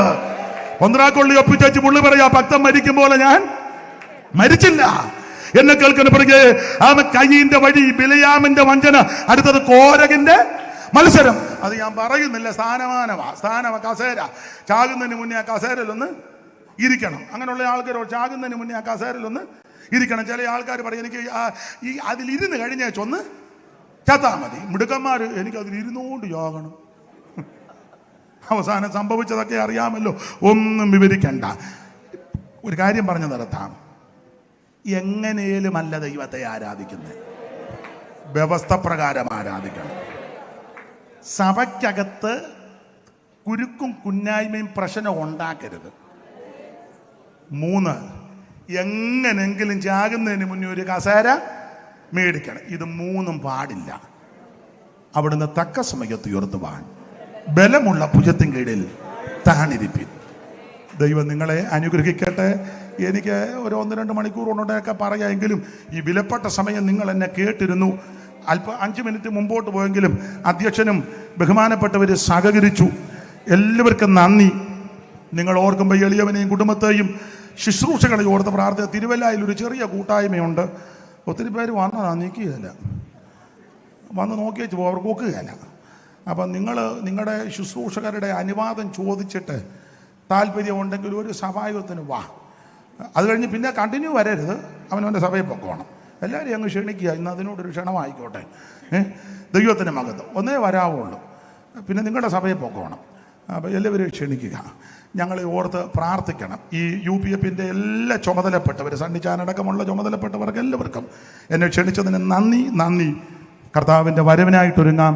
കൊന്ത്രാക്കൊള്ളി ഒപ്പിച്ചു പുള്ളി പറയാ, ഭക്തൻ മരിക്കുമ്പോൾ ഞാൻ മരിച്ചില്ല. എന്നെ കേൾക്കുന്ന പിറകെ ആ കൈയിന്റെ വഴി, ബിലെയാമിന്റെ വഞ്ചന, അടുത്തത് കോരകിന്റെ മത്സരം. അത് ഞാൻ പറയുന്നില്ല, സ്ഥാനമാ കസേര. ചാകുന്നതിന് മുന്നേ ആ കസേരയിലൊന്ന് ഇരിക്കണം. അങ്ങനെയുള്ള ആൾക്കാരോ ചാകുന്നതിന് മുന്നേ ആ കസേരയിലൊന്ന് ഇരിക്കണം. ചില ആൾക്കാർ പറയും, എനിക്ക് ഈ അതിലിരുന്ന് കഴിഞ്ഞേച്ചൊന്ന് ചത്താ മതി. മിടുക്കന്മാർ എനിക്ക് അതിലിരുന്നുകൊണ്ട് യോഗണം. അവസാനം സംഭവിച്ചതൊക്കെ അറിയാമല്ലോ, ഒന്നും വിവരിക്കണ്ട. ഒരു കാര്യം പറഞ്ഞു നിർത്താം. എങ്ങനെയുമല്ല ദൈവത്തെ ആരാധിക്കുന്നത്, വ്യവസ്ഥ പ്രകാരം ആരാധിക്കണം. സഭയ്ക്കകത്ത് കുരുക്കും കുന്നായ്മയും പ്രശ്നം ഉണ്ടാക്കരുത്. 3, എങ്ങനെങ്കിലും ചാകുന്നതിന് മുന്നേ ഒരു കസേര മേടിക്കണം. ഇത് 3 പാടില്ല. അവിടുന്ന് തക്ക സമയത്ത് ഉയർത്തുവാൻ ബലമുള്ള ഭുജത്തിൻ കീഴിൽ താണിരിപ്പിൻ. ദൈവം നിങ്ങളെ അനുഗ്രഹിക്കട്ടെ. എനിക്ക് ഒരു 1-2 മണിക്കൂർ കൊണ്ടൊക്കെ പറയാമെങ്കിലും ഈ വിലപ്പെട്ട സമയം നിങ്ങൾ എന്നെ കേട്ടിരുന്നു. അല്പം 5 മിനിറ്റ് മുമ്പോട്ട് പോയെങ്കിലും അധ്യക്ഷനും ബഹുമാനപ്പെട്ടവർ സഹകരിച്ചു. എല്ലാവർക്കും നന്ദി. നിങ്ങൾ ഓർക്കുമ്പോൾ എളിയവനെയും കുടുംബത്തെയും ശുശ്രൂഷകളെ ഓർത്ത് പ്രാർത്ഥന. തിരുവല്ലയിൽ ഒരു ചെറിയ കൂട്ടായ്മയുണ്ട്. ഒത്തിരി പേര് വന്നതാ, നീക്കുകയല്ല, വന്ന് നോക്കി വെച്ച് അവർക്ക് ഒക്കുകയല്ല. അപ്പം നിങ്ങൾ നിങ്ങളുടെ ശുശ്രൂഷകരുടെ അനുവാദം ചോദിച്ചിട്ട് താല്പര്യമുണ്ടെങ്കിൽ ഒരു സഭായോഗത്തിന് വാ. അത് കഴിഞ്ഞ് പിന്നെ കണ്ടിന്യൂ വരരുത്, അവനവൻ്റെ സഭയിൽ പൊക്കോണം. എല്ലാവരും അങ്ങ് ക്ഷണിക്കുക. ഇന്ന് അതിനോടൊരു ക്ഷണമായിക്കോട്ടെ. ദൈവത്തിൻ്റെ മകത്വം ഒന്നേ വരാവുള്ളൂ. പിന്നെ നിങ്ങളുടെ സഭയിൽ പൊക്കോണം. അപ്പോൾ എല്ലാവരും ക്ഷണിക്കുക. ഞങ്ങളെ ഓർത്ത് പ്രാർത്ഥിക്കണം. ഈ UPFൻ്റെ എല്ലാ ചുമതലപ്പെട്ടവർ, സണ്ണിച്ചാനടക്കമുള്ള ചുമതലപ്പെട്ടവർക്ക് എല്ലാവർക്കും എന്നെ ക്ഷണിച്ചതിന് നന്ദി. കർത്താവിൻ്റെ വരവിനായിട്ടൊരുങ്ങാം.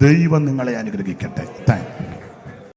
ദൈവം നിങ്ങളെ അനുഗ്രഹിക്കട്ടെ. Thank you.